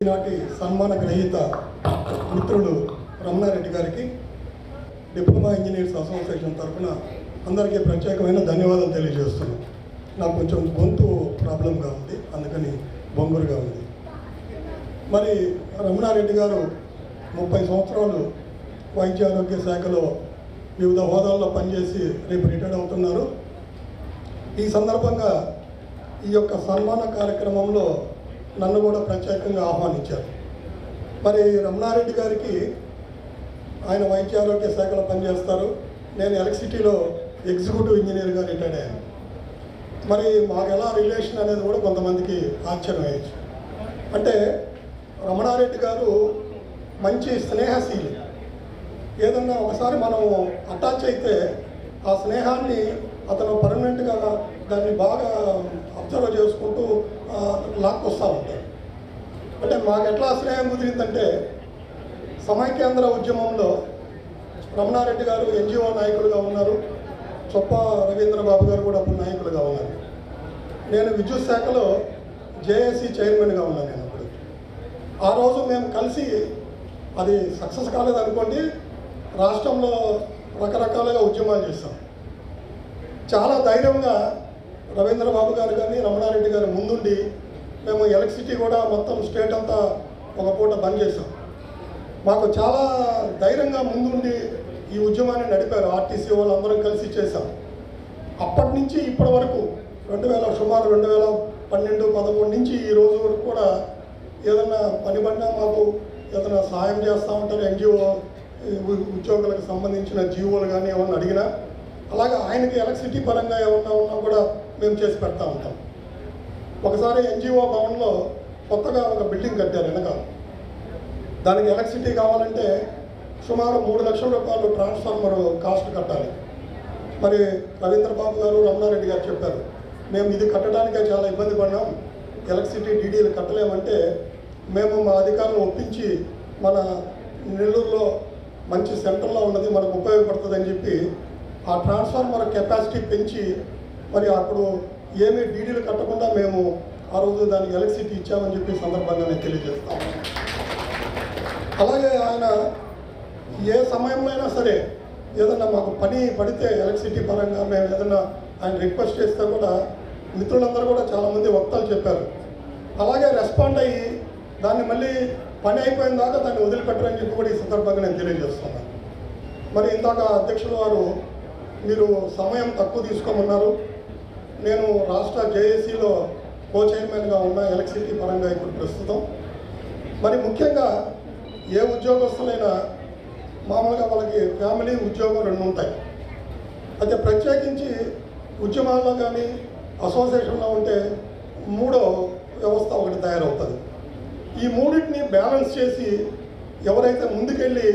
ఈనాటి సన్మాన గ్రహీత మిత్రులు రమణారెడ్డి గారికి డిప్లొమా ఇంజనీర్స్ అసోసియేషన్ తరఫున అందరికీ ప్రత్యేకమైన ధన్యవాదాలు తెలియజేస్తున్నాను. నాకు కొంచెం గొంతు ప్రాబ్లంగా ఉంది, అందుకని బొంగురుగా ఉంది. మరి రమణారెడ్డి గారు 30 సంవత్సరాలు వైద్య ఆరోగ్య శాఖలో వివిధ హోదాల్లో పనిచేసి రేపు రిటైర్డ్ అవుతున్నారు. ఈ సందర్భంగా ఈ యొక్క సన్మాన కార్యక్రమంలో నన్ను కూడా ప్రత్యేకంగా ఆహ్వానించారు. మరి రమణారెడ్డి గారికి ఆయన వైద్య ఆరోగ్య శాఖలో పనిచేస్తారు, నేను ఎలక్ట్రిసిటీలో ఎగ్జిక్యూటివ్ ఇంజనీర్గా రిటైర్డ్ అయ్యాను. మరి మాకు ఎలా రిలేషన్ అనేది కూడా కొంతమందికి ఆశ్చర్యం అయ్యచ్చు. అంటే రమణారెడ్డి గారు మంచి స్నేహశీలి. ఏదన్నా ఒకసారి మనం అటాచ్ అయితే ఆ స్నేహాన్ని అతను పర్మనెంట్గా దాన్ని బాగా అబ్జర్వ్ చేసుకుంటూ లాక్కొస్తూ ఉంటారు. అంటే మాకు ఎట్లా స్నేహం కుదిరిందంటే, సమైక్యాంధ్ర ఉద్యమంలో రమణారెడ్డి గారు ఎన్జిఓ నాయకులుగా ఉన్నారు, చొప్ప రవీంద్రబాబు గారు కూడా అప్పుడు నాయకులుగా ఉన్నారు. నేను విద్యుత్ శాఖలో జేఏసీ చైర్మన్గా ఉన్నాను. నేను అప్పుడు ఆ రోజు మేము కలిసి, అది సక్సెస్ కాలేదు అనుకోండి, రాష్ట్రంలో రకరకాలుగా ఉద్యమాలు చేస్తాం. చాలా ధైర్యంగా రవీంద్రబాబు గారు కానీ రమణారెడ్డి గారు ముందుండి మేము ఎలక్ట్రిసిటీ కూడా మొత్తం స్టేట్ అంతా ఒక పూట బంద్ చేసాం. మాకు చాలా ధైర్యంగా ముందుండి ఈ ఉద్యమాన్ని నడిపారు. ఆర్టీసీ వాళ్ళు అందరం కలిసి చేశాం. అప్పటి నుంచి ఇప్పటి వరకు సుమారు 2012-13 నుంచి ఈ రోజు వరకు కూడా ఏదన్నా పని పడినా మాకు ఏదైనా సహాయం చేస్తూ ఉంటారు. ఎన్జిఓ ఉద్యోగులకు సంబంధించిన జీవోలు కానీ ఏమన్నా అడిగినా, అలాగే ఆయనకి ఎలక్ట్రిసిటీ పరంగా ఏమన్నా ఉన్నా కూడా మేము చేసి పెడతా ఉంటాం. ఒకసారి ఎన్జిఓ భవన్లో కొత్తగా ఒక బిల్డింగ్ కట్టారు వెనకాల. దానికి ఎలక్ట్రిసిటీ కావాలంటే సుమారు 3 లక్షల రూపాయలు ట్రాన్స్ఫార్మర్ కాస్ట్ కట్టాలి. మరి రవీంద్రబాబు గారు రమణారెడ్డి గారు చెప్పారు, మేము ఇది కట్టడానికే చాలా ఇబ్బంది పడినాం, ఎలక్ట్రిసిటీ డీడీలు కట్టలేమంటే మేము మా అధికారులను ఒప్పించి మన నెల్లూరులో మంచి సెంటర్లో ఉన్నది మనకు ఉపయోగపడుతుందని చెప్పి ఆ ట్రాన్స్ఫార్మర్ కెపాసిటీ పెంచి మరి అప్పుడు ఏమీ డీడీలు కట్టకుండా మేము ఆ రోజు దానికి ఎలక్ట్రిసిటీ ఇచ్చామని చెప్పి సందర్భంగా నేను తెలియజేస్తాను. అలాగే ఆయన ఏ సమయంలో అయినా సరే ఏదన్నా మాకు పని పడితే ఎలక్ట్రిసిటీ పరంగా మేము ఏదన్నా ఆయన రిక్వెస్ట్ చేస్తే కూడా మిత్రులందరూ కూడా చాలామంది వక్తలు చెప్పారు. అలాగే రెస్పాండ్ అయ్యి దాన్ని మళ్ళీ పని అయిపోయిన దాకా దాన్ని వదిలిపెట్టరని చెప్పి కూడా ఈ సందర్భంగా నేను తెలియజేస్తున్నాను. మరి ఇందాక అధ్యక్షుల వారు మీరు సమయం తక్కువ తీసుకోమన్నారు. నేను రాష్ట్ర జేఏసీలో కో చైర్మన్గా ఉన్న ఎలక్ట్రిసిటీ పరంగా ఇప్పుడు ప్రస్తుతం. మరి ముఖ్యంగా ఏ ఉద్యోగస్తులైనా మామూలుగా వాళ్ళకి ఫ్యామిలీ ఉద్యోగం 2 ఉంటాయి. అయితే ప్రత్యేకించి ఉద్యమాల్లో కానీ అసోసియేషన్లో ఉంటే 3వ వ్యవస్థ ఒకటి తయారవుతుంది. ఈ మూడింటిని బ్యాలెన్స్ చేసి ఎవరైతే ముందుకెళ్ళి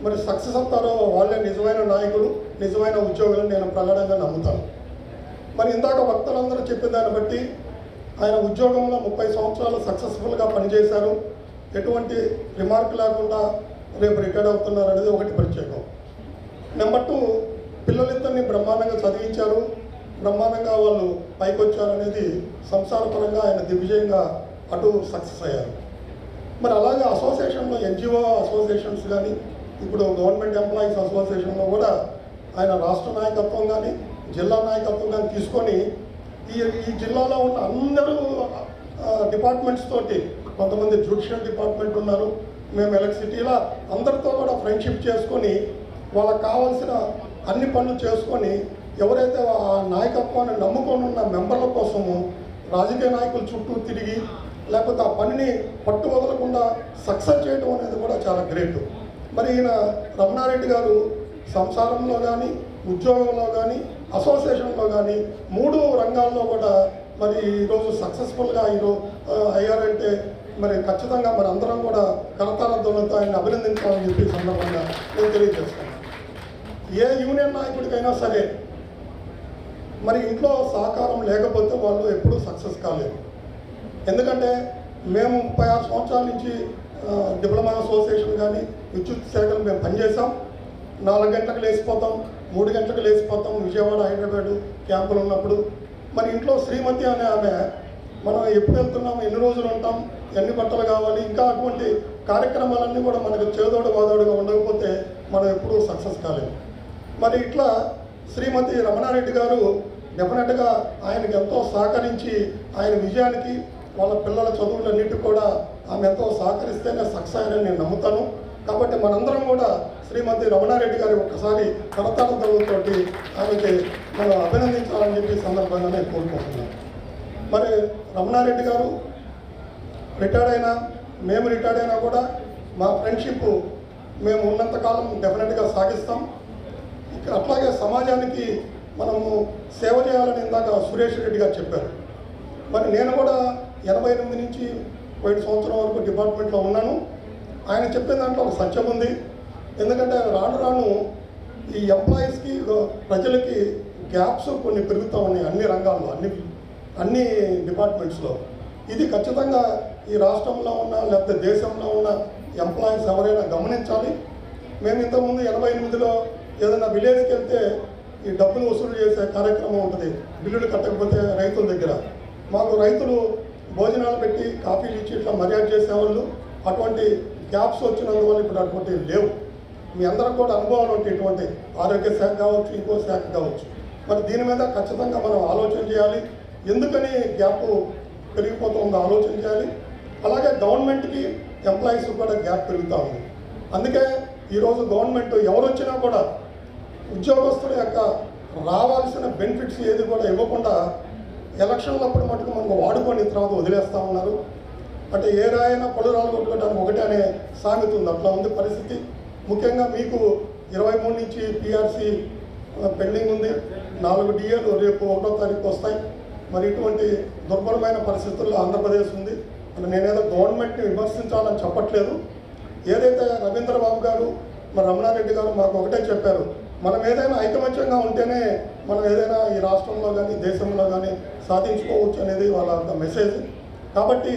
మరి సక్సెస్ అవుతారో వాళ్ళే నిజమైన నాయకులు, నిజమైన ఉద్యోగులను నేను ప్రగాఢంగా నమ్ముతాను. మరి ఇందాక వక్తలందరూ చెప్పిన దాన్ని బట్టి ఆయన ఉద్యోగంలో 30 సంవత్సరాలు సక్సెస్ఫుల్గా పనిచేశారు. ఎటువంటి రిమార్క్ లేకుండా రేపు రిటైర్డ్ అవుతున్నారు అనేది ఒకటి ప్రత్యేకం. నెంబర్ 2, పిల్లలిద్దరిని బ్రహ్మాండంగా చదివించారు, బ్రహ్మాండంగా వాళ్ళు పైకి వచ్చారనేది సంసారపరంగా ఆయన దిగ్విజయంగా అటు సక్సెస్ అయ్యారు. మరి అలాగే అసోసియేషన్లో ఎన్జిఓ అసోసియేషన్స్ కానీ, ఇప్పుడు గవర్నమెంట్ ఎంప్లాయీస్ అసోసియేషన్లో కూడా ఆయన రాష్ట్ర నాయకత్వం కానీ జిల్లా నాయకత్వం కానీ తీసుకొని ఈ జిల్లాలో ఉన్న అందరూ డిపార్ట్మెంట్స్ తోటి, కొంతమంది జ్యుడిషియల్ డిపార్ట్మెంట్ ఉన్నారు, మేము ఎలక్ట్రిసిటీలో అందరితో కూడా ఫ్రెండ్షిప్ చేసుకొని వాళ్ళకి కావాల్సిన అన్ని పనులు చేసుకొని ఎవరైతే ఆ నాయకత్వాన్ని నమ్ముకొని ఉన్న మెంబర్ల కోసము రాజకీయ నాయకుల చుట్టూ తిరిగి లేకపోతే ఆ పనిని పట్టు వదలకుండా సక్సెస్ చేయడం అనేది కూడా చాలా గ్రేట్. మరి ఈయన రమణారెడ్డి గారు సంసారంలో కానీ ఉద్యోగంలో కానీ అసోసియేషన్లో కానీ 3 రంగాల్లో కూడా మరి ఈరోజు సక్సెస్ఫుల్గా అయ్యారంటే మరి ఖచ్చితంగా మరి అందరం కూడా కరతాళధ్వనులతో ఆయన అభినందించాలని చెప్పి సందర్భంగా నేను తెలియజేస్తాను. ఏ యూనియన్ నాయకుడికైనా సరే మరి ఇంట్లో సహకారం లేకపోతే వాళ్ళు ఎప్పుడూ సక్సెస్ కాలేదు. ఎందుకంటే మేము 36 సంవత్సరాల నుంచి డిప్లొమా అసోసియేషన్ కానీ విద్యుత్ శాఖలు మేము పనిచేసాం. 4 గంటలకు లేచిపోతాం, 3 గంటలకు లేచిపోతాం. విజయవాడ, హైదరాబాదు క్యాంపులు ఉన్నప్పుడు మరి ఇంట్లో శ్రీమతి అనే ఆమె మనం ఎప్పుడు వెళ్తున్నాం, ఎన్ని రోజులు ఉంటాం, ఎన్ని బట్టలు కావాలి, ఇంకా అటువంటి కార్యక్రమాలన్నీ కూడా మనకు చేదోడు వాదోడుగా ఉండకపోతే మనం ఎప్పుడూ సక్సెస్ కాలేము. మరి ఇట్లా శ్రీమతి రమణారెడ్డి గారు డెఫినెట్గా ఆయనకు ఎంతో సహకరించి ఆయన విజయానికి వాళ్ళ పిల్లల చదువులన్నిటి కూడా ఆమె ఎంతో సహకరిస్తేనే సక్సెస్ అయ్యారని నేను నమ్ముతాను. కాబట్టి మనందరం కూడా శ్రీమతి రమణారెడ్డి గారి ఒక్కసారి కరతాళ ధ్వనులతోటి ఆమెకి మనం అభినందించాలని చెప్పి సందర్భంగా నేను కోరుకుంటున్నాను. మరి రమణారెడ్డి గారు రిటైర్డ్ అయినా, మేము రిటైర్డ్ అయినా కూడా మా ఫ్రెండ్షిప్ మేము ఉన్నంతకాలం డెఫినెట్గా సాగిస్తాం. అట్లాగే సమాజానికి మనము సేవ చేయాలని ఇందాక సురేష్ రెడ్డి గారు చెప్పారు. మరి నేను కూడా 88 నుంచి 5 సంవత్సరం వరకు డిపార్ట్మెంట్లో ఉన్నాను. ఆయన చెప్పిన దాంట్లో ఒక సత్యం ఉంది. ఎందుకంటే రాను రాను ఈ ఎంప్లాయీస్కి ప్రజలకి గ్యాప్స్ కొన్ని పెరుగుతూ ఉన్నాయి అన్ని రంగాల్లో, అన్ని డిపార్ట్మెంట్స్లో. ఇది ఖచ్చితంగా ఈ రాష్ట్రంలో ఉన్న లేకపోతే దేశంలో ఉన్న ఎంప్లాయీస్ ఎవరైనా గమనించాలి. మేము ఇంతకుముందు 88లో ఏదైనా విలేజ్కి వెళ్తే ఈ డబ్బులు వసూలు చేసే కార్యక్రమం ఉంటుంది. బిల్లులు కట్టకపోతే రైతుల దగ్గర మాకు రైతులు భోజనాలు పెట్టి కాఫీలు ఇచ్చి ఇట్లా మర్యాద చేసేవాళ్ళు. అటువంటి గ్యాప్స్ వచ్చినందువల్ల ఇప్పుడు అటువంటివి లేవు. మీ అందరం కూడా అనుభవాలు ఉంటాయి, ఇటువంటి ఆరోగ్య శాఖ కావచ్చు, ఇంకో శాఖ కావచ్చు. మరి దీని మీద ఖచ్చితంగా మనం ఆలోచన చేయాలి. ఎందుకని గ్యాప్ పెరిగిపోతుందో ఆలోచన చేయాలి. అలాగే గవర్నమెంట్కి ఎంప్లాయీస్ కూడా గ్యాప్ పెరుగుతూ ఉంది. అందుకే ఈరోజు గవర్నమెంట్ ఎవరు వచ్చినా కూడా ఉద్యోగస్తుల యొక్క రావాల్సిన బెనిఫిట్స్ ఏది కూడా ఇవ్వకుండా ఎలక్షన్లప్పుడు మటుకు మనకు వాడుకొని తర్వాత వదిలేస్తూ ఉన్నారు. అంటే ఏ రాయైనా పళ్ళు రాళ్ళు కొట్టుకోవడానికి ఒకటే అనే సామెత ఉంది. అట్లా ఉంది పరిస్థితి. ముఖ్యంగా మీకు 23 నుంచి పిఆర్సీ పెండింగ్ ఉంది. 4 డిఏలు రేపు 1వ తారీఖు వస్తాయి. మరి ఇటువంటి దుర్భరమైన పరిస్థితుల్లో ఆంధ్రప్రదేశ్ ఉంది. మరి నేనేదో గవర్నమెంట్ని విమర్శించాలని చెప్పట్లేదు. ఏదైతే రవీంద్రబాబు గారు మరి రమణారెడ్డి గారు మాకు ఒకటే చెప్పారు, మనం ఏదైనా ఐకమత్యంగా ఉంటేనే మనం ఏదైనా ఈ రాష్ట్రంలో కానీ దేశంలో కానీ సాధించుకోవచ్చు అనేది వాళ్ళ మెసేజ్. కాబట్టి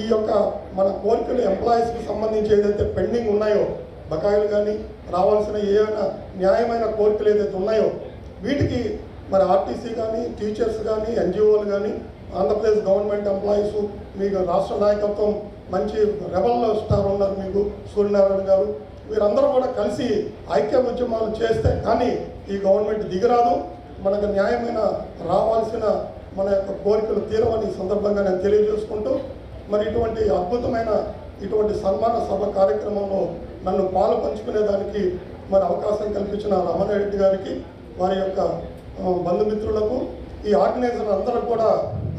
ఈ యొక్క మన కోరికలు ఎంప్లాయీస్కి సంబంధించి ఏదైతే పెండింగ్ ఉన్నాయో, బకాయిలు కానీ రావాల్సిన ఏమైనా న్యాయమైన కోరికలు ఏదైతే ఉన్నాయో వీటికి మరి ఆర్టీసీ కానీ, టీచర్స్ కానీ, ఎన్జిఓలు కానీ, ఆంధ్రప్రదేశ్ గవర్నమెంట్ ఎంప్లాయీసు, మీకు రాష్ట్ర నాయకత్వం మంచి రెబల్ స్టార్ ఉన్నారు మీకు సూర్యనారాయణ గారు, వీరందరూ కూడా కలిసి ఐక్య ఉద్యమాలు చేస్తే కానీ ఈ గవర్నమెంట్ దిగరాదు. మనకు న్యాయమైన రావాల్సిన మన యొక్క కోరికలు తీరవని సందర్భంగా నేను తెలియజేసుకుంటూ, మరి ఇటువంటి అద్భుతమైన ఇటువంటి సన్మాన సభ కార్యక్రమంలో నన్ను పాలు పంచుకునేదానికి మరి అవకాశం కల్పించిన రమణారెడ్డి గారికి, వారి యొక్క బంధుమిత్రులకు, ఈ ఆర్గనైజర్ అందరూ కూడా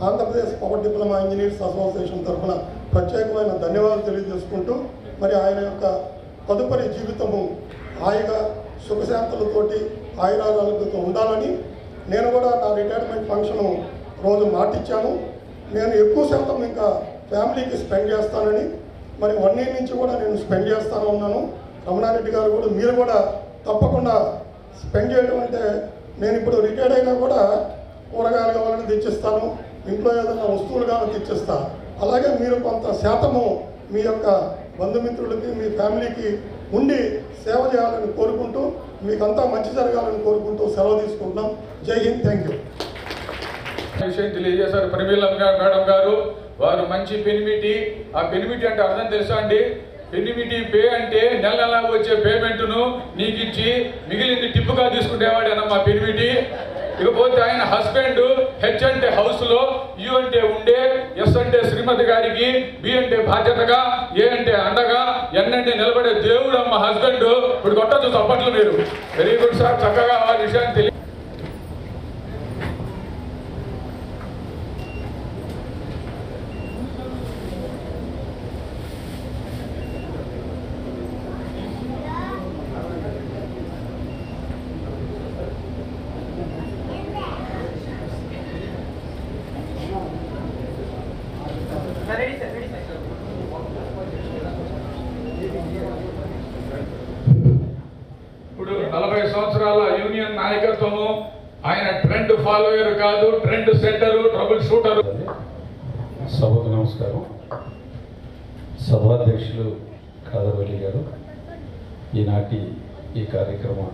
Andhra Pradesh power diploma engineers association తరఫున ప్రత్యేకమైన ధన్యవాదాలు తెలియజేసుకుంటూ, మరి ఆయన యొక్క తదుపరి జీవితము హాయిగా సుఖశాంతులతోటి ఆయురారోగ్యాలతో ఉండాలని నేను కూడా నా రిటైర్మెంట్ ఫంక్షను రోజు మాటిచ్చాను. నేను ఎక్కువ శాతం ఇంకా ఫ్యామిలీకి స్పెండ్ చేస్తానని, మరి 1 year నుంచి కూడా నేను స్పెండ్ చేస్తాను ఉన్నాను. రమణారెడ్డి గారు కూడా మీరు కూడా తప్పకుండా స్పెండ్ చేయడం అంటే, నేను ఇప్పుడు రిటైర్డ్ అయినా కూడా కూరగాయలు కావాలని తెచ్చిస్తాను, ఇంట్లో ఏదైనా వస్తువులు కావాలని తెచ్చిస్తాను. అలాగే మీరు కొంత శాతము మీ యొక్క బంధుమిత్రులకి, మీ ఫ్యామిలీకి ఉండి సేవ చేయాలని కోరుకుంటూ, మీకంతా మంచి జరగాలని కోరుకుంటూ సెలవు తీసుకుంటున్నాం. జై హింద్, థ్యాంక్ యూ. విషయం తెలియజేశారు ప్రమీల మేడం గారు. వారు మంచి పెనిమిటి. ఆ పెనిమిటి అంటే అర్థం తెలుసా అండి? పెనిమిటి పే అంటే నెల నెల వచ్చే పేమెంట్ను నీకు ఇచ్చి మిగిలింది టిప్పుగా తీసుకునేవాడేనా మా పెనిమిటి. ఇకపోతే ఆయన హస్బెండ్ హెచ్ అంటే హౌస్లో, యు అంటే ఉండే, ఎస్ అంటే శ్రీమతి గారికి, బి అంటే బాధ్యతగా, ఏ అంటే అండగా, ఎన్ అంటే నిలబడే దేవుడు మా హస్బెండ్. ఇప్పుడు కొట్టచ్చు తప్పట్లు మీరు. వెరీ గుడ్ సార్, చక్కగా వారి విషయాన్ని తెలియ. ఇప్పుడు 40 సంవత్సరాల యూనియన్ నాయకత్వము. ఆయన ట్రెండ్ ఫాలోయర్ కాదు, ట్రెండ్ సెంటరు, ట్రబుల్ షూటర్. సభకు నమస్కారం. సభాధ్యక్షులు కాదర్వల్లి గారు, ఈనాటి ఈ కార్యక్రమ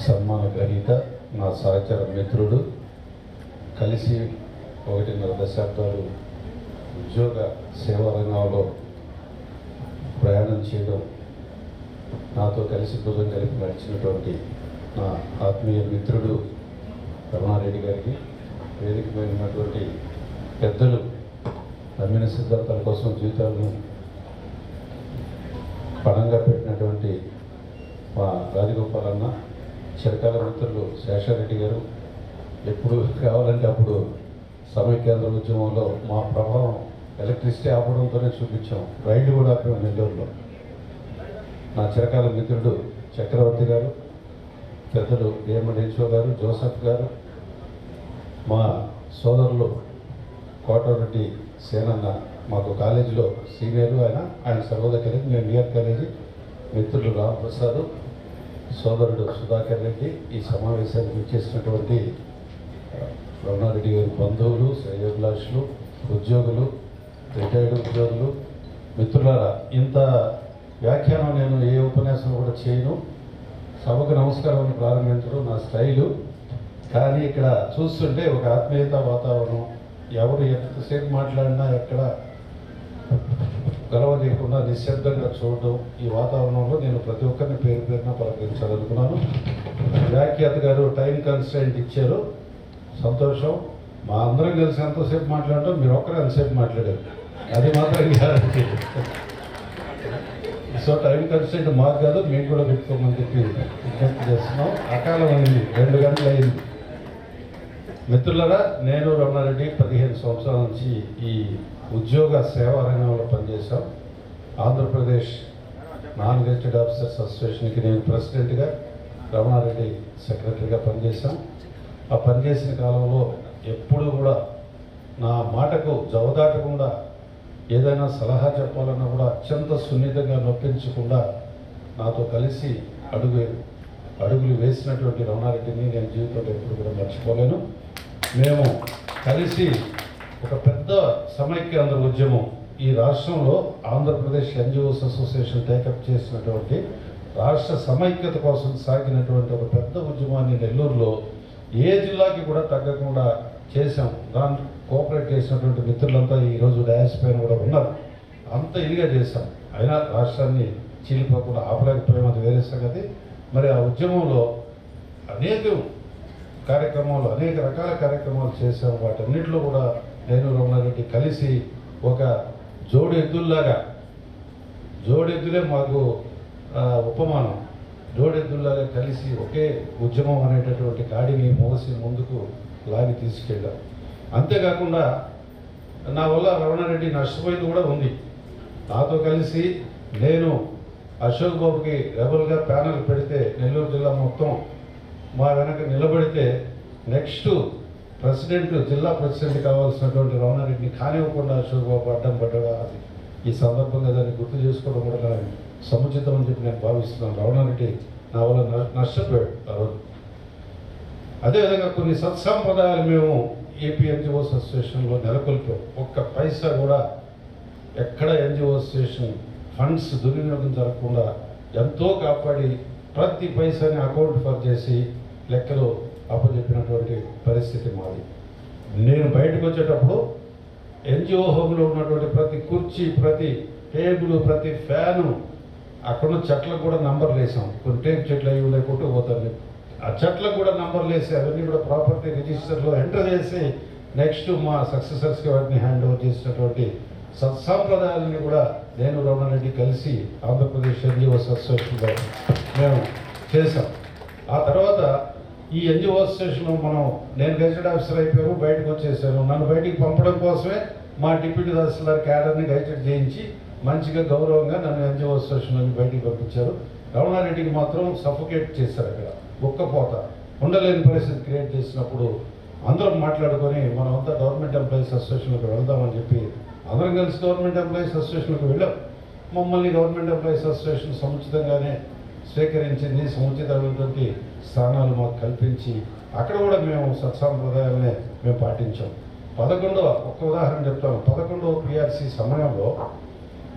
సన్మాన గ్రహీత, నా సహచర మిత్రుడు, కలిసి 1.5 దశాబ్దాలు ఉద్యోగ సేవా రంగంలో ప్రయాణం చేయడం, నాతో కలిసి భుజం కలిపి నడిచినటువంటి నా ఆత్మీయ మిత్రుడు రమణారెడ్డి గారికి, వేదిక మీద ఉన్నటువంటి పెద్దలు, నమ్మిన సిద్ధాంతాల కోసం జీవితాలను పణంగా పెట్టినటువంటి మా రాజగోపాల్ అన్న, చిరకాల మిత్రులు శేషారెడ్డి గారు, ఎప్పుడు కావాలంటే అప్పుడు సమైక్యాంధ్ర ఉద్యమంలో మా ప్రభావం ఎలక్ట్రిసిటీ ఆపడంతోనే చూపించాం. రైళ్లు కూడా ఆపాం నెల్లూరులో. నా చిరకాల మిత్రుడు చక్రవర్తి గారు, పెద్దలు ఏమడేశ్వర గారు, జోసఫ్ గారు, మా సోదరులు కోటరెడ్డి సేనన్న, మాకు కాలేజీలో సీనియర్లు, ఆయన సర్వోదయ కాలేజీ, మేము నియర్ కాలేజీ, మిత్రులు రామప్రసాద్, సోదరుడు సుధాకర్ రెడ్డి, ఈ సమావేశానికి ఇచ్చేసినటువంటి రమణారెడ్డి గారి బంధువులు, శ్రేయోభిలాషులు, ఉద్యోగులు, రిటైర్డ్ ఉద్యోగులు, మిత్రులారా, ఇంత వ్యాఖ్యానం నేను ఏ ఉపన్యాసం కూడా చేయను. సభకు నమస్కారం ప్రారంభించడం నా స్టైలు. కానీ ఇక్కడ చూస్తుంటే ఒక ఆత్మీయత వాతావరణం, ఎవరు ఎంతసేపు మాట్లాడినా ఎక్కడ గొడవ లేకుండా నిశ్శబ్దంగా చూడడం, ఈ వాతావరణంలో నేను ప్రతి ఒక్కరిని పేరు పేరున పలకరించాలనుకున్నాను. వ్యాఖ్యాత గారు టైం కన్స్టెంట్ ఇచ్చారు, సంతోషం. మా అందరం కలిసి ఎంతసేపు మాట్లాడటం, మీరు ఒక్కరే ఎంతసేపు మాట్లాడారు, అది మాత్రం గ్యారంటీ. సో టైం కన్స్టెంట్ మాకు కాదు, మేము కూడా పెట్టుకోమని చెప్పి విజ్ఞప్తి చేస్తున్నాం. అకాలం అయింది, 2 గంటలు అయింది. మిత్రులరా, నేను రమణారెడ్డి 15 సంవత్సరాల నుంచి ఈ ఉద్యోగ సేవా రంగంలో పనిచేశాం. ఆంధ్రప్రదేశ్ నాన్ గెజిటెడ్ ఆఫీసర్స్ అసోసియేషన్కి నేను ప్రెసిడెంట్గా, రమణారెడ్డి సెక్రటరీగా పనిచేశాం. ఆ పనిచేసిన కాలంలో ఎప్పుడూ కూడా నా మాటకు జవదాటకుండా, ఏదైనా సలహా చెప్పాలన్నా కూడా అత్యంత సున్నితంగా నొప్పించకుండా నాతో కలిసి అడుగులు వేసినటువంటి రమణారెడ్డిని నేను జీవితంలో ఎప్పుడు కూడా మర్చిపోలేను. మేము కలిసి ఒక పెద్ద సమైక్యాంధ్ర ఉద్యమం ఈ రాష్ట్రంలో ఆంధ్రప్రదేశ్ ఎన్జిఓస్ అసోసియేషన్ టేకప్ చేసినటువంటి రాష్ట్ర సమైక్యత కోసం సాగినటువంటి ఒక పెద్ద ఉద్యమాన్ని నెల్లూరులో ఏ జిల్లాకి కూడా తగ్గకుండా చేశాం. దాన్ని కోఆపరేట్ చేసినటువంటి మిత్రులంతా ఈరోజు డయాస్ పైన కూడా ఉన్నారు. అంత ఇదిగా చేశాం. అయినా రాష్ట్రాన్ని చీలిపోకుండా ఆపలేకపోయాం, అది వేరే సంగతి. మరి ఆ ఉద్యమంలో అనేక కార్యక్రమాలు, అనేక రకాల కార్యక్రమాలు చేశాం. వాటన్నిటిలో కూడా నేను రమణారెడ్డి కలిసి ఒక జోడెద్దులే మాకు ఉపమానం. జోడెద్దుల్లాగా కలిసి ఒకే ఉద్యమం అనేటటువంటి కాడిని మోసి ముందుకు లాగి తీసుకెళ్ళాం. అంతేకాకుండా నా వల్ల రమణారెడ్డి నష్టపోయింది కూడా ఉంది. నాతో కలిసి నేను అశోక్ బాబుకి రెబల్గా ప్యానల్ పెడితే, నెల్లూరు జిల్లా మొత్తం మా వెనక నిలబడితే, నెక్స్ట్ ప్రెసిడెంట్, జిల్లా ప్రెసిడెంట్ కావాల్సినటువంటి రమణారెడ్డిని కానివ్వకుండా అశోక్ బాబు అడ్డం పడ్డగా, అది ఈ సందర్భంగా దాన్ని గుర్తు చేసుకోవడం కూడా సముచితం అని చెప్పి నేను భావిస్తున్నాను. రమణారెడ్డి నా వల్ల నష్టపోయాడు ఆ రోజు. అదేవిధంగా కొన్ని సత్సాంప్రదాయాలు మేము ఏపీ ఎన్జిఓస్ అసోసియేషన్లో నెలకొల్పాం. ఒక్క పైసా కూడా ఎక్కడ ఎన్జిఓ అసోసియేషన్ ఫండ్స్ దుర్వినియోగం జరగకుండా ఎంతో కాపాడి ప్రతి పైసాని అకౌంట్ ఫర్ చేసి లెక్కలు అప్పచెప్పినటువంటి పరిస్థితి మాది. నేను బయటకు వచ్చేటప్పుడు ఎన్జిఓ హోమ్లో ఉన్నటువంటి ప్రతి కుర్చీ, ప్రతి టేబుల్, ప్రతి ఫ్యాను, అక్కడున్న చెట్లకు కూడా నంబర్లు వేసాం. కొన్ని టేప్ చెట్లు అవి లేకుంటూ పోతాను. ఆ చెట్లకు కూడా నంబర్లు వేసి అవన్నీ కూడా ప్రాపర్టీ రిజిస్టర్లో ఎంటర్ చేసి నెక్స్ట్ మా సక్సెసర్స్కి వాటిని హ్యాండ్ ఓవర్ చేసినటువంటి సత్సాంప్రదాయాలని కూడా నేను రమణారెడ్డి కలిసి ఆంధ్రప్రదేశ్ ఎన్జిఓస్ అసోసియేషన్లో మేము చేశాం. ఆ తర్వాత ఈ ఎన్జిఓ అసోసియేషన్ నేను గెజిటెడ్ ఆఫీసర్ అయిపోయాను, బయటకు వచ్చేసాను. నన్ను బయటికి పంపడం కోసమే మా డిప్యూటీ తహసీల్దార్ క్యాడర్ని గెజిటెడ్ చేయించి మంచిగా గౌరవంగా నన్ను ఎన్జిఓ అసోసియేషన్లోకి బయటికి పంపించారు. రమణారెడ్డికి మాత్రం సఫోకేట్ చేశారు. అక్కడ ఒక్కపోత ఉండలేని పరిస్థితి క్రియేట్ చేసినప్పుడు అందరం మాట్లాడుకొని మనమంతా గవర్నమెంట్ ఎంప్లాయీస్ అసోసియేషన్కి వెళ్దామని చెప్పి అందరం కలిసి గవర్నమెంట్ ఎంప్లాయీస్ అసోసియేషన్కి వెళ్ళాం. మమ్మల్ని గవర్నమెంట్ ఎంప్లాయీస్ అసోసియేషన్ సముచితంగానే స్వీకరించింది. సముచితమైనటువంటి స్థానాలు మాకు కల్పించి అక్కడ కూడా మేము సత్సాంప్రదాయాలనే మేము పాటించాం. 11వ ఒక్క ఉదాహరణ చెప్తాను. 11వ పిఆర్సీ సమయంలో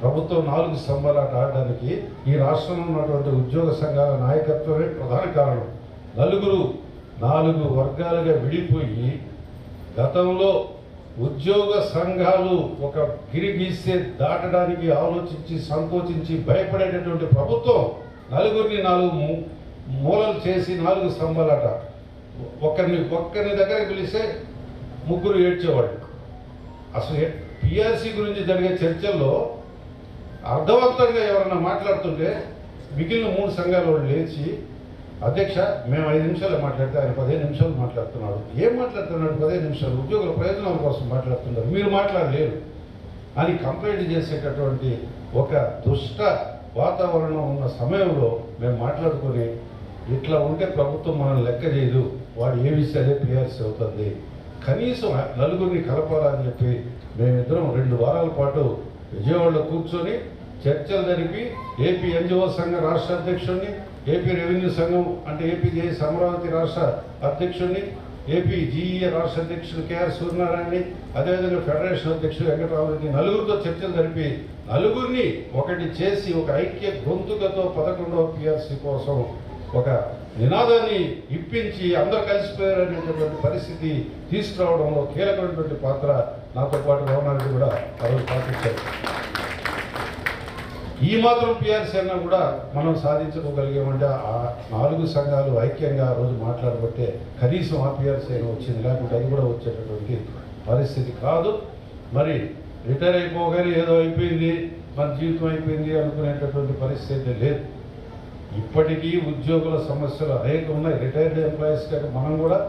ప్రభుత్వం 4 స్తంభాలాట ఆడడానికి ఈ రాష్ట్రంలో ఉన్నటువంటి ఉద్యోగ సంఘాల నాయకత్వమే ప్రధాన కారణం. 4 వర్గాలుగా విడిపోయి గతంలో ఉద్యోగ సంఘాలు ఒక గిరి గీస్తే దాటడానికి ఆలోచించి సంకోచించి భయపడేటటువంటి ప్రభుత్వం నలుగురిని నాలుగు మూలలు చేసి నాలుగు స్తంభాలట. ఒక్కరిని దగ్గరికి పిలిస్తే ముగ్గురు ఏడ్చేవాళ్ళు. అసలు పిఆర్సీ గురించి జరిగే చర్చల్లో అర్థవంతంగా ఎవరన్నా మాట్లాడుతుంటే మిగిలిన 3 సంఘాల వాళ్ళు లేచి, అధ్యక్ష మేము 5 నిమిషాలు మాట్లాడితే ఆయన 15 నిమిషాలు మాట్లాడుతున్నాడు. ఏం మాట్లాడుతున్నాడు? 15 నిమిషాలు ఉద్యోగుల ప్రయోజనాల కోసం మాట్లాడుతున్నారు, మీరు మాట్లాడలేరు అని కంప్లైంట్ చేసేటటువంటి ఒక దుష్ట వాతావరణం ఉన్న సమయంలో మేము మాట్లాడుకొని, ఇట్లా ఉంటే ప్రభుత్వం మనం లెక్క చేయదు, వాడు ఏమి ఇస్తే అదే పిఆర్సీ అవుతుంది, కనీసం నలుగురిని కలపాలని చెప్పి మేమిద్దరం 2 వారాల పాటు విజయవాడలో కూర్చొని చర్చలు జరిపి ఏపీ ఎన్జిఓ సంఘ రాష్ట్ర అధ్యక్షుడిని, ఏపీ రెవెన్యూ సంఘం అంటే ఏపీజేఎస్ అమరావతి రాష్ట్ర అధ్యక్షుడిని, ఏపీ జీఈఏ రాష్ట్ర అధ్యక్షుడు కేఆర్ సూర్యనారాయణని, అదేవిధంగా ఫెడరేషన్ అధ్యక్షుడు వెంకటరామరెడ్డి, నలుగురితో చర్చలు జరిపి నలుగురిని ఒకటి చేసి ఒక ఐక్య గొంతుకతో 11వ పిఆర్సీ కోసం ఒక నినాదాన్ని ఇప్పించి అందరూ కలిసిపోయారనేటటువంటి పరిస్థితి తీసుకురావడంలో కీలకమైనటువంటి పాత్ర నాతో పాటు రమణారెడ్డి కూడా ఆ రోజు పాటించారు. ఈ మాత్రం పిఆర్సీ అన్నా కూడా మనం సాధించుకోగలిగామంటే ఆ 4 సంఘాలు ఐక్యంగా ఆ రోజు మాట్లాడబట్టే కనీసం ఆ పిఆర్సీ అయినా వచ్చింది, లేకుంటే అది కూడా వచ్చేటటువంటి పరిస్థితి కాదు. మరి రిటైర్ అయిపోగానే ఏదో అయిపోయింది, మన జీవితం అయిపోయింది అనుకునేటటువంటి పరిస్థితి లేదు. ఇప్పటికీ ఉద్యోగుల సమస్యలు అనేక ఉన్నాయి. రిటైర్డ్ ఎంప్లాయీస్ కంటే మనం కూడా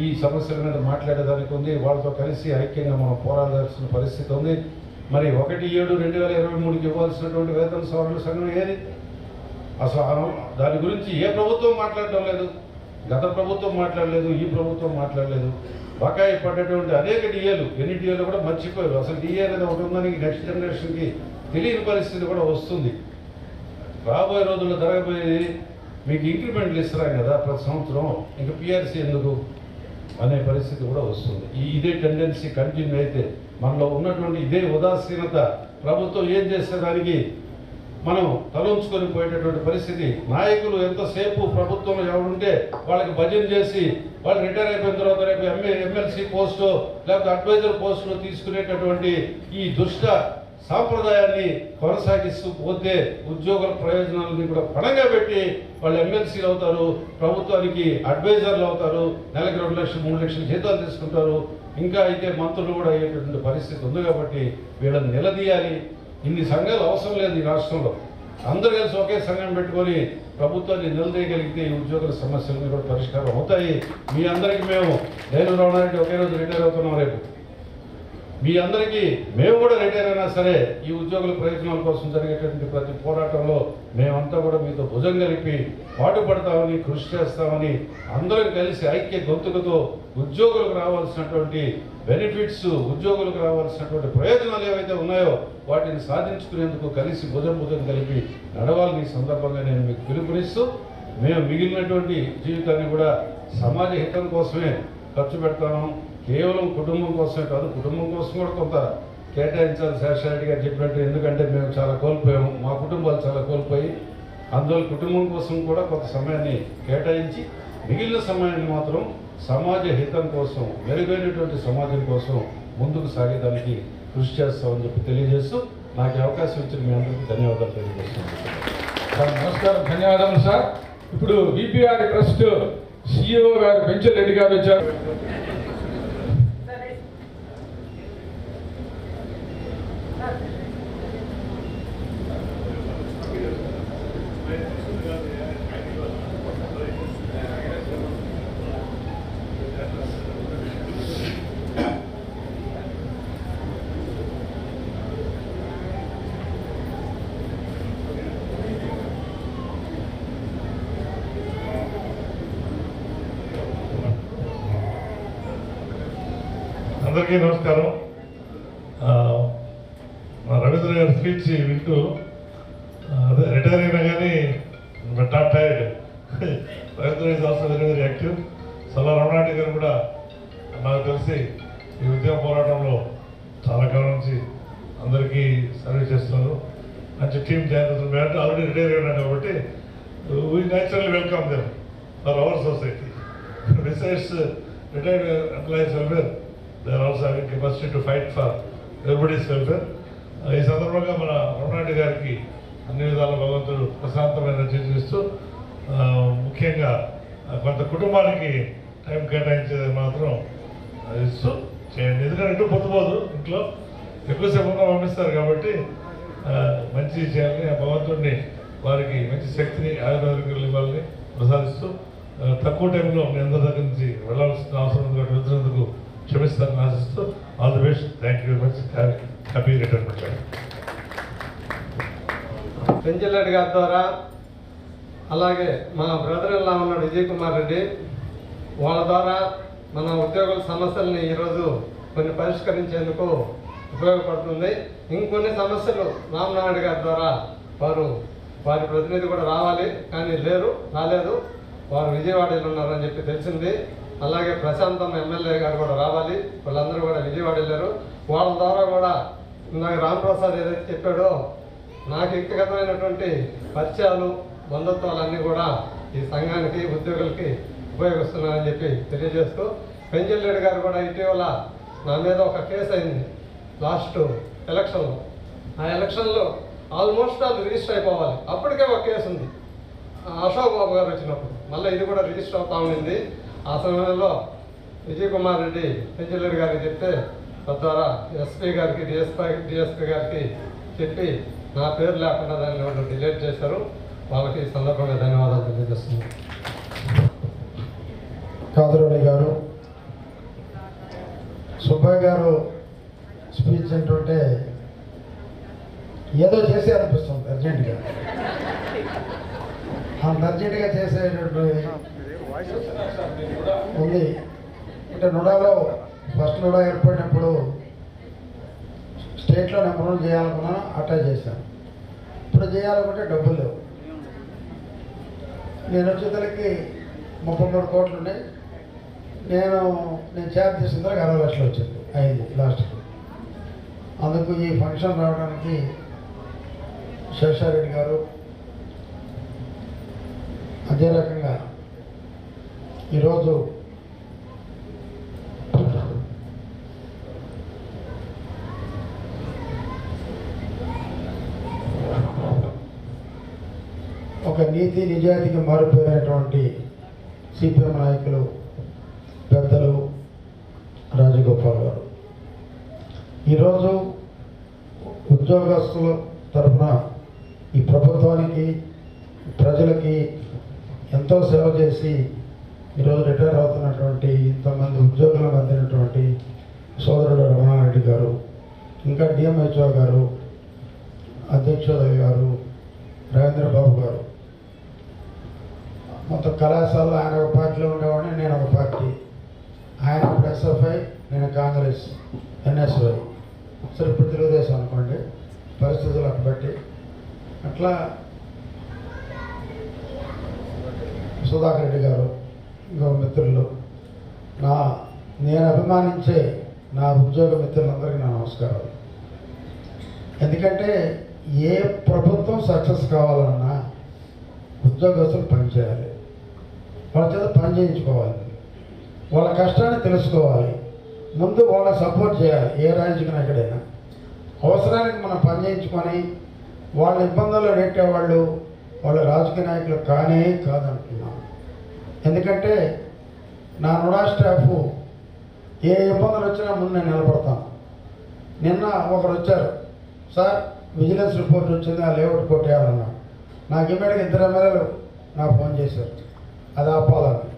ఈ సమస్యల మీద మాట్లాడేదానికి ఉంది, వాళ్ళతో కలిసి ఐక్యంగా మనం పోరాడాల్సిన పరిస్థితి ఉంది. మరి 1/7/2023కి ఇవ్వాల్సినటువంటి వేతన సవరణ సంఘం ఏది? అసలు దాని గురించి ఏ ప్రభుత్వం మాట్లాడడం లేదు. గత ప్రభుత్వం మాట్లాడలేదు, ఈ ప్రభుత్వం మాట్లాడలేదు. బకాయి పడ్డటువంటి అనేక డిఏలు, ఎన్ని డిఏలు కూడా మర్చిపోయారు. అసలు డిఏ అనేది ఒకటి ఉందని నెక్స్ట్ జనరేషన్కి తెలియని పరిస్థితి కూడా వస్తుంది. రాబోయే రోజుల్లో జరగబోయేది మీకు ఇంక్రిమెంట్లు ఇస్తున్నాం కదా ప్రతి సంవత్సరం, ఇంకా పిఆర్సీ ఎందుకు అనే పరిస్థితి కూడా వస్తుంది. ఇదే టెండెన్సీ కంటిన్యూ అయితే మనలో ఉన్నటువంటి ఇదే ఉదాసీనత ప్రభుత్వం ఏం చేసేదానికి మనం తలంచుకొని పోయేటటువంటి పరిస్థితి. నాయకులు ఎంతసేపు ప్రభుత్వంలో ఎవరుంటే వాళ్ళకి భజన చేసి వాళ్ళు రిటైర్ అయిపోయిన తర్వాత రేపు ఎమ్మెల్సీ పోస్టు లేకపోతే అడ్వైజర్ పోస్టులు తీసుకునేటటువంటి ఈ దుష్ట సాంప్రదాయాన్ని కొనసాగిస్తూ పోతే ఉద్యోగుల ప్రయోజనాలని కూడా పణంగా పెట్టి వాళ్ళు ఎమ్మెల్సీలు అవుతారు, ప్రభుత్వానికి అడ్వైజర్లు అవుతారు, నెలకు 2 లక్షలు 3 లక్షలు జీతాలు తీసుకుంటారు, ఇంకా అయితే మంత్రులు కూడా అయ్యేటటువంటి పరిస్థితి ఉంది. కాబట్టి వీళ్ళని నిలదీయాలి. ఇన్ని సంఘాలు అవసరం లేదు ఈ రాష్ట్రంలో. అందరూ కలిసి ఒకే సంఘం పెట్టుకొని ప్రభుత్వాన్ని నిలదీయగలిగితే ఈ ఉద్యోగుల సమస్యలన్నీ కూడా పరిష్కారం అవుతాయి. మీ అందరికీ నేను రమణారెడ్డి ఒకే రోజు రిటైర్ అవుతున్నాం రేపు. మీ అందరికీ మేము కూడా రిటైర్ అయినా సరే ఈ ఉద్యోగుల ప్రయోజనాల కోసం జరిగేటువంటి ప్రతి పోరాటంలో మేమంతా కూడా మీతో భుజం కలిపి పాటుపడతామని, కృషి చేస్తామని, అందరం కలిసి ఐక్య గొంతుకతో ఉద్యోగులకు రావాల్సినటువంటి బెనిఫిట్స్, ఉద్యోగులకు రావాల్సినటువంటి ప్రయోజనాలు ఏవైతే ఉన్నాయో వాటిని సాధించుకునేందుకు కలిసి భుజం కలిపి నడవాలని సందర్భంగా నేను మీకు పిలుపునిస్తూ, మేము మిగిలినటువంటి జీవితాన్ని కూడా సమాజ హితం కోసమే ఖర్చు పెడతాము. కేవలం కుటుంబం కోసమే కాదు, కుటుంబం కోసం కూడా కొంత కేటాయించాలి శేషారెడ్డి గారు చెప్పినట్టు. ఎందుకంటే మేము చాలా కోల్పోయాము, మా కుటుంబాలు చాలా కోల్పోయి, అందువల్ల కుటుంబం కోసం కూడా కొంత సమయాన్ని కేటాయించి మిగిలిన సమయాన్ని మాత్రం సమాజ హితం కోసం, మెరుగైనటువంటి సమాజం కోసం ముందుకు సాగేదానికి కృషి చేస్తామని చెప్పి తెలియజేస్తూ నాకు అవకాశం ఇచ్చిన మీ అందరికీ ధన్యవాదాలు తెలియజేస్తున్నాను. నమస్కారం, ధన్యవాదాలు సార్. ఇప్పుడు బీపీఆర్ ట్రస్ట్ సిఇఓ గారు పెంచల్ రెడ్డి గారు వచ్చారు. అందరికీ నమస్కారం. మా రవీంద్ర గారి స్పీచ్ వింటూ అదే రిటైర్ అయినా కానీ not tired. Ravindra is also very very active. సలా రమణారెడ్డి గారు కూడా నాకు తెలిసి ఈ ఉద్యమ పోరాటంలో చాలా కాలం నుంచి అందరికీ సర్వీస్ చేస్తున్నారు. మంచి టీమ్ జాయిన్ అవుతుంది. మేము ఆల్రెడీ రిటైర్ అయినాం కాబట్టి we naturally welcome them for our society. Besides retired employees welfare, they are also having capacity to fight for everybody's welfare. ఈ సందర్భంగా మన రమణారెడ్డి గారికి అన్ని విధాల భగవంతుడు ప్రశాంతమైన చేస్తూ ముఖ్యంగా కొంత కుటుంబానికి టైం కేటాయించేది మాత్రం ఇస్తూ చేయండి. ఎందుకంటే ఎటు పొద్దుపోదు, ఇంట్లో ఎక్కువసేపు ఉన్న పంపిస్తారు కాబట్టి మంచి చేయాలని భగవంతుడిని వారికి మంచి శక్తిని ఆయుర్వేదికలు ఇవ్వాలని ప్రసాదిస్తూ తక్కువ టైంలో మీ అందరి దగ్గర నుంచి వెళ్ళాల్సిన అవసరం ఉంది కాబట్టి వచ్చినందుకు క్షమిస్తారని ఆశిస్తూ all the best. Thank you very much. Happy retirement. Penchal Reddy గారి ద్వారా, అలాగే మా బ్రదర్ ఇలా ఉన్నాడు విజయ్ కుమార్ రెడ్డి, వాళ్ళ ద్వారా మన ఉద్యోగుల సమస్యల్ని ఈరోజు కొన్ని పరిష్కరించేందుకు ఉపయోగపడుతుంది. ఇంకొన్ని సమస్యలు రామనాయుడు గారి ద్వారా వారి ప్రతినిధి కూడా రావాలి, కానీ రాలేదు. వారు విజయవాడలో ఉన్నారని చెప్పి తెలిసింది. అలాగే ప్రశాంతం ఎమ్మెల్యే గారు కూడా రావాలి, వాళ్ళందరూ కూడా విజయవాడ వెళ్ళారు. వాళ్ళ ద్వారా కూడా నాకు రాంప్రసాద్ ఏదైతే చెప్పాడో నాకు వ్యక్తిగతమైనటువంటి పరిచయాలు, బంధుత్వాలన్నీ కూడా ఈ సంఘానికి, ఉద్యోగులకి ఉపయోగిస్తున్నారని చెప్పి తెలియజేస్తూ, పెంచెల్రెడ్డి గారు కూడా ఇటీవల నా మీద ఒక కేసు అయింది లాస్ట్ ఎలక్షన్లో. ఆ ఎలక్షన్లో ఆల్మోస్ట్ అది రిజిస్టర్ అయిపోవాలి, అప్పటికే ఒక కేసు ఉంది అశోక్ బాబు గారు వచ్చినప్పుడు. మళ్ళీ ఇది కూడా రిజిస్టర్ అవుతా ఉండింది. ఆ సమయంలో విజయ్ కుమార్ రెడ్డి పెంచెల్రెడ్డి గారికి చెప్తే తద్వారా ఎస్పీ గారికి, డిఎస్పీ గారికి చెప్పి నా పేరు లేకుండా దాన్ని వాళ్ళు డిలీట్ చేశారు. వాళ్ళకి ఈ సందర్భంగా ధన్యవాదాలు తెలియజేస్తున్నాను. కాదరవల్లి గారు, సుబ్బయ్య గారు స్పీచ్ అంటుంటే ఏదో చేసే అనిపిస్తుంది అర్జెంటుగా. అంత అర్జెంటుగా చేసేటటువంటి ఉంది. అంటే నుడాలో ఫస్ట్ నుడా ఏర్పడినప్పుడు స్టేట్లో నెంబర్ 1 చేయాలనుకున్నాను, అట్టా చేశాను. ఇప్పుడు చేయాలనుకుంటే డబ్బులు లేవు. నేను వచ్చేసరికి 33 కోట్లు ఉన్నాయి. నేను ఛార్జ్ చేసిన తర్వాత 60 లక్షలు వచ్చింది, అయింది లాస్ట్కి. అందుకు ఈ ఫంక్షన్ రావడానికి శేషారెడ్డి గారు, అదే రకంగా ఈరోజు ఒక నీతి నిజాయితీకి మారిపోయినటువంటి సిపిఎం నాయకులు పెద్దలు రాజగోపాల్ గారు ఈరోజు ఉద్యోగస్తుల తరఫున ఈ ప్రభుత్వానికి, ప్రజలకి ఎంతో సేవ చేసి ఈరోజు రిటైర్ అవుతున్నటువంటి ఇంతమంది ఉద్యోగులకు అందినటువంటి సోదరుడు రమణారెడ్డి గారు, ఇంకా డిఎంహెచ్ఓ గారు, అధ్యక్షుడు గారు, రవీంద్రబాబు గారు, మొత్తం కళాశాలలో ఆయన ఒక పార్టీలో ఉండేవాడిని, నేను ఒక పార్టీ. ఆయన ఇప్పుడు ఎస్ఎఫ్ఐ, నేను కాంగ్రెస్, ఎన్ఎస్వై. సరే ఇప్పుడు తెలుగుదేశం అనుకోండి, పరిస్థితులను బట్టి. అట్లా సుధాకర్ రెడ్డి గారు, ఇంకో మిత్రులు, నేను అభిమానించే నా ఉద్యోగ మిత్రులందరికీ నా నమస్కారాలు. ఎందుకంటే ఏ ప్రభుత్వం సక్సెస్ కావాలన్నా ఉద్యోగస్తులు పనిచేయాలి, వాళ్ళ చేత పని చేయించుకోవాలి, వాళ్ళ కష్టాన్ని తెలుసుకోవాలి, ముందు వాళ్ళని సపోర్ట్ చేయాలి. ఏ రాజకీయ నాయకుడైనా అవసరానికి మనం పని చేయించుకొని వాళ్ళ ఇబ్బందుల్లో నెట్టేవాళ్ళు వాళ్ళ రాజకీయ నాయకులు కాదంటున్నాను. ఎందుకంటే నా నుడా స్టాఫ్ ఏ ఇబ్బందులు వచ్చినా ముందు నేను నిలబడతాను. నిన్న ఒకరు వచ్చారు, సార్ విజిలెన్స్ రిపోర్ట్ వచ్చింది, ఆ లేఅవుట్ కొట్టేయాలన్నా. నాకు ఇమ్మీడియట్గా 2 ఎమ్మెల్యేలు నాకు ఫోన్ చేశారు అది ఆపాలని.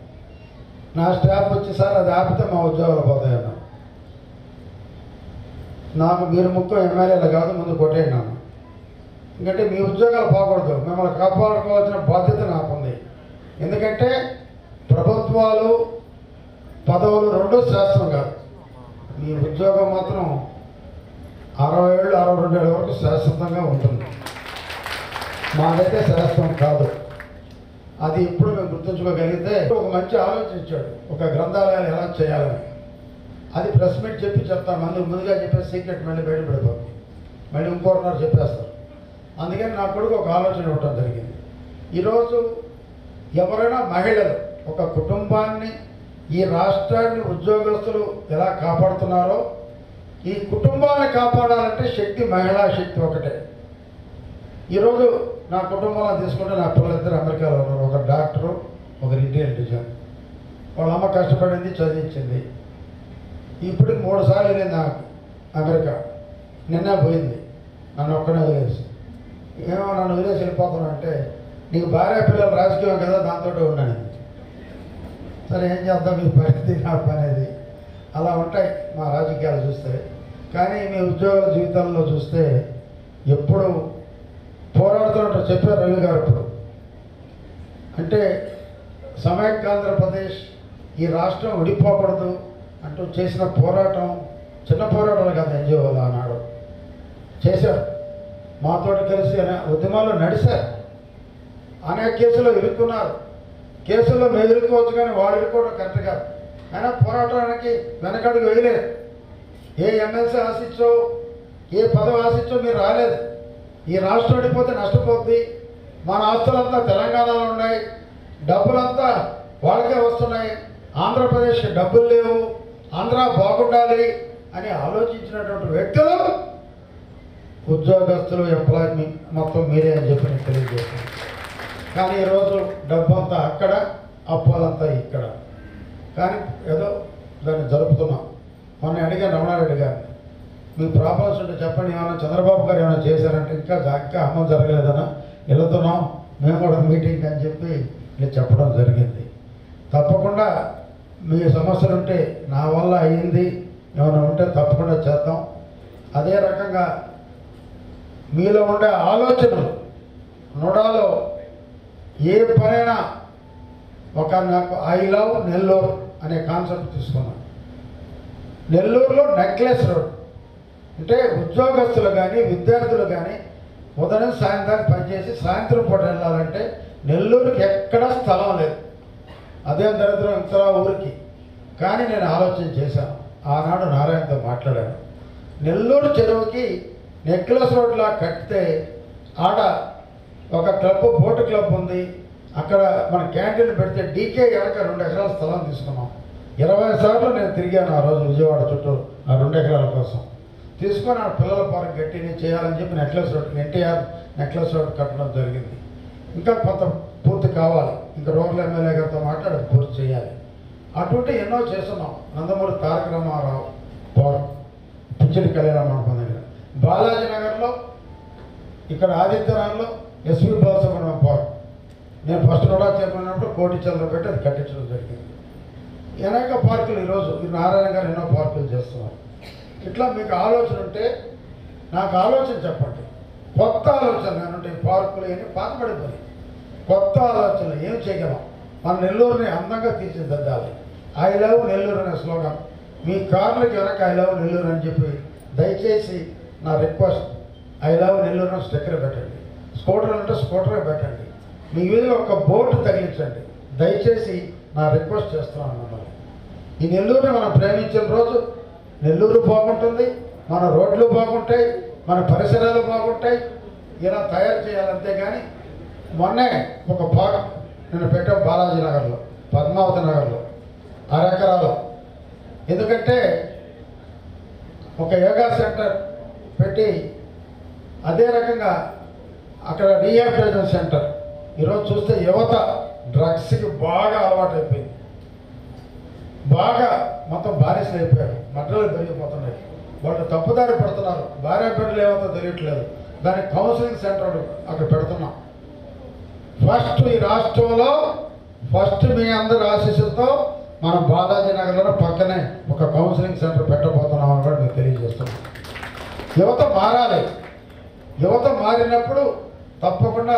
నా స్టాఫ్ వచ్చి, సార్ అది ఆపితే మా ఉద్యోగాలు పోతాయన్నా. నాకు మీరు ముఖ్యం ఎమ్మెల్యేలు కాదు, ముందు కొట్టేయండి అన్న. ఎందుకంటే మీ ఉద్యోగాలు పోకూడదు, మిమ్మల్ని కాపాడుకోవాల్సిన బాధ్యత నాకుంది. ఎందుకంటే ప్రభుత్వాలు, పదవులు రెండూ శాస్త్రం కాదు. మీ ఉద్యోగం మాత్రం 60 ఏళ్ళు, 62 ఏళ్ళ వరకు శాశ్వతంగా ఉంటుంది. మాదైతే శాస్త్రం కాదు. అది ఇప్పుడు మేము గుర్తుంచుకోగలిగితే ఒక మంచి ఆలోచించాడు, ఒక గ్రంథాలయాలు ఎలా చేయాలని. అది ప్రెస్ మీట్ చెప్తాను, ముందుగా చెప్పేసి సీక్రెట్ మళ్ళీ బయటపడిపోతుంది, మళ్ళీ ఇంకోరున్నారు చెప్పేస్తారు. అందుకని నా కొడుకు ఒక ఆలోచన ఇవ్వటం జరిగింది. ఈరోజు ఎవరైనా మహిళలు ఒక కుటుంబాన్ని ఈ రాష్ట్రాన్ని ఉద్యోగస్తులు ఎలా కాపాడుతున్నారో ఈ కుటుంబాన్ని కాపాడాలంటే శక్తి, మహిళా శక్తి ఒకటే. ఈరోజు నా కుటుంబంలో తీసుకుంటే నా పిల్లలిద్దరు అమెరికాలో ఉన్నారు. ఒక డాక్టరు, ఒక రిటైల్ డిజైన్. వాళ్ళ అమ్మ కష్టపడింది, చదివించింది. ఇప్పుడు 3 సార్లు వెళ్ళింది నాకు అమెరికా. నిన్న పోయింది, నన్ను ఒక్కనే వదిలేసి. ఏమో నన్ను వదిలేసి వెళ్ళిపోతున్నావు అంటే, నీకు భార్య పిల్లలు రాజకీయం కదా, దాంతో ఉన్నాను. సరే ఏం చేద్దాం, మీ పరిస్థితి నా పనేది. అలా ఉంటాయి మా రాజకీయాలు చూస్తే. కానీ మీ ఉద్యోగ జీవితాల్లో చూస్తే ఎప్పుడు పోరాడుతున్నట్టు చెప్పారు రవి గారు. ఇప్పుడు అంటే సమైక్యాంధ్రప్రదేశ్, ఈ రాష్ట్రం విడిపోకూడదు అంటూ చేసిన పోరాటం చిన్న పోరాటాలు కాదు. ఎన్జిఓలు ఆనాడు చేశారు, మాతోటి కలిసి ఉద్యమాల్లో నడిచారు. అనేక కేసులో ఇరుక్కున్నారు. కేసుల్లో మేము ఇరుక్కోవచ్చు, కానీ వాళ్ళు ఇరుక్కోవడం కరెక్ట్ కాదు. అయినా పోరాటానికి వెనకడుగు వేయలేదు. ఏ ఎమ్మెల్సీ ఆశించో, ఏ పదవి ఆశించో మీరు రాలేదు. ఈ రాష్ట్రం విడిపోతే నష్టపోద్ది, మన ఆస్తులంతా తెలంగాణలో ఉన్నాయి, డబ్బులంతా వాళ్ళకే వస్తున్నాయి, ఆంధ్రప్రదేశ్కి డబ్బులు లేవు, ఆంధ్ర బాగుండాలి అని ఆలోచించినటువంటి వ్యక్తులు ఉద్యోగస్తులు, ఎంప్లాయీ మొత్తం మీరే అని చెప్పి నేను తెలియజేస్తున్నాను. కానీ ఈరోజు డబ్బంతా అక్కడ, అప్పాలంతా ఇక్కడ. కానీ ఏదో దాన్ని జరుపుతున్నాం. మొన్న అడిగాను రమణారెడ్డి గారిని, మీ ప్రాబ్లమ్స్ ఉంటే చెప్పండి, ఏమైనా చంద్రబాబు గారు ఏమైనా చేశారంటే, ఇంకా అమలు జరగలేదన్నా, వెళుతున్నాం మేము కూడా మీటింగ్ అని చెప్పి నేను చెప్పడం జరిగింది. తప్పకుండా మీ సమస్యలు ఉంటే, నా వల్ల అయ్యింది ఏమైనా ఉంటే తప్పకుండా చేద్దాం. అదే రకంగా మీలో ఉండే ఆలోచనలు, నుడాలో ఏ పనైనా ఒక నాకు ఐ లవ్ నెల్లూరు అనే కాన్సెప్ట్ తీసుకున్నాను. నెల్లూరులో నెక్లెస్ రోడ్ అంటే ఉద్యోగస్తులు కానీ విద్యార్థులు కానీ ఉదయం సాయంత్రానికి పనిచేసి సాయంత్రం పూట వెళ్ళాలంటే నెల్లూరుకి ఎక్కడా స్థలం లేదు. అదే దరిద్రం ఇంతలా ఊరికి. కానీ నేను ఆలోచన చేశాను. ఆనాడు నారాయణతో మాట్లాడాను. నెల్లూరు చెరువుకి నెక్లెస్ రోడ్లా కట్టితే ఆడ ఒక క్లబ్, బోటు క్లబ్ ఉంది. అక్కడ మన క్యాంటీన్ పెడితే డీకే వెనక 2 ఎకరాల స్థలం తీసుకున్నాం. 20 సార్లు నేను తిరిగాను ఆ రోజు విజయవాడ చుట్టూ ఆ 2 ఎకరాల కోసం. తీసుకొని ఆ పిల్లల పార్క్ గట్టిని చేయాలని చెప్పి necklace road, NTR necklace road కట్టడం జరిగింది. ఇంకా కొంత పూర్తి కావాలి. ఇంకా రూరల్ ఎమ్మెల్యే గారితో మాట్లాడి పూర్తి చేయాలి. అటువంటి ఎన్నో చేస్తున్నాం. నందమూరి తారక రామారావు పార్క్, పిచ్చిడి కళ్యాణ మండపం దగ్గర, బాలాజీ నగర్లో, ఇక్కడ ఆదిత్యనాథ్లో ఎస్వి బాలసుబ్రహ్మణ్యం పార్క్. నేను ఫస్ట్ కూడా చెప్పినప్పుడు కోటి చంద్ర పెట్టి అది కట్టించడం జరిగింది. అనేక పార్కులు ఈరోజు నారాయణ గారు ఎన్నో పార్కులు చేస్తున్నారు. ఇట్లా మీకు ఆలోచన ఉంటే నాకు ఆలోచన చెప్పండి. కొత్త ఆలోచన నేనుంటే పార్కులు అని పాతపడిపోయి కొత్త ఆలోచనలు ఏం చేయగలం? మన నెల్లూరుని అందంగా తీర్చిదిద్దాలి. ఐ లవ్ నెల్లూరు అనే స్లోగన్ మీ కార్లకి వెనక ఐ లవ్ నెల్లూరు అని చెప్పి దయచేసి నా రిక్వెస్ట్, ఐ లవ్ నెల్లూరు అని స్టిక్కర్ పెట్టండి. స్కూటర్ అంటే స్కూటరే పెట్టండి. మీ వీధిలో ఒక బోర్డు తగిలించండి. దయచేసి నా రిక్వెస్ట్ చేస్తున్నాను మిమ్మల్ని. ఈ నెల్లూరుని మనం ప్రేమించిన రోజు నెల్లూరు బాగుంటుంది, మన రోడ్లు బాగుంటాయి, మన పరిసరాలు బాగుంటాయి. ఇలా తయారు చేయాలి. అంతేగాని మొన్నే ఒక భాగం నేను పెట్టాం బాలాజీ నగర్లో, పద్మావతి నగర్లో 6 ఎకరాలు. ఎందుకంటే ఒక యోగా సెంటర్ పెట్టి అదే రకంగా అక్కడ రీహాబిలిటేషన్ సెంటర్. ఈరోజు చూస్తే యువత డ్రగ్స్కి బాగా అలవాటు అయిపోయింది. బాగా మొత్తం బానిసలు అయిపోయారు. మడ్డలు పెరిగిపోతున్నాయి. వాళ్ళు తప్పుదారి పడుతున్నారు. భార్య బిడ్డలు ఏమవుతో తెలియట్లేదు. దానికి కౌన్సిలింగ్ సెంటర్ అక్కడ పెడుతున్నాం. ఫస్ట్ ఈ రాష్ట్రంలో ఫస్ట్ మీ అందరి ఆశీస్సులతో మనం బాలాజీ నగర్లో పక్కనే ఒక కౌన్సిలింగ్ సెంటర్ పెట్టబోతున్నాం అని కూడా మీకు తెలియజేస్తున్నాం. యువత మారాలి. యువత మారినప్పుడు తప్పకుండా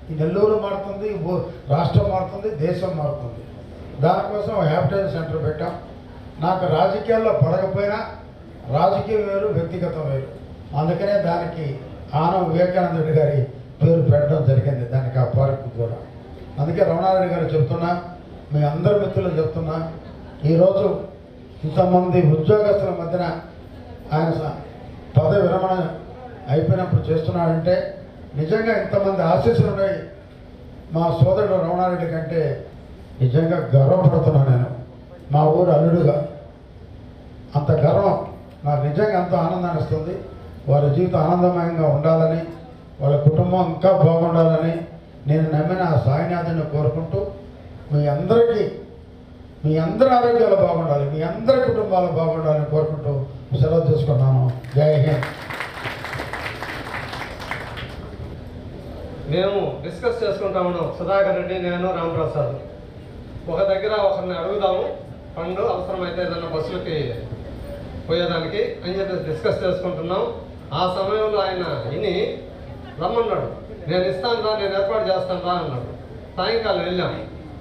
ఈ నెల్లూరు మారుతుంది, రాష్ట్రం మారుతుంది, దేశం మారుతుంది. దానికోసం హ్యాబిటేషన్ సెంటర్ పెట్టాం. నాకు రాజకీయాల్లో పడకపోయినా రాజకీయం వేరు, వ్యక్తిగతం వేరు. అందుకనే దానికి ఆనం వివేకానంద రెడ్డి గారి పేరు పెట్టడం జరిగింది, దానికి ఆ పార్క్ కూడా. అందుకే రమణారెడ్డి గారు చెప్తున్నా, మీ అందరి మిత్రులు చెప్తున్నా, ఈరోజు ఇంతమంది ఉద్యోగస్తుల మధ్యన ఆయన పదవి విరమణ అయిపోయినప్పుడు చేస్తున్నాడంటే నిజంగా ఇంతమంది ఆశీస్సులు ఉన్నాయి. మా సోదరుడు రమణారెడ్డి కంటే నిజంగా గర్వపడుతున్నాను నేను. మా ఊరు అల్లుడుగా అంత గర్వం నాకు నిజంగా ఎంతో ఆనందాన్ని ఇస్తుంది. వారి జీవితం ఆనందమయంగా ఉండాలని, వాళ్ళ కుటుంబం ఇంకా బాగుండాలని నేను నమ్మిన ఆ సాయినాథుని కోరుకుంటూ మీ అందరి ఆరోగ్యాలు బాగుండాలి, మీ అందరి కుటుంబాలు బాగుండాలని కోరుకుంటూ సెలవు తీసుకున్నాను. జై హింద్. మేము డిస్కస్ చేసుకుంటా ఉన్నాం, సుధాకర్ రెడ్డి, నేను, రాంప్రసాద్. ఒక దగ్గర ఒకరిని అడుగుదాము ఫండ్ అవసరమైతే ఏదన్నా బస్సులకి పోయేదానికి అని చెప్పి డిస్కస్ చేసుకుంటున్నాం. ఆ సమయంలో ఆయన విని రమ్మన్నాడు. నేను ఇస్తాను రా, నేను ఏర్పాటు చేస్తాను రా అన్నాడు. సాయంకాలం వెళ్ళాం.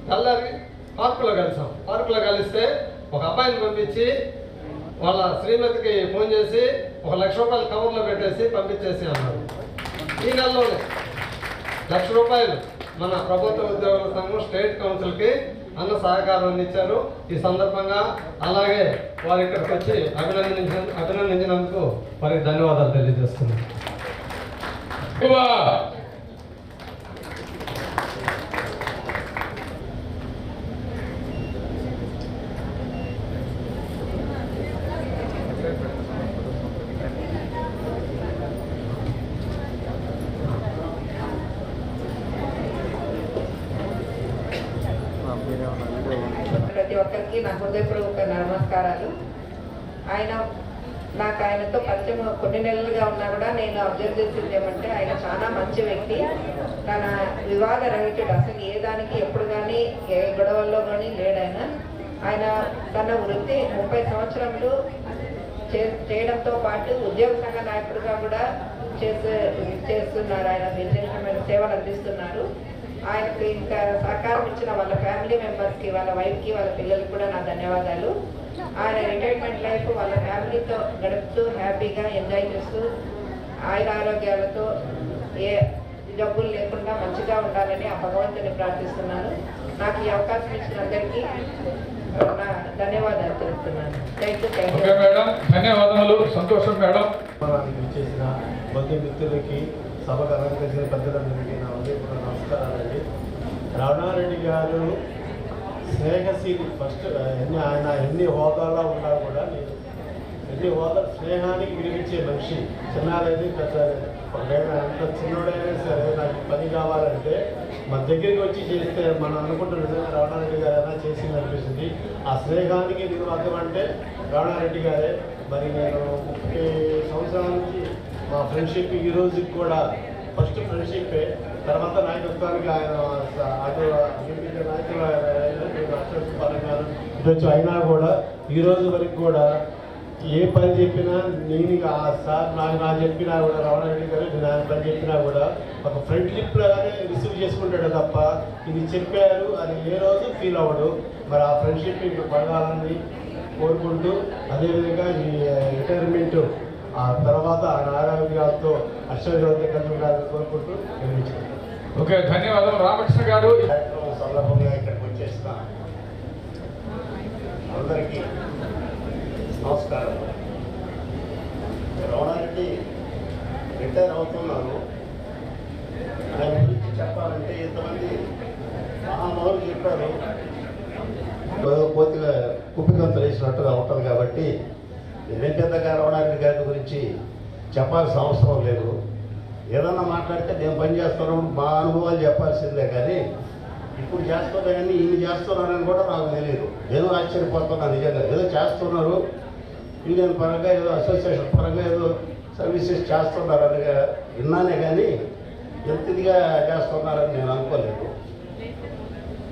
తెల్లారి పార్కులో కలిసాం. పార్కులో కలిస్తే ఒక అబ్బాయిని పంపించి వాళ్ళ శ్రీమతికి ఫోన్ చేసి 1 లక్ష రూపాయలు కవర్లో పెట్టేసి పంపించేసి అన్నాడు. ఈ నెలలోనే 1 లక్ష రూపాయలు మన ప్రభుత్వ ఉద్యోగుల సంఘం స్టేట్ కౌన్సిల్కి అన్న సహకారం అందించారు. ఈ సందర్భంగా అలాగే వారు ఇక్కడికి వచ్చి అభినందించినందుకు వారికి ధన్యవాదాలు తెలియజేస్తున్నాను. ప్రతి ఒక్కరికి నా హృదయపూర్వక నమస్కారాలు. ఆయనతో పరిచయం కొన్ని నెలలుగా ఉన్నా కూడా నేను అబ్జర్వ్ చేసింది ఏమంటే ఆయన చాలా మంచి వ్యక్తి. తన వివాద రహితుడు, అసలు ఏ దానికి ఎప్పుడు కానీ ఏ గొడవల్లో కానీ ఆయన తన వృత్తి 30 సంవత్సరాలు చేయడంతో పాటు ఉద్యోగ సంఘ నాయకుడిగా కూడా చేస్తున్నారు. ఆయన విశేషమైన సేవలు అందిస్తున్నారు. ఆయనకు ఇంకా సహకారం ఇచ్చిన వాళ్ళ ఫ్యామిలీ మెంబర్స్కి, వాళ్ళ వైఫ్కి, వాళ్ళ పిల్లలకి కూడా నా ధన్యవాదాలు. ఆయన రిటైర్మెంట్ లైఫ్ వాళ్ళ ఫ్యామిలీతో గడుపుతూ హ్యాపీగా ఎంజాయ్ చేస్తూ ఆరోగ్యాలతో ఏ జబ్బులు లేకుండా మంచిగా ఉండాలని ఆ భగవంతుని ప్రార్థిస్తున్నాను. నాకు ఈ అవకాశం ఇచ్చిన అందరికీ నా ధన్యవాదాలు తెలుపుతున్నాను. మేడం, ధన్యవాదములు. సంతోషం మేడం. చేసిన బంధుమిత్రులకి, సభకు అలంకరించిన పెద్దలందరికీ నా ఉదయపూర్వక నమస్కారాలండి. రమణారెడ్డి గారు స్నేహశీలి. ఫస్ట్ ఆయన ఎన్ని హోదాల్లో ఉన్నా కూడా ఎన్ని హోదాలు స్నేహానికి విలువించే మనిషి. చిన్నారైతే పెద్ద ఎంత చిన్నోడైనా సరే నాకు పని కావాలంటే మన దగ్గరికి వచ్చి చేస్తే మనం అనుకుంటున్న నిజంగా రమణారెడ్డి గారు అయినా చేసింది అనిపిస్తుంది. ఆ స్నేహానికి నిరువాదం అంటే రమణారెడ్డి గారే. మరి నేను 30 సంవత్సరాల నుంచి మా ఫ్రెండ్షిప్ ఈ రోజుకి కూడా ఫస్ట్ ఫ్రెండ్షిప్పే, తర్వాత నాయకత్వానికి ఆయన అటు నాయకులు పరంగా ఇటు అయినా కూడా ఈ రోజు వరకు కూడా ఏ పని చెప్పినా నేను సార్ నాకు చెప్పినా కూడా రమణారెడ్డి గారు నేను ఆయన పని చెప్పినా కూడా ఒక ఫ్రెండ్షిప్ లాగానే రిసీవ్ చేసుకుంటాడు తప్ప ఇది చెప్పారు అని ఏ రోజు ఫీల్ అవ్వడు. మరి ఆ ఫ్రెండ్షిప్ ఇంకా పడాలని కోరుకుంటూ, అదేవిధంగా ఈ రిటైర్మెంట్ ఆ తర్వాత ఆయన ఆరోగ్యాలతో అశ్వర్యంతో కలుగుతారని కోరుకుంటూ నిర్మించారు. ఓకే, ధన్యవాదాలు. రామకృష్ణ గారు సందర్భంగా ఇక్కడికి వచ్చేసిన అందరికీ నమస్కారం. రమణారెడ్డి రిటైర్ అవుతున్నారు. ఆయన గురించి చెప్పాలంటే ఇంతమంది మహామహులు చెప్పారు, పూర్తిగా కుప్పికంతులు వేసినట్టుగా ఉంటుంది. కాబట్టి నేను పెద్దగా రమణారెడ్డి గారి గురించి చెప్పాల్సిన అవసరం లేదు. ఏదన్నా మాట్లాడితే నేను పని చేస్తున్నాను మా అనుభవాలు చెప్పాల్సిందే, కానీ ఇప్పుడు చేస్తున్నా కానీ ఈయన చేస్తున్నారని కూడా నాకు తెలియదు. నేను ఆశ్చర్యపోతున్నా నిజంగా. ఏదో చేస్తున్నారు, యూనియన్ పరంగా ఏదో అసోసియేషన్ పరంగా ఏదో సర్వీసెస్ చేస్తున్నారని విన్నానే కానీ ఎంత ఇదిగా చేస్తున్నారని నేను అనుకోలేదు.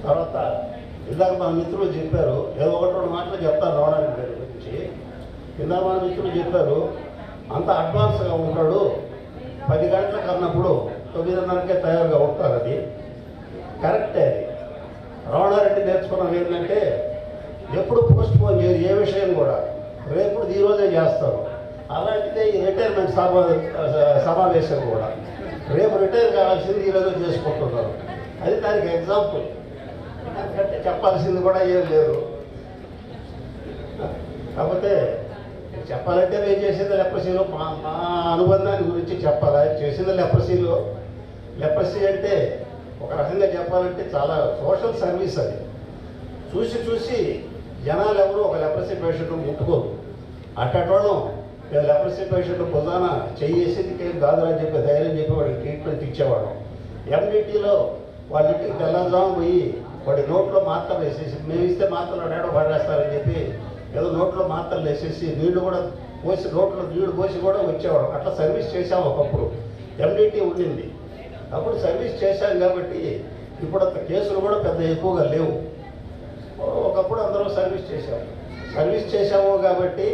తర్వాత ఇందాక మన మిత్రులు చెప్పారు, ఏదో 1-2 మాటలు చెప్తారు రమణారెడ్డి గారి గురించి. ఇందాక మన మిత్రులు చెప్పారు అంత అడ్వాన్స్గా ఉంటాడు, 10 గంటలకు అన్నప్పుడు 9:30కే తయారుగా ఉంటారు. అది కరెక్టే. అది రమణారెడ్డి నేర్చుకున్నది ఏంటంటే ఎప్పుడు పోస్ట్ పోన్ చేయరు ఏ విషయం కూడా. రేపు ఈరోజే చేస్తారు. అలాంటిదే ఈ రిటైర్మెంట్ సమావేశం కూడా రేపు రిటైర్ కావాల్సింది ఈరోజు చేసుకుంటున్నారు. అది దానికి ఎగ్జాంపుల్. ఎందుకంటే చెప్పాల్సింది కూడా ఏం లేదు. కాకపోతే చెప్పాలంటే నేను చేసింది లెప్రసీలో మా అనుబంధాన్ని గురించి చెప్పాలి. ఆయన చేసింది లెప్రసీలో. లెప్రసీ అంటే ఒక రకంగా చెప్పాలంటే చాలా సోషల్ సర్వీస్. అది చూసి జనాలు ఎవరు ఒక లెప్రసీ పేషెంట్ ముట్టుకోరు. అట్టటోళ్ళం లెప్రసీ పేషెంట్ భుజాన చెయ్యేసి కాదురా అని చెప్పి ధైర్యం చెప్పి వాడికి ట్రీట్మెంట్ ఇచ్చేవాళ్ళం. ఎండిటీలో వాళ్ళ ఇంటికి తెల్లజాము పోయి వాడి నోట్లో మాత్రలు వేసేసి, మేము ఇస్తే మాత్రలు అడాడో పడేస్తారని చెప్పి ఏదో నోట్లో మాత్రలు వేసేసి నీళ్లు కూడా పోసి, నోట్లో నీళ్లు పోసి కూడా వచ్చేవాడు. అట్లా సర్వీస్ చేసాం ఒకప్పుడు. ఎండిటీ ఉండింది అప్పుడు సర్వీస్ చేశాం కాబట్టి ఇప్పుడు అంత కేసులు కూడా పెద్ద ఎక్కువగా లేవు. ఒకప్పుడు అందరూ సర్వీస్ చేశాము కాబట్టి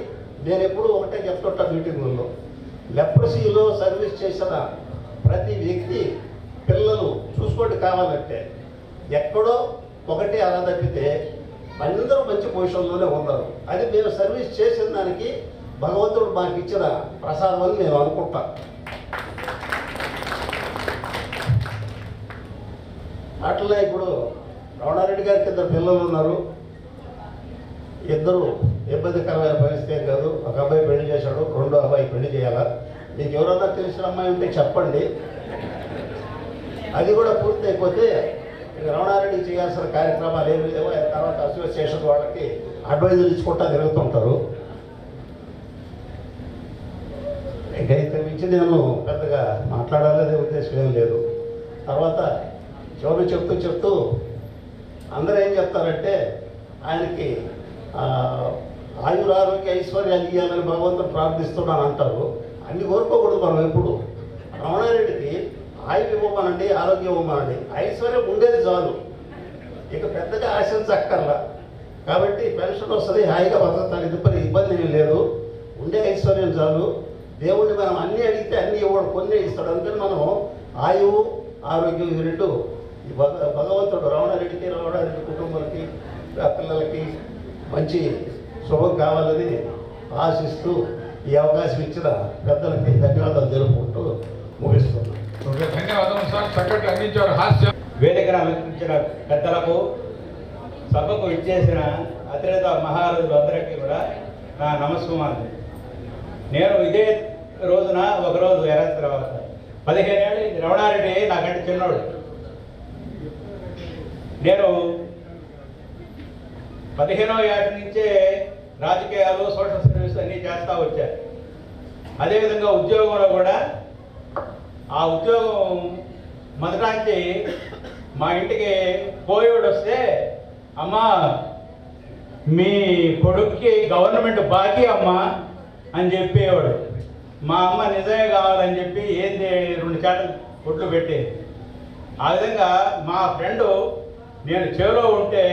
నేను ఎప్పుడు ఒకటే చెప్తుంటా మీటింగుల్లో, లెప్రసీలో సర్వీస్ చేసిన ప్రతి వ్యక్తి పిల్లలు చూసుకోండి కావాలంటే ఎక్కడో ఒకటి అలా తప్పితే అందరూ మంచి పొజిషన్లోనే ఉన్నారు. అది మేము సర్వీస్ చేసిన దానికి భగవంతుడు మాకు ఇచ్చిన ప్రసాదం అని మేము అనుకుంటాం. అట్లా ఇప్పుడు రమణారెడ్డి గారికి 2 పిల్లలు ఉన్నారు. 2 ఇబ్బందికరమైన పరిస్థితి కాదు. ఒక అబ్బాయి పెళ్లి చేశాడు, 2వ అబ్బాయి పెళ్లి చేయాలా. మీకు ఎవరన్నా తెలిసిన అమ్మాయి ఉంటే చెప్పండి. అది కూడా పూర్తి అయిపోతే ఇక రమణారెడ్డి చేయాల్సిన కార్యక్రమాలు ఏమీ లేవు. తర్వాత అసోసియేషన్ వాళ్ళకి అడ్వైజర్ ఇచ్చుకుంటా తిరుగుతుంటారు. ఇంకైతే మించి నేను పెద్దగా మాట్లాడాలనే ఉద్దేశం ఏం లేదు. తర్వాత చివరి చెప్తూ అందరూ ఏం చెప్తారంటే ఆయనకి ఆయురారోగ్య ఐశ్వర్యాలు ఇవ్వాలని భగవంతుడు ప్రార్థిస్తున్నాను అంటారు. అన్ని కోరుకోకూడదు మనం ఎప్పుడు. రమణారెడ్డికి ఆయువు ఇవ్వమనండి, ఆరోగ్యం ఇవ్వమనండి, ఐశ్వర్యం ఉండేది చాలు, ఇక పెద్దగా ఆశించక్కర్లా. కాబట్టి పెన్షన్ వస్తుంది, హాయిగా బతకడానికి ఇబ్బంది ఏమీ లేదు. ఉండే ఐశ్వర్యం చాలు. దేవుడిని మనం అన్నీ అడిగితే అన్నీ ఇవ్వడు, కొన్ని ఇస్తాడు. అందుకని మనం ఆయువు ఆరోగ్యం ఈ 2 భగవంతుడు రమణారెడ్డి కుటుంబాలకి పిల్లలకి మంచి శుభం కావాలని ఆశిస్తూ ఈ అవకాశం ఇచ్చిన పెద్దలకి ధన్యవాదాలు తెలుపుకుంటూ ముగిస్తున్నాను. ధన్యవాదాలు సార్, చక్కటి అందించారు హాస్యం. వేదికను అలంకరించిన పెద్దలకు, సభకు ఇచ్చేసిన అతిరథ మహారాజులందరికీ కూడా నా నమస్కారం. నేను ఇదే రోజున ఒకరోజు ఎరాజ్ తర్వాత 15 ఏళ్ళు రమణారెడ్డి నాకంటే చిన్నోడు. నేను 15వ ఏట నుంచే రాజకీయాలు, సోషల్ సర్వీస్ అన్నీ చేస్తూ వచ్చాను. అదేవిధంగా ఉద్యోగంలో కూడా ఆ ఉద్యోగం మొదటానికి మా ఇంటికి పోయేవాడు వస్తే, అమ్మా మీ కొడుక్కి గవర్నమెంట్ బాకీ అమ్మా అని చెప్పేవాడు. మా అమ్మ నిజమే కావాలని చెప్పి ఏంది 2 చాటలు కొట్లు పెట్టేది. ఆ విధంగా మా ఫ్రెండు నేను చెవిలో ఉంటే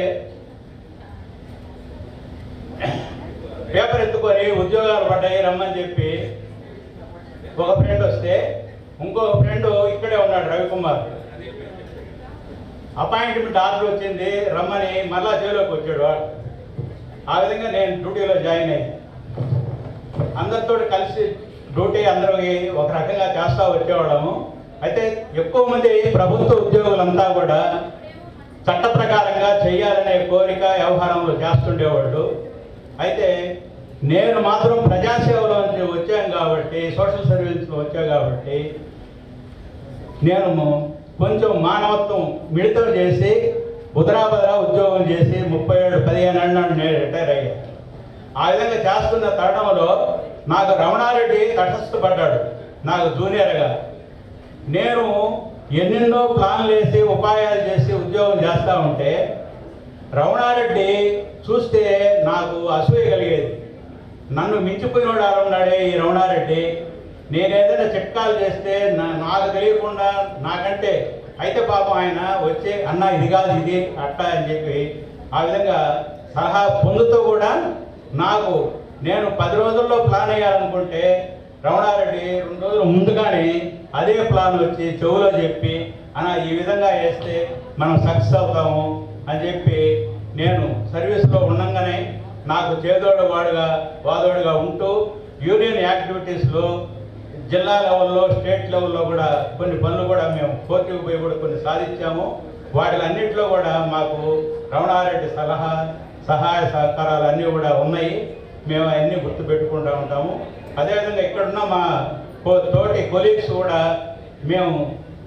పేపర్ ఎత్తుకొని ఉద్యోగాలు పడ్డాయి రమ్మని చెప్పి ఒక ఫ్రెండ్ వస్తే, ఇంకొక ఫ్రెండ్ ఇక్కడే ఉన్నాడు రవికుమార్, అపాయింట్మెంట్ ఆర్డర్ వచ్చింది రమ్మని మళ్ళా జైల్లోకి వచ్చాడు. ఆ విధంగా నేను డ్యూటీలో జాయిన్ అయ్యి అందరితో కలిసి డ్యూటీ అందరికి ఒక రకంగా చేస్తూ వచ్చేవాళ్ళము. అయితే ఎక్కువ మంది ప్రభుత్వ ఉద్యోగులంతా కూడా చట్ట ప్రకారంగా చేయాలనే కోరిక వ్యవహారంలో చేస్తుండేవాళ్ళు. అయితే నేను మాత్రం ప్రజాసేవలో వచ్చాను కాబట్టి, సోషల్ సర్వీస్లో వచ్చాను కాబట్టి నేను కొంచెం మానవత్వం మిళితం చేసి ఉదరాబదరా ఉద్యోగం చేసి 37-15 ఏళ్ళ నేను రిటైర్ అయ్యాను. ఆ విధంగా చేస్తున్న తరుణంలో నాకు రమణారెడ్డి తటస్థపడ్డాడు నాకు జూనియర్గా. నేను ఎన్నెన్నో ప్లాన్లు వేసి ఉపాయాలు చేసి ఉద్యోగం చేస్తూ ఉంటే రమణారెడ్డి చూస్తే నాకు అసూయ కలిగేది. నన్ను మించిపోయినోడు ఉన్నాడే ఈ రమణారెడ్డి, నేనేదైనా చిట్కాలు చేస్తే నాకు తెలియకుండా నాకంటే అయితే పాపం ఆయన వచ్చి అన్న ఇది కాదు ఇది అట్టా అని చెప్పి ఆ విధంగా సలహా పొందుతూ కూడా నాకు నేను 10 రోజుల్లో ప్లాన్ వేయాలనుకుంటే రమణారెడ్డి 2 రోజుల ముందుగానే అదే ప్లాన్ వచ్చి చెవులో చెప్పి అన్న ఈ విధంగా వేస్తే మనం సక్సెస్ అవుతాము అని చెప్పి నేను సర్వీస్లో ఉండగానే నాకు చేదోడు వాదోడుగా ఉంటూ యూనియన్ యాక్టివిటీస్లో జిల్లా లెవెల్లో స్టేట్ లెవెల్లో కూడా కొన్ని పనులు కూడా మేము కోర్టుకు పోయి కూడా కొన్ని సాధించాము. వాటిలన్నింటిలో కూడా మాకు రమణారెడ్డి సహాయ సహకారాలు అన్నీ కూడా ఉన్నాయి. మేము అవన్నీ గుర్తుపెట్టుకుంటూ ఉంటాము. అదేవిధంగా ఇక్కడున్న మా తోటి కొలీగ్స్ కూడా మేము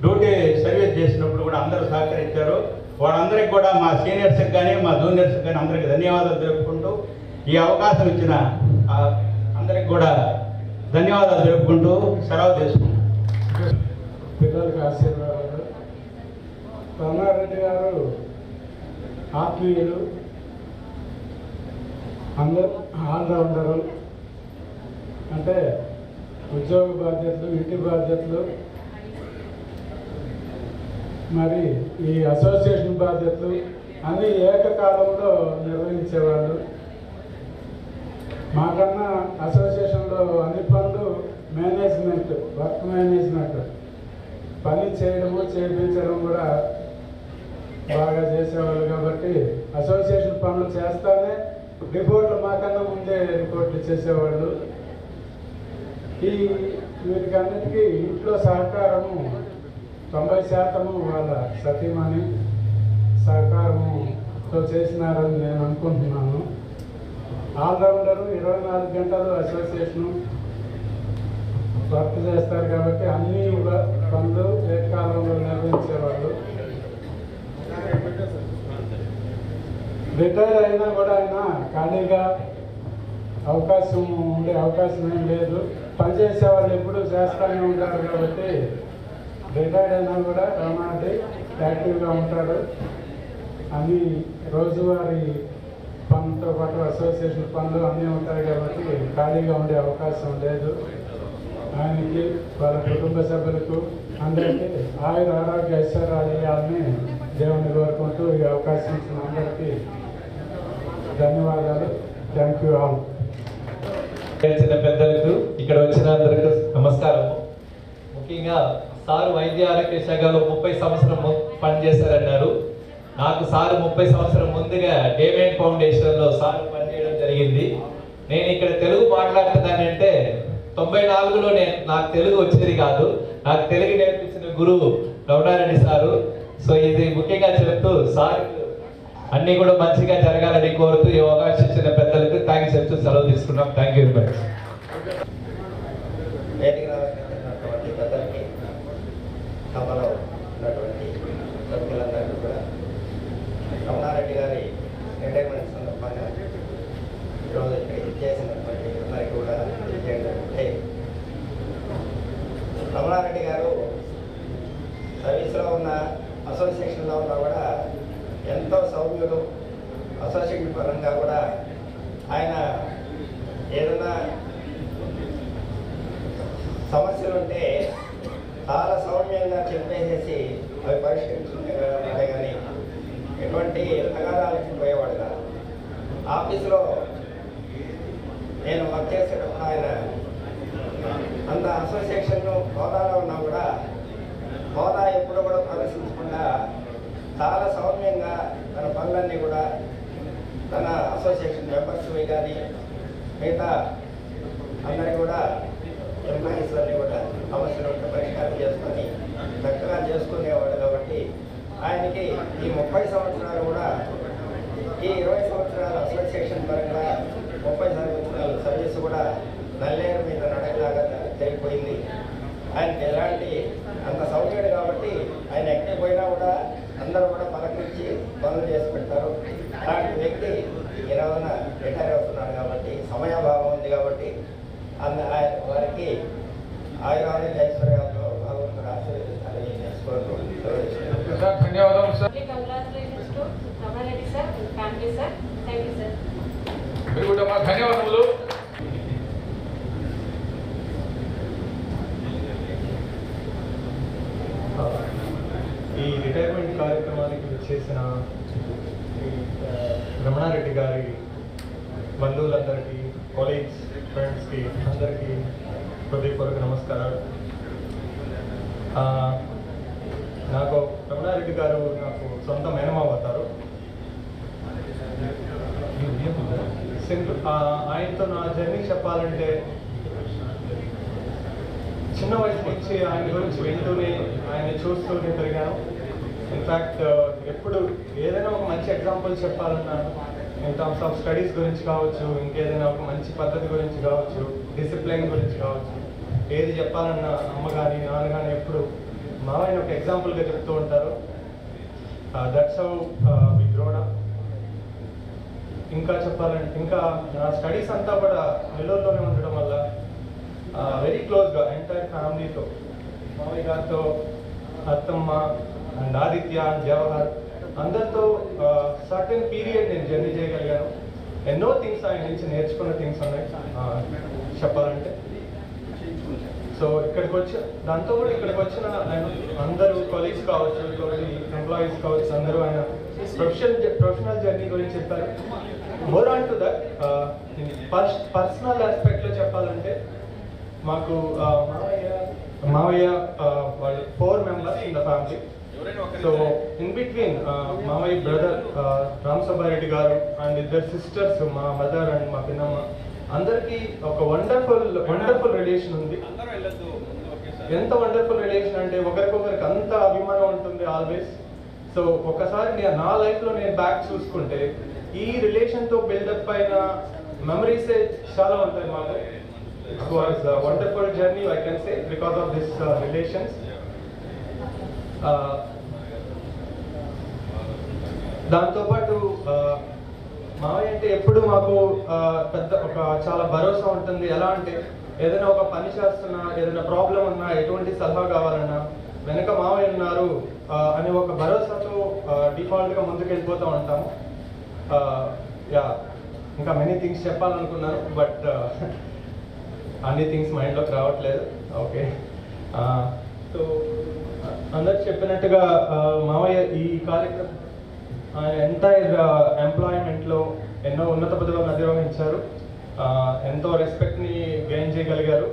డ్యూటీ సర్వీస్ చేసినప్పుడు కూడా అందరూ సహకరించారు. వాళ్ళందరికీ కూడా మా సీనియర్స్కి కానీ మా జూనియర్స్కి కానీ అందరికీ ధన్యవాదాలు తెలుపుకుంటూ ఈ అవకాశం ఇచ్చిన అందరికి కూడా ధన్యవాదాలు తెలుపుకుంటూ సెలవు తీసుకుంటాం. పిల్లలకి ఆశీర్వాదాలు. రమణారెడ్డి గారు ఆత్మీయులు, అందరూ ఆల్రౌండరు. అంటే ఉద్యోగ బాధ్యతలు, ఇంటి బాధ్యతలు, మరి ఈ అసోసియేషన్ బాధ్యతలు అన్నీ ఏకకాలంలో నిర్వహించేవాళ్ళు. మాకన్నా అసోసియేషన్లో అన్ని పనులు మేనేజ్మెంట్, వర్క్ మేనేజ్మెంట్, పని చేయడము చేయించడం కూడా బాగా చేసేవాళ్ళు. కాబట్టి అసోసియేషన్ పనులు చేస్తానే రిపోర్ట్లు మాకన్నా ముందే రిపోర్ట్లు చేసేవాళ్ళు. వీటికన్నిటికీ ఇంట్లో సహకారము 90% వాళ్ళ సతీమణి సహకారంతో చేసినారని నేను అనుకుంటున్నాను. ఆల్రౌండరు 24 గంటలు అసోసియేషను వర్క్ చేస్తారు కాబట్టి అన్ని పనులు ఏకకాలంలో నిర్వహించేవాళ్ళు. రిటైర్ అయినా కూడా ఆయన ఖాళీగా ఉండే అవకాశం ఏం లేదు. పనిచేసే వాళ్ళు ఎప్పుడూ చేస్తూనే ఉంటారు కాబట్టి రిటైర్డ్ అయినా కూడా రమణారెడ్డి యాక్టివ్గా ఉంటాడు. అన్ని రోజువారీ పనులతో పాటు అసోసియేషన్ పనులు అన్నీ ఉంటాయి కాబట్టి ఖాళీగా ఉండే అవకాశం లేదు. ఆయనకి వాళ్ళ కుటుంబ సభ్యులకు అందరికీ ఆయుర ఆరోగ్య ఐశ్వర్యాలు ఇవ్వాలని దేవుని కోరుకుంటూ ఈ అవకాశం ఇచ్చిన అందరికీ ధన్యవాదాలు. Thank you all. చిన్న పెద్దలకు, ఇక్కడ వచ్చిన అందరికీ నమస్కారం. ముఖ్యంగా సారు వైద్య ఆరోగ్య శాఖలో 30 సంవత్సరం పనిచేశారన్నారు. నాకు సారు 30 సంవత్సరం ముందుగా డేమేన్ ఫౌండేషన్లో సారు పనిచేయడం జరిగింది. నేను ఇక్కడ తెలుగు మాట్లాడుతున్నానంటే 94లో నాకు తెలుగు వచ్చేది కాదు. నాకు తెలుగు నేర్పించిన గురువు రమణారెడ్డి సారు. సో ఇది ముఖ్యంగా చెప్తూ సార్ అన్నీ కూడా మంచిగా జరగాలని కోరుతూ ఈ అవకాశం ఇచ్చిన పెద్దలకు థ్యాంక్స్ చెప్తూ సెలవు తీసుకున్నాం. Thank you very much. వేదికటువంటి పెద్దలకి, సభలో ఉన్నటువంటి సభ్యులందరికీ కూడా రమణారెడ్డి గారి రిటైర్మెంట్ సందర్భంగా ఈరోజు ఇక్కడ చేసినటువంటి అందరికీ కూడా తెలియజేయండి. రమణారెడ్డి గారు సర్వీస్లో ఉన్న అసోసియేషన్లో ఉన్నా కూడా ఎంతో సౌమ్యులు. అసోసియేషన్ పరంగా కూడా ఆయన ఏదైనా సమస్యలు ఉంటే చాలా సౌమ్యంగా చెప్పేసేసి అవి పరిష్కరించుకుంటే కానీ ఎటువంటి తగాదాలకి పోయేవాడు కాదు. ఆఫీసులో నేను వర్క్ చేసేటప్పుడు ఆయన అంత అసోసియేషన్ హోదాలో ఉన్నా కూడా హోదా ఎప్పుడు కూడా ప్రదర్శించకుండా చాలా సౌమ్యంగా తన పనులన్నీ కూడా తన అసోసియేషన్ మెంబర్స్వి కానీ మిగతా అందరికీ కూడా ఎంప్లాయీస్ అన్నీ కూడా సమస్యలు ఉంటే పరిష్కారం చేసుకొని చక్కగా చేసుకునేవాడు. కాబట్టి ఆయనకి ఈ 30 సంవత్సరాలు కూడా ఈ 20 సంవత్సరాల అసోసియేషన్ పరంగా 30 సంవత్సరాల సర్వీస్ కూడా నల్లేరు మీద నడకలాగా జరిగిపోయింది. ఆయనకి ఎలాంటి అంత సౌకర్యం కాబట్టి ఆయన ఎక్కడికి పోయినా కూడా అందరూ కూడా పలకరించి పనులు చేసి పెడతారు. అలాంటి వ్యక్తి ఈ రోజున రిటైర్ అవుతున్నాడు కాబట్టి సమయాభావం ఉంది కాబట్టి వారికి ఆయురాన్ని ఐశ్వర్యాలతో భగవంతుడు ఆశీర్వదించాలని ధన్యవాదాలు సార్. ధన్యవాదములు. ఈ రిటైర్మెంట్ కార్యక్రమానికి చేసిన రమణారెడ్డి గారి బంధువులందరికీ, కొలీగ్స్, ఫ్రెండ్స్కి అందరికీ హృదయపూర్వక నమస్కారాలు. నాకు రమణారెడ్డి గారు నాకు సొంత మేనమామ అవుతారు. ఆయనతో నా జర్నీ చెప్పాలంటే చిన్న వయసు నుంచి ఆయన గురించి వింటూనే ఆయన చూస్తూనే పెరిగాను. ఇన్ఫ్యాక్ట్ ఎప్పుడు ఏదైనా ఒక మంచి ఎగ్జాంపుల్ చెప్పాలన్నా ఇన్ టర్మ్స్ ఆఫ్ స్టడీస్ గురించి కావచ్చు, ఇంకేదైనా ఒక మంచి పద్ధతి గురించి కావచ్చు, డిసిప్లైన్ గురించి కావచ్చు, ఏది చెప్పాలన్నా అమ్మ కానీ నాన్న కానీ ఎప్పుడు మావయ్యని ఒక ఎగ్జాంపుల్గా చెప్తూ ఉంటారు. That's how we growed up. ఇంకా చెప్పాలంటే ఇంకా నా స్టడీస్ అంతా కూడా నెల్లూరులోనే ఉండడం వల్ల వెరీ క్లోజ్గా ఎంటైర్ ఫ్యామిలీతో, మామయ్య గారితో, అత్తమ్మ అండ్ ఆదిత్య అండ్ జవహర్ అందరితో సర్టెన్ పీరియడ్ నేను జర్నీ చేయగలిగాను. ఎన్నో థింగ్స్ ఆయన నుంచి నేర్చుకున్న థింగ్స్ ఉన్నాయి చెప్పాలంటే. సో ఇక్కడికి వచ్చి దాంతో కూడా ఇక్కడికి వచ్చిన ఆయన అందరూ కొలీగ్స్ కావచ్చు, ఎంప్లాయీస్ కావచ్చు, అందరూ ఆయన ప్రొఫెషనల్ జర్నీ గురించి చెప్పారు. More on to that personal ఆస్పెక్ట్లో చెప్పాలంటే మాకు మావయ్య వాళ్ళు 4 members in the family. So in between మామయ్య brother Ram Subba Reddy garu and 2 sisters, మా మదర్ అండ్ మా పిన్నమ్మ, అందరికీ ఒక వండర్ఫుల్ రిలేషన్ ఉంది. ఎంత వండర్ఫుల్ రిలేషన్ అంటే ఒకరికొకరికి అంత అభిమానం ఉంటుంది ఆల్వేస్. సో ఒకసారి నా లైఫ్లో నేను బ్యాక్ చూసుకుంటే ఈ రిలేషన్తో బిల్డప్ అయిన మెమరీసే చాలా ఉంటాయి మాకు. It was wonderful journey I can say because of this relations. దాంతోపాటు మావయ్య అంటే ఎప్పుడు మాకు పెద్ద ఒక చాలా భరోసా ఉంటుంది. ఎలా అంటే ఏదైనా ఒక పని చేస్తున్నా, ఏదైనా ప్రాబ్లం ఉన్నా, ఎటువంటి సలహా కావాలన్నా వెనక మావయ్య ఉన్నారు అనే ఒక భరోసాతో డిఫాల్ట్గా ముందుకు వెళ్ళిపోతూ ఉంటాము. యా ఇంకా మెనీ థింగ్స్ చెప్పాలనుకున్నాను, బట్ అన్ని థింగ్స్ మైండ్లోకి రావట్లేదు. ఓకే, సో అందరు చెప్పినట్టుగా మావయ్య ఈ కార్యక్రమం ఎంటైర్ ఎంప్లాయ్మెంట్లో ఎన్నో ఉన్నత పదవులను అధిరోహించారు. ఎంతో రెస్పెక్ట్ని గెయిన్ చేయగలిగారు.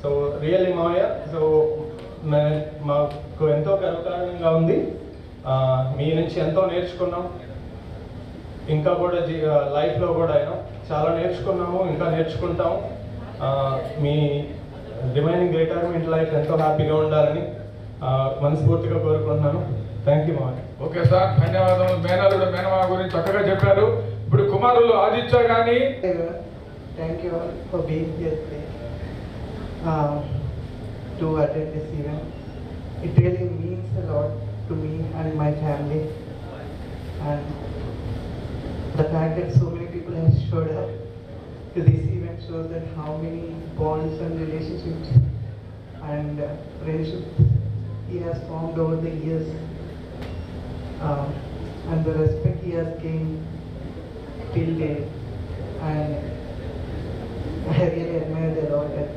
సో రియల్లీ మావయ్య, సో మాకు ఎంతో గర్వకారణంగా ఉంది. మీ నుంచి ఎంతో నేర్చుకున్నాం. ఇంకా కూడా లైఫ్లో కూడా అయినా చాలా నేర్చుకున్నాము, ఇంకా నేర్చుకుంటాము. మీ రిమైనింగ్ రిటైర్మెంట్ లైఫ్ ఎంతో హ్యాపీగా ఉండాలని మనస్ఫూర్తిగా కోరుకుంటున్నాను. థ్యాంక్ యూ మావయ్య. ఓకే సార్, ధన్యవాదాలు. మేనల్లుడు మేనమా గురించి చక్కగా చెప్పారు. ఇప్పుడు కుమారులు ఆదిత్య కానీ. Thank you all for being here today to attend this event. It really means a lot to me and my family, and the fact that so many people have showed up to this event shows that how many bonds and relationships and friendships he has formed over the years, and the respect he has gained till date. And I really admire a lot at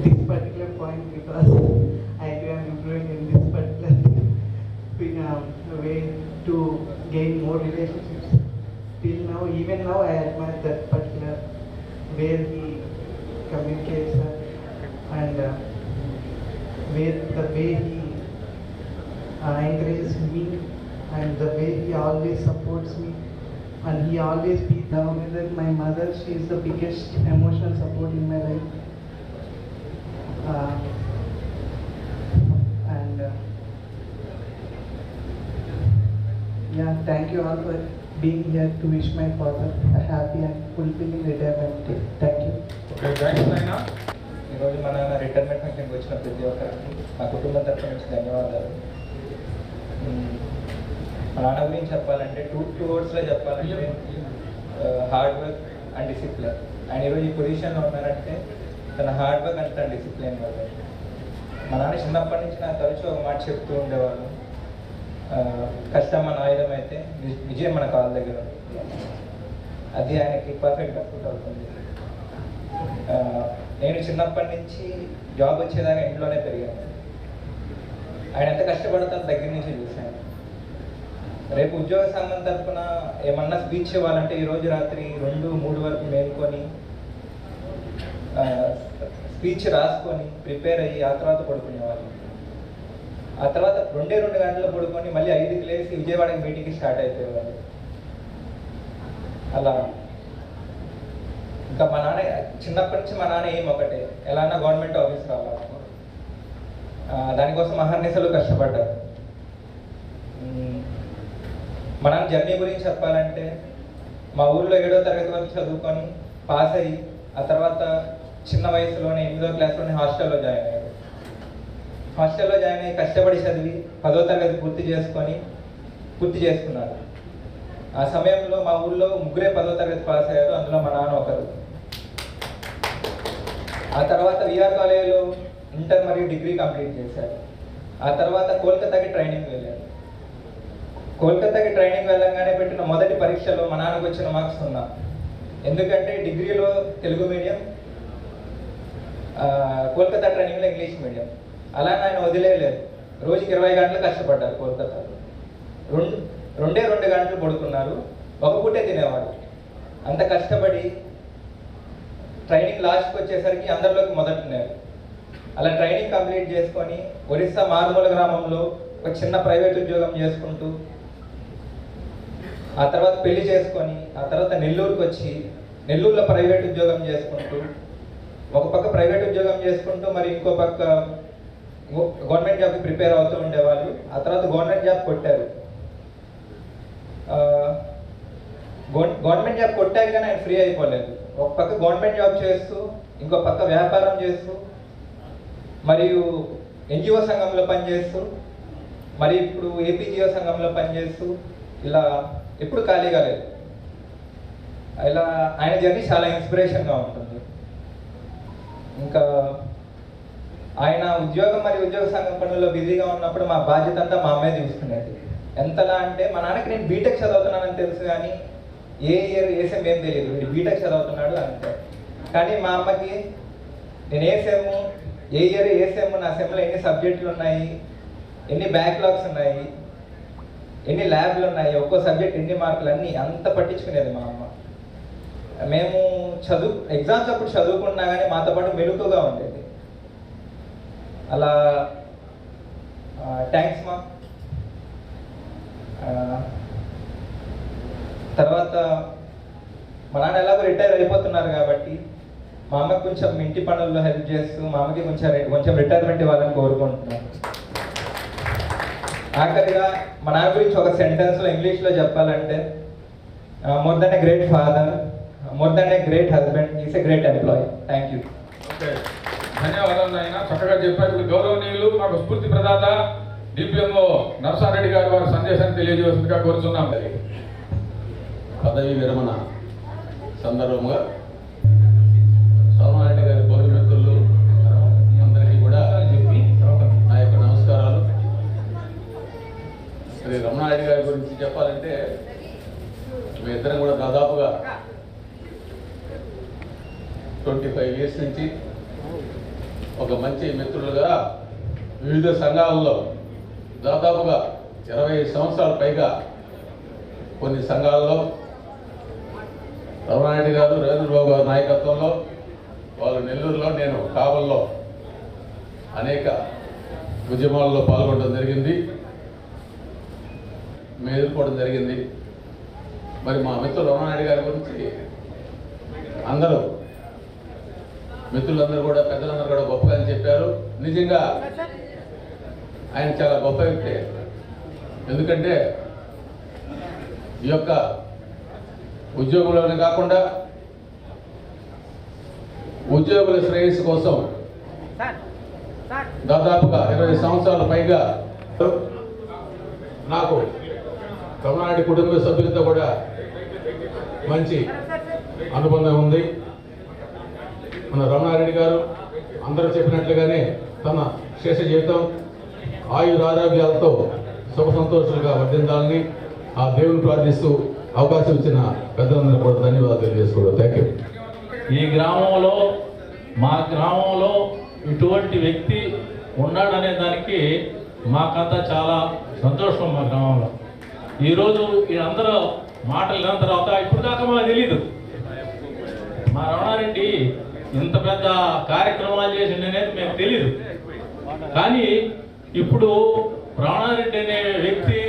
this particular point, because I too am improving in this particular way to gain more relationships. Till now, even now, I admire that particular where he communicates and where the way he encourages me and the way he always supports me. And he always be down with my mother. She is the biggest emotional support in my life. Yeah, thank you all for being here to wish my father a happy and fulfilling retirement day. Thank you. Okay, thanks, Naina. ఈరోజు మన retirement ఫంక్షన్కి వచ్చిన ప్రతి ఒక్కరికి మా కుటుంబం తరఫు నుంచి ధన్యవాదాలు. మా నాన్న గురించి చెప్పాలంటే టూ వర్డ్స్లో చెప్పాలంటే హార్డ్ వర్క్ అండ్ డిసిప్లిన్. ఆయన ఈరోజు ఈ పొజిషన్లో ఉన్నారంటే తన హార్డ్ వర్క్ అండ్ తన డిసిప్లిన్ వల్ల. మా నాన్న చిన్నప్పటి నుంచి నాకు తరచూ ఒక మాట చెప్తూ ఉండేవాళ్ళు, కష్టం మన ఆయుధం అయితే విజయం మన కాళ్ళ దగ్గర ఉంది. అది ఆయనకి పర్ఫెక్ట్గా సూట్ అవుతుంది. నేను చిన్నప్పటి నుంచి జాబ్ వచ్చేదాకా ఇంట్లోనే పెరిగాను. ఆయన ఎంత కష్టపడతారో దగ్గర నుంచి చూశాను. రేపు ఉద్యోగ సంఘం తరఫున ఏమన్నా స్పీచ్ ఇవ్వాలంటే ఈరోజు రాత్రి 2-3 వరకు మేల్కొని స్పీచ్ రాసుకొని ప్రిపేర్ అయ్యి ఆ తర్వాత పడుకునేవాళ్ళు. ఆ తర్వాత 2 గంటలు పడుకొని మళ్ళీ 5కి లేచి విజయవాడకి మీటింగ్కి స్టార్ట్ అయిపోయేవాళ్ళు. అలా ఇంకా మా నాన్న చిన్నప్పటి నుంచి మా నాన్న ఏం ఒకటే, ఎలా అన్నా గవర్నమెంట్ ఆఫీస్ రావాలి. దానికోసం అహర్నిశలు కష్టపడ్డారు. మా నాన్న జర్నీ గురించి చెప్పాలంటే మా ఊళ్ళో 7వ తరగతి వరకు చదువుకొని పాస్ అయ్యి ఆ తర్వాత చిన్న వయసులోనే 8వ క్లాస్లోనే హాస్టల్లో జాయిన్ అయ్యారు. హాస్టల్లో జాయిన్ అయ్యి కష్టపడి చదివి 10వ తరగతి పూర్తి చేసుకున్నారు. ఆ సమయంలో మా ఊళ్ళో ముగ్గురే 10వ తరగతి పాస్ అయ్యారు, అందులో మా నాన్న ఒకరు. ఆ తర్వాత విఆర్ కాలేజీలో ఇంటర్ మరియు డిగ్రీ కంప్లీట్ చేశారు. ఆ తర్వాత కోల్కతాకి ట్రైనింగ్ వెళ్ళారు. కోల్కతాకి ట్రైనింగ్ వెళ్ళగానే పెట్టిన మొదటి పరీక్షలో మా నాన్నకు వచ్చిన మార్క్స్ 0. ఎందుకంటే డిగ్రీలో తెలుగు మీడియం, కోల్కతా ట్రైనింగ్లో ఇంగ్లీష్ మీడియం. అలా ఆయన వదిలేయలేదు. రోజుకి 20 గంటలు కష్టపడ్డారు కోల్కతాలో. 2 గంటలు పడుకున్నారు, ఒక పూటే తినేవాడు. అంత కష్టపడి ట్రైనింగ్ లాస్ట్కి వచ్చేసరికి అందరిలోకి మొదటిన్నారు. అలా ట్రైనింగ్ కంప్లీట్ చేసుకొని ఒరిస్సా మారుమూల గ్రామంలో ఒక చిన్న ప్రైవేట్ ఉద్యోగం చేసుకుంటూ, ఆ తర్వాత పెళ్లి చేసుకొని, ఆ తర్వాత నెల్లూరుకి వచ్చి నెల్లూరులో ప్రైవేట్ ఉద్యోగం చేసుకుంటూ, ఒక పక్క ప్రైవేట్ ఉద్యోగం చేసుకుంటూ మరి ఇంకో పక్క గవర్నమెంట్ జాబ్కి ప్రిపేర్ అవుతూ ఉండేవాళ్ళు. ఆ తర్వాత గవర్నమెంట్ జాబ్ కొట్టారు. గవర్నమెంట్ జాబ్ కొట్టాక కానీ ఆయన ఫ్రీ అయిపోలేదు. ఒక పక్క గవర్నమెంట్ జాబ్ చేస్తూ, ఇంకో పక్క వ్యాపారం చేస్తూ, మరియు ఎన్జిఓ సంఘంలో పనిచేస్తూ, మరి ఇప్పుడు ఏపీజీఓ సంఘంలో పనిచేస్తూ, ఇలా ఎప్పుడు ఖాళీగా లేదు. ఇలా ఆయన జర్నీ చాలా ఇన్స్పిరేషన్గా ఉంటుంది. ఇంకా ఆయన ఉద్యోగం మరియు ఉద్యోగ సంఘం పనుల్లో బిజీగా ఉన్నప్పుడు మా బాధ్యత అంతా మా అమ్మాయి తీసుకునేది. ఎంతలా అంటే మా నాన్నకి నేను బీటెక్ చదువుతున్నానని తెలుసు, కానీ ఏ ఇయర్ ఏ సెమ్ ఏం తెలియదు, వీడు బీటెక్ చదువుతున్నాడు అంతే. కానీ మా అమ్మకి నేను ఏ సెమ్, ఏ ఇయర్ ఏ సెమ్, నా సెమ్లో ఎన్ని సబ్జెక్టులు ఉన్నాయి, ఎన్ని బ్యాక్లాగ్స్ ఉన్నాయి, ఎన్ని ల్యాబ్లు ఉన్నాయి, ఒక్కో సబ్జెక్ట్ ఎన్ని మార్కులు, అన్నీ అంత పట్టించుకునేది మా అమ్మ. మేము ఎగ్జామ్స్ అప్పుడు చదువుకున్నా కానీ మాతో పాటు మెలుకుగా ఉండేది. అలా థ్యాంక్స్ మా. తర్వాత మా నాన్న ఎలాగో రిటైర్ అయిపోతున్నారు కాబట్టి మా అమ్మకి కొంచెం ఇంటి పనుల్లో హెల్ప్ చేస్తూ మా అమ్మకి కొంచెం రిటైర్మెంట్ ఇవ్వాలని కోరుకుంటున్నాను. ఆఖరిగా మా నాన్న గురించి ఒక సెంటెన్స్లో ఇంగ్లీష్లో చెప్పాలంటే, more than a great father, more than a great husband, is a great employee. Thank you. Okay, ధన్యవాదాలు నాయన, చక్కగా చెప్పారు. గౌరవనీయులు మాకు స్ఫూర్తి ప్రదాత డిపిఎంఓ నరసారెడ్డి గారు వారి సందేశాన్ని తెలియజేస్తుందిగా కోరుతున్నాం. పదవి విరమణ సందర్భంగా సోమారెడ్డి గారి బంధుమిత్రులు అందరికీ కూడా నా యొక్క నమస్కారాలు. శ్రీ రమణారెడ్డి గారి గురించి చెప్పాలంటే మీ ఇద్దరం కూడా దాదాపుగా 25 years నుంచి ఒక మంచి మిత్రులుగా వివిధ సంఘాలలో దాదాపుగా 20 సంవత్సరాల పైగా కొన్ని సంఘాల్లో రమణారెడ్డి గారు, రవీంద్రబాబు గారి నాయకత్వంలో వాళ్ళు నెల్లూరులో, నేను కావల్లో అనేక ఉద్యమాల్లో పాల్గొనడం జరిగింది, మేము ఎదుర్కోవడం జరిగింది. మరి మా మిత్రులు రమణారెడ్డి గారి గురించి అందరూ మిత్రులందరూ కూడా, పెద్దలందరూ కూడా గొప్పగా అని చెప్పారు. నిజంగా ఆయన చాలా గొప్ప వ్యక్తి. ఎందుకంటే ఈ యొక్క ఉద్యోగంలోనే కాకుండా ఉద్యోగుల శ్రేయస్సు కోసం దాదాపుగా 20 సంవత్సరాల పైగా నాకు రమణారెడ్డి కుటుంబ సభ్యులతో కూడా మంచి అనుబంధం ఉంది. మన రమణారెడ్డి గారు అందరూ చెప్పినట్లుగానే తన శేష జీవితం ఆయురారోగ్యాలతో సుఖ సంతోషాలుగా వర్ధించాలని ఆ దేవుని ప్రార్థిస్తూ అవకాశం ఇచ్చిన పెద్దలందరూ కూడా ధన్యవాదాలు తెలియజేసుకోవడం. Thank you. ఈ గ్రామంలో, మా గ్రామంలో ఇటువంటి వ్యక్తి ఉన్నాడనే దానికి మాకంతా చాలా సంతోషం. మా గ్రామంలో ఈరోజు వీళ్ళందరూ మాటలు విన్న తర్వాత ఇప్పుడు దాకా మాకు తెలీదు మా రమణారెడ్డి ఇంత పెద్ద కార్యక్రమాలు చేసిండనేది మేము తెలీదు. కానీ ఇప్పుడు రమణారెడ్డి అనే వ్యక్తి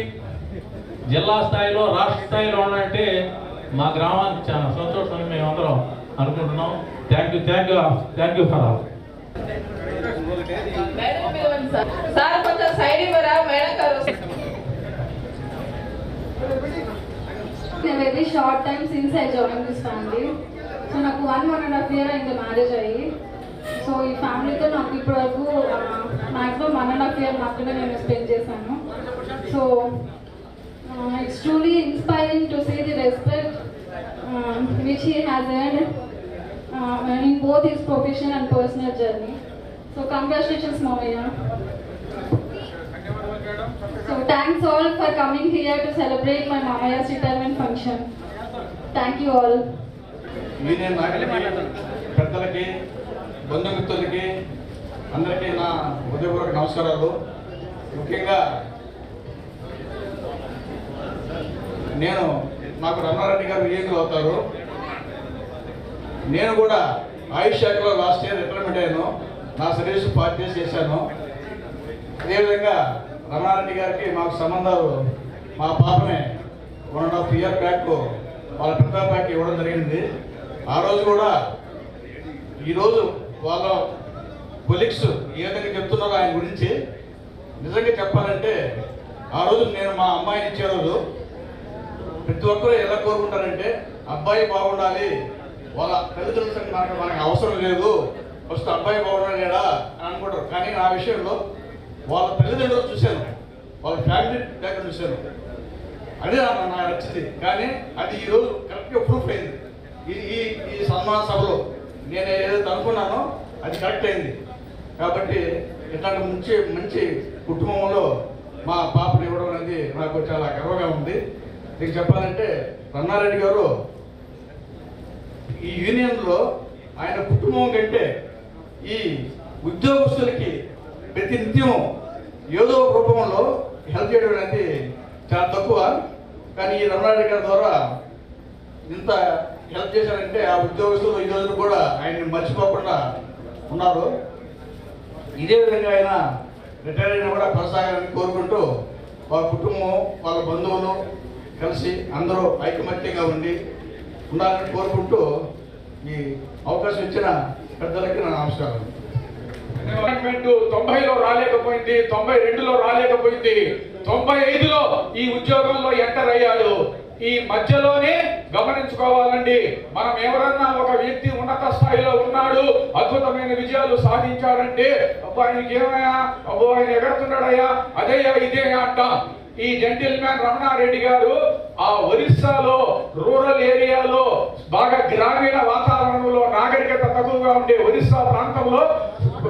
జిల్లా స్థాయిలో, రాష్ట్ర స్థాయిలో ఉన్నాడంటే మా గ్రామానికి చాలా సంతోషం అని మేము అందరం అనుకుంటున్నాం. Thank you for all. Very short time since I join this family. So నాకు 1.5 year అయింది మ్యారేజ్ అయ్యి. సో ఈ ఫ్యామిలీతో నాకు ఇప్పటి వరకు మ్యాక్సిమం 1.5 year మాత్రమే నేను స్పెండ్ చేశాను. So it's truly inspiring to see the respect which he has earned in both his professional and personal journey. So congratulations, Mamaya. So thanks all for coming here to celebrate my Mamaya's retirement function. Thank you all. Union నాయకులకి, పెద్దలకి, బంధుమిత్రులకి అందరికీ నా హృదయపూర్వక నమస్కారాలు. ముఖ్యంగా నాకు రమణారెడ్డి గారు విజయంగా అవుతారు. నేను కూడా ఆయుష్ శాఖలో లాస్ట్ ఇయర్ రిటైర్మెంట్ అయ్యాను. నా సర్వీస్ 40 years చేశాను. అదేవిధంగా రమణారెడ్డి గారికి మాకు సంబంధాలు మా పాపమే 1.5 year బ్యాక్ వాళ్ళ పెద్దపాకి ఇవ్వడం జరిగింది. ఆ రోజు కూడా ఈరోజు వాళ్ళ కొలీగ్స్ ఏ విధంగా చెప్తున్నారో ఆయన గురించి నిజంగా చెప్పాలంటే, ఆ రోజు నేను మా అమ్మాయిని ఇచ్చే రోజు ప్రతి ఒక్కరూ ఎలా కోరుకుంటారంటే అబ్బాయి బాగుండాలి, వాళ్ళ తల్లిదండ్రుల సంగతి మనకు అవసరం లేదు, ఫస్ట్ అబ్బాయి బాగుండాలేడా అని అనుకుంటారు. కానీ నా విషయంలో వాళ్ళ తల్లిదండ్రులు చూశాను, వాళ్ళ ఫ్యామిలీ దగ్గర చూశాను. అదే నాకు నచ్చింది. కానీ అది ఈరోజు కరెక్ట్గా ప్రూఫ్ అయింది. ఈ సన్మాన సభలో నేను ఏదైతే అనుకున్నానో అది కరెక్ట్ అయింది. కాబట్టి ఇట్లాంటి మంచి కుటుంబంలో మా పాపను ఇవ్వడం అనేది నాకు చాలా గర్వంగా ఉంది. మీకు చెప్పాలంటే రమణారెడ్డి గారు ఈ యూనియన్లో ఆయన కుటుంబం కంటే ఈ ఉద్యోగస్తులకి ప్రతి నిత్యం ఏదో రూపంలో హెల్ప్ చేయడం అనేది చాలా తక్కువ. కానీ ఈ రమణారెడ్డి గారి ద్వారా ఇంత హెల్ప్ చేశారంటే ఆ ఉద్యోగస్తులు ఈ రోజులు కూడా ఆయన్ని మర్చిపోకుండా ఉన్నారు. ఇదే విధంగా ఆయన రిటైర్ అయినా కూడా కొనసాగాలని కోరుకుంటూ వాళ్ళ కుటుంబం, వాళ్ళ బంధువులు కలిసి అందరూ ఐకమత్యంగా ఉండాలని కోరుకుంటూ ఈ అవకాశం ఇచ్చిన పెద్దలకి నా నమస్కారం. 90లో రాలేకపోయింది, 92లో రాలేకపోయింది, 95లో ఈ ఉద్యోగంలో ఎంటర్ అయ్యాడు. ఈ మధ్యలోనే గమనించుకోవాలండి, మనం ఎవరన్నా ఒక వ్యక్తి ఉన్నత స్థాయిలో ఉన్నాడు, అద్భుతమైన విజయాలు సాధించాడంటే అబ్బా ఆయనకి ఏమయ్యా, అబ్బో ఆయన ఎగరుతున్నాడయ్యా, అదేయా ఇదేయా అంటాం. ఈ జెంటిల్మ్యాన్ రమణారెడ్డి గారు ఆ ఒరిస్సాలో రూరల్ ఏరియాలో బాగా గ్రామీణ వాతావరణంలో నాగరికత తక్కువగా ఉండే ఒరిస్సా ప్రాంతంలో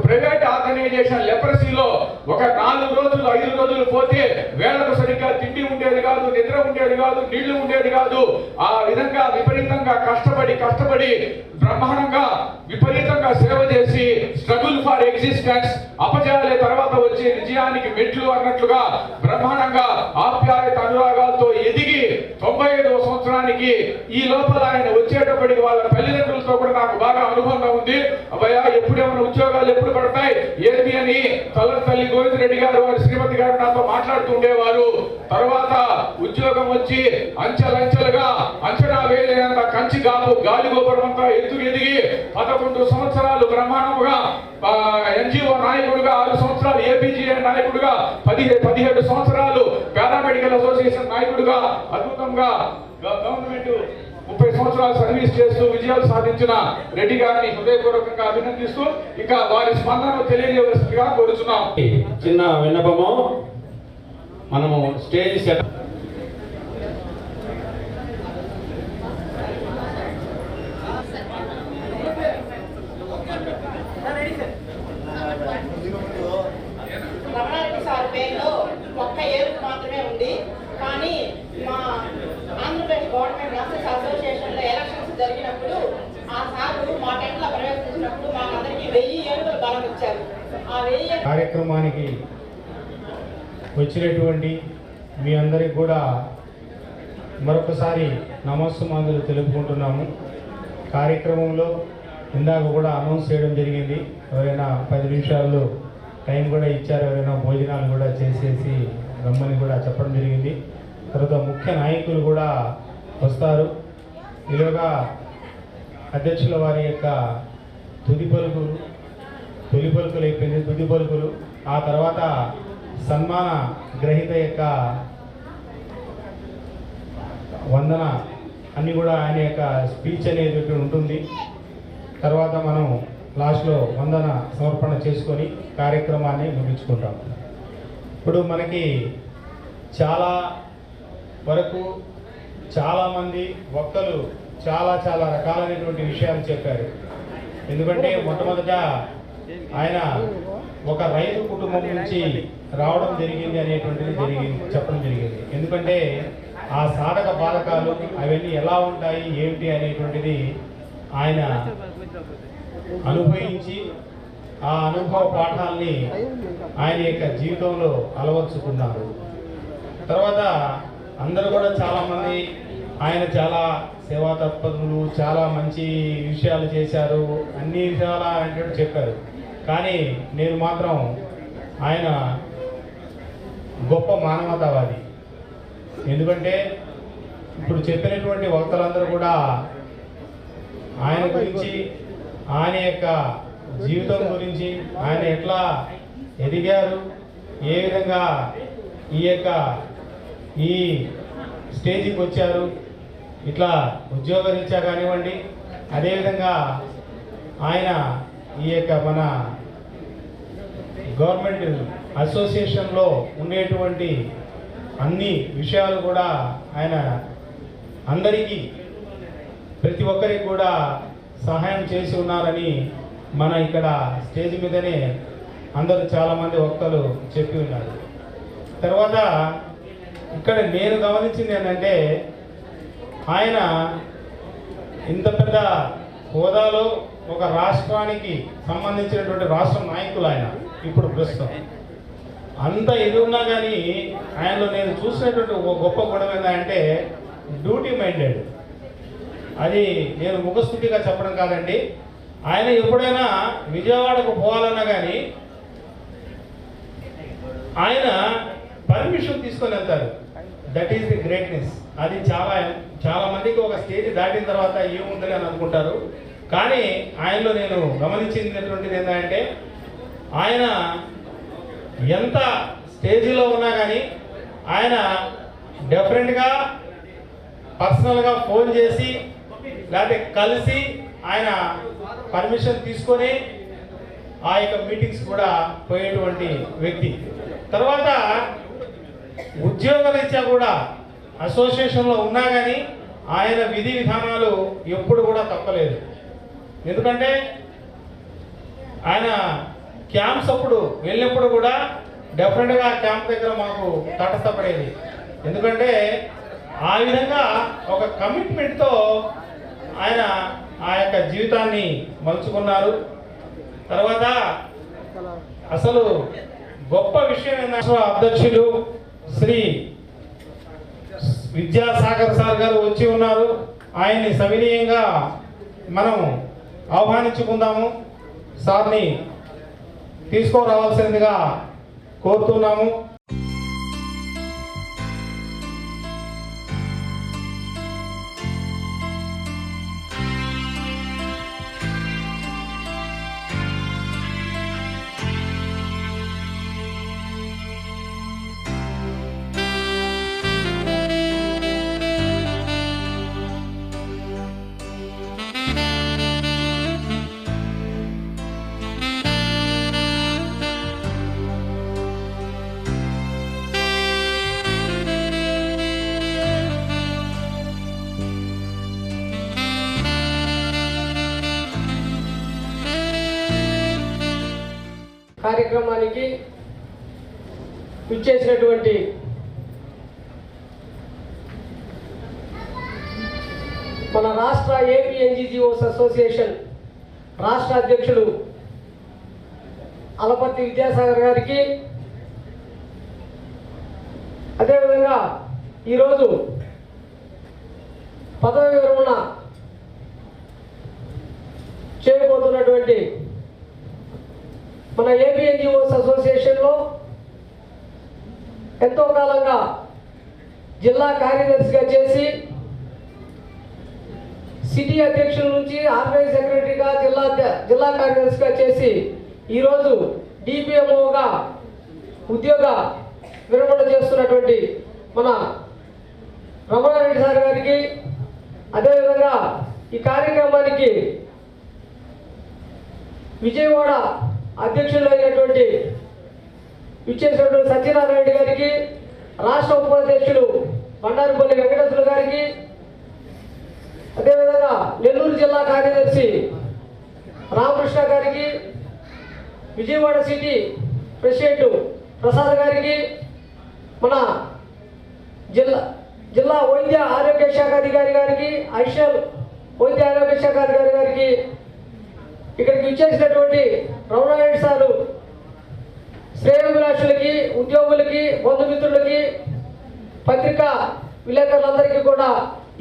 ప్రైవేట్ ఆర్గనైజేషన్ లెప్రసీలో ఒక 4 రోజులు 5 రోజులు పోతే వేళకు సరిగ్గా తిండి ఉండేది కాదు, నిద్ర ఉండేది కాదు, నీళ్లు ఉండేది కాదు. ఆ విధంగా విపరీతంగా కష్టపడి బ్రహ్మాండంగా విపరీతంగా సేవ చేసి స్ట్రగుల్ ఫర్ ఎగ్జిస్టెన్స్, అపజయాలే తర్వాత వచ్చే విజయానికి మెట్లు అన్నట్లుగా బ్రహ్మాండంగా ఆప్యాయత అనురాగాలతో ఎదిగి 95వ సంవత్సరానికి ఈ లోపల ఆయన వచ్చేటప్పటికి వాళ్ళ తల్లిదండ్రులతో కూడా నాకు బాగా అనుబంధం ఉంది. అబ్బాయా ఎప్పుడేమైనా ఉద్యోగాలు ఎప్పుడు పడతాయి ఏంటి అని తల్లి గోవిందరెడ్డి గారు వారి శ్రీమతి గారు నాతో మాట్లాడుతూ ఉండేవారు. తర్వాత ఉద్యోగం వచ్చి అంచెలంచెలుగా అంచనా వేయలేనంత కంచి గాలి గోపురం అంతా ఎదిగి 11 సంవత్సరాలు బ్రహ్మాండముగా ఎన్జిఓ నాయకుడుగా, 6 సంవత్సరాలు ఏపీజీఏ నాయకుడుగా, 17 సంవత్సరాలు పారామెడికల్ అసోసియేషన్ నాయకుడుగా అద్భుతంగా గవర్నమెంట్ 30 సంవత్సరాలు సర్వీస్ చేస్తూ విజయాలు సాధించిన రెడ్డి గారిని హృదయపూర్వకంగా అభినందిస్తూ ఇక వారి స్పందనను తెలియజేయవలసిందిగా కోరుచున్నాం. చిన్న విన్నపము, మనము స్టేజ్ సెట్ రమణారెడ్డి సార్ పేరులో ఒక్క ఏరుకు మాత్రమే ఉంది. కానీ మా ఆంధ్రప్రదేశ్ గవర్నమెంట్ నర్సెస్ అసోసియేషన్లో ఎలక్షన్స్ జరిగినప్పుడు ఆ సారు మా టెంట్లో ప్రవేశించినప్పుడు మా అందరికీ 1000 ఏనుగుల బలం ఇచ్చారు. ఆ 1000 కార్యక్రమానికి వచ్చినటువంటి మీ అందరికి కూడా మరొకసారి నమస్సుమాంజలు తెలుపుకుంటున్నాము. కార్యక్రమంలో ఇందాక కూడా అనౌన్స్ చేయడం జరిగింది, ఎవరైనా 10 నిమిషాల్లో టైం కూడా ఇచ్చారు, ఎవరైనా భోజనాలు కూడా చేసేసి రమ్మని కూడా చెప్పడం జరిగింది. తర్వాత ముఖ్య నాయకులు కూడా వస్తారు. ఈలోగా అధ్యక్షుల వారి యొక్క తొలి పలుకులు అయిపోయింది, తుది పలుకులు. ఆ తర్వాత సన్మాన గ్రహీత యొక్క వందన అన్నీ కూడా ఆయన యొక్క స్పీచ్ అనేది ఉంటుంది. తర్వాత మనం లాస్ట్లో వందన సమర్పణ చేసుకొని కార్యక్రమాన్ని ముగించుకుంటాం. ఇప్పుడు మనకి చాలా వరకు చాలామంది వక్తలు చాలా రకాలైనటువంటి విషయాలు చెప్పారు. ఎందుకంటే మొట్టమొదట ఆయన ఒక రైతు కుటుంబం నుంచి రావడం జరిగింది అనేటువంటిది చెప్పడం జరిగింది. ఎందుకంటే ఆ సాధక బాధకాలు అవన్నీ ఎలా ఉంటాయి ఏమిటి అనేటువంటిది ఆయన అనుభవించి ఆ అనుభవ పాఠాలని ఆయన యొక్క జీవితంలో అలవర్చుకున్నారు. తర్వాత అందరూ కూడా చాలామంది ఆయన చాలా సేవా తత్పరులు, చాలా మంచి విషయాలు చేశారు, అన్ని విషయాలు అంటే చెప్పారు. కానీ నేను మాత్రం ఆయన గొప్ప మానవతావాది. ఎందుకంటే ఇప్పుడు చెప్పినటువంటి వక్తలందరూ కూడా ఆయన గురించి, ఆయన యొక్క జీవితం గురించి, ఆయన ఎట్లా ఎదిగారు, ఏ విధంగా ఈ స్టేజ్కి వచ్చారు, ఇట్లా ఉద్యోగరీత్యా కానివ్వండి, అదేవిధంగా ఆయన ఈ యొక్క మన గవర్నమెంట్ అసోసియేషన్లో ఉండేటువంటి అన్ని విషయాలు కూడా ఆయన అందరికీ ప్రతి ఒక్కరికి కూడా సహాయం చేసి ఉన్నారని మన ఇక్కడ స్టేజ్ మీదనే అందరూ చాలామంది వక్తలు చెప్పి ఉన్నారు. తర్వాత ఇక్కడ నేను గమనించింది ఏంటంటే ఆయన ఇంత పెద్ద హోదాలో ఒక రాష్ట్రానికి సంబంధించినటువంటి రాష్ట్ర నాయకులు ఆయన ఇప్పుడు ప్రస్తుతం అంత ఇది ఉన్నా కానీ ఆయనలో నేను చూసినటువంటి ఒక గొప్ప గుణం ఏంటంటే డ్యూటీ మైండెడ్. అది నేను ముఖస్థుతిగా చెప్పడం కాదండి. ఆయన ఎప్పుడైనా విజయవాడకు పోవాలన్నా కానీ ఆయన పర్మిషన్ తీసుకొని వెళ్తారు. That is the greatness. అది చాలా మందికి ఒక స్టేజ్ దాటిన తర్వాత ఏముందని అని అనుకుంటారు. కానీ ఆయనలో నేను గమనించినటువంటిది ఏంటంటే ఆయన ఎంత స్టేజీలో ఉన్నా కానీ ఆయన డెఫినెట్గా పర్సనల్గా ఫోన్ చేసి లేకపోతే కలిసి ఆయన పర్మిషన్ తీసుకొని ఆ యొక్క మీటింగ్స్ కూడా పోయేటువంటి వ్యక్తి. తర్వాత ఉద్యోగరీత్యా కూడా అసోసియేషన్లో ఉన్నా కానీ ఆయన విధి విధానాలు ఎప్పుడు కూడా తప్పలేదు. ఎందుకంటే ఆయన క్యాంప్స్ అప్పుడు వెళ్ళినప్పుడు కూడా డెఫినెట్గా క్యాంప్ దగ్గర మాకు తటస్థపడేది. ఎందుకంటే ఆ విధంగా ఒక కమిట్మెంట్తో ఆయన ఆ యొక్క జీవితాన్ని మలుచుకున్నారు. తర్వాత అసలు గొప్ప విషయం ఏంటంటే అధ్యక్షులు శ్రీ విద్యాసాగర్ సార్ గారు వచ్చి ఉన్నారు. ఆయన్ని సవినీయంగా మనం ఆహ్వానించుకుందాము. సార్ని తీసుకురావాల్సిందిగా కోరుతున్నాము. కార్యక్రమానికి ఇచ్చేసినటువంటి మన రాష్ట్ర ఏపీ ఎన్జీఓస్ అసోసియేషన్ రాష్ట్ర అధ్యక్షులు అలపర్తి విద్యాసాగర్ గారికి, అదేవిధంగా ఈరోజు పదవి విరమణ చేయబోతున్నటువంటి మన ఏపీ ఎన్జీఓస్ అసోసియేషన్లో ఎంతో కాలంగా జిల్లా కార్యదర్శిగా చేసి సిటీ అధ్యక్షుల నుంచి ఆర్గనైజ్ సెక్రటరీగా జిల్లా కార్యదర్శిగా చేసి ఈరోజు డిపిఎంఓగా ఉద్యోగ విరమణ చేస్తున్నటువంటి మన రమణారెడ్డి సార్ గారికి, అదేవిధంగా ఈ కార్యక్రమానికి విజయవాడ అధ్యక్షులు అయినటువంటి విచ్చేసినటువంటి సత్యనారాయణ రెడ్డి గారికి, రాష్ట్ర ఉపాధ్యక్షులు బండారుపల్లి వెంకటేశ్వర గారికి, అదేవిధంగా నెల్లూరు జిల్లా కార్యదర్శి రామకృష్ణ గారికి, విజయవాడ సిటీ ప్రెసిడెంట్ ప్రసాద్ గారికి, మన జిల్లా వైద్య ఆరోగ్య శాఖ అధికారి గారికి, అడిషనల్ వైద్య ఆరోగ్య శాఖ అధికారి గారికి, ఇక్కడికి ఇచ్చేసినటువంటి రమణారెడ్డి సారు శ్రేయోభిలాషులకి, ఉద్యోగులకి, బంధుమిత్రులకి, పత్రికా విలేకరులందరికీ కూడా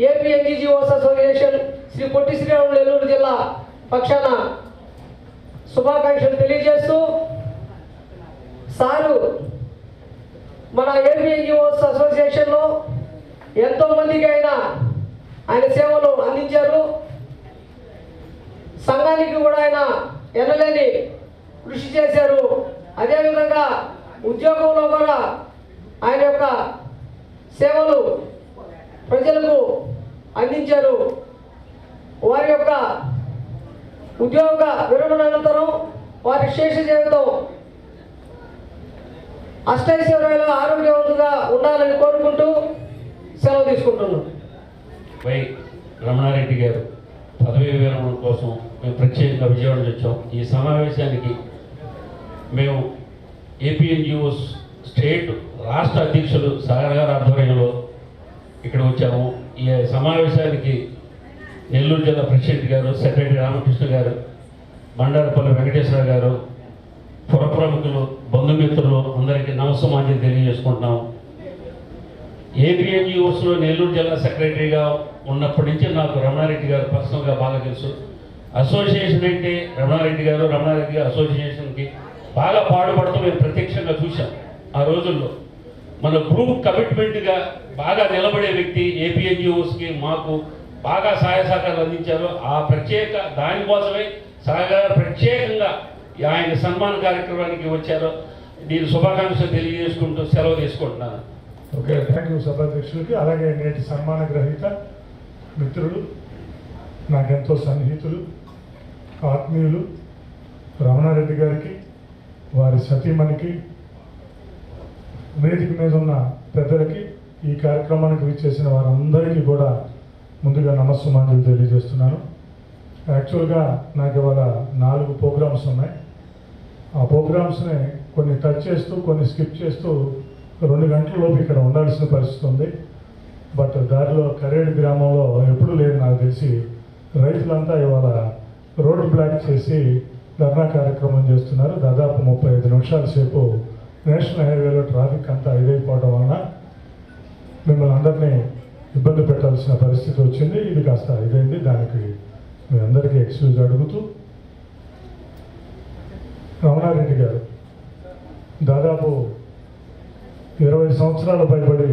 AP NGOs association Shri Potti Sriramulu Nellore జిల్లా పక్షాన శుభాకాంక్షలు తెలియజేస్తూ, సారు మన ఏపీ ఎన్జీఓస్ అసోసియేషన్లో ఎంతోమందికి ఆయన సేవలు అందించారు. సంఘానికి కూడా ఆయన ఎనలేని కృషి చేశారు. అదేవిధంగా ఉద్యోగంలో కూడా ఆయన యొక్క సేవలు ప్రజలకు అందించారు. వారి యొక్క ఉద్యోగ విరమణ అనంతరం వారి శేష జీవితం అష్టైశ్వర్యాలు ఆరోగ్యవంతంగా ఉండాలని కోరుకుంటూ సెలవు తీసుకుంటున్నాం. వై రమణారెడ్డి గారు పదవీ విరమణ కోసం మేము ప్రత్యేకంగా విజయవాడ నుంచి వచ్చాం. ఈ సమావేశానికి మేము ఏపీ ఎన్జిఓస్ స్టేట్ రాష్ట్ర అధ్యక్షులు సాగర్ గారి ఆధ్వర్యంలో ఇక్కడ వచ్చాము. ఈ సమావేశానికి నెల్లూరు జిల్లా ప్రెసిడెంట్ గారు, సెక్రటరీ రామకృష్ణ గారు, బండారుపల్లి వెంకటేశ్వర గారు, పుర ప్రముఖులు, బంధుమిత్రులు అందరికీ నమస్సమాంజలి తెలియజేసుకుంటున్నాము. ఏపీ ఎన్జిఓస్లో నెల్లూరు జిల్లా సెక్రటరీగా ఉన్నప్పటి నుంచి నాకు రమణారెడ్డి గారు పర్సనల్గా బాగా తెలుసు. అసోసియేషన్ అంటే రమణారెడ్డి గారు అసోసియేషన్కి బాగా పాటుపడుతూ మేము ప్రత్యక్షంగా చూసాం. ఆ రోజుల్లో మన గ్రూప్ కమిట్మెంట్గా బాగా నిలబడే వ్యక్తి ఏపీ ఎన్జిఓస్కి మాకు బాగా సహాయ సహకారాలు అందించారు. ఆ ప్రత్యేక దానికోసమే సాగర్ ప్రత్యేకంగా ఆయన సన్మాన కార్యక్రమానికి వచ్చారు. నేను శుభాకాంక్షలు తెలియజేసుకుంటూ సెలవు తీసుకుంటున్నాను. ఓకే, థ్యాంక్ యూ సభాధ్యక్షులకి. అలాగే నేటి సన్మాన గ్రహీత మిత్రులు, నాకెంతో సన్నిహితులు, ఆత్మీయులు రమణారెడ్డి గారికి, వారి సతీమణికి, వేదిక మీద ఉన్న పెద్దలకి, ఈ కార్యక్రమానికి విచ్చేసిన వారందరికీ కూడా ముందుగా నమస్సుమాంజలు తెలియజేస్తున్నాను. యాక్చువల్గా నాకు ఇవాళ 4 ప్రోగ్రామ్స్ ఉన్నాయి. ఆ ప్రోగ్రామ్స్ని కొన్ని టచ్ చేస్తూ కొన్ని స్కిప్ చేస్తూ 2 గంటలలోపు ఇక్కడ ఉండాల్సిన పరిస్థితి ఉంది. బట్ దారిలో కరేడు గ్రామంలో ఎప్పుడు లేదు నాకు తెలిసి రైతులంతా ఇవాళ రోడ్డు బ్లాక్ చేసి ధర్నా కార్యక్రమం చేస్తున్నారు. దాదాపు 35 నిమిషాల సేపు నేషనల్ హైవేలో ట్రాఫిక్ అంతా ఇదైపోవడం వలన మిమ్మల్ని అందరినీ ఇబ్బంది పెట్టాల్సిన పరిస్థితి వచ్చింది. ఇది కాస్త ఇదైంది. దానికి మీ అందరికీ ఎక్స్క్యూజ్ అడుగుతూ, రమణారెడ్డి గారు దాదాపు 20 సంవత్సరాల పైబడి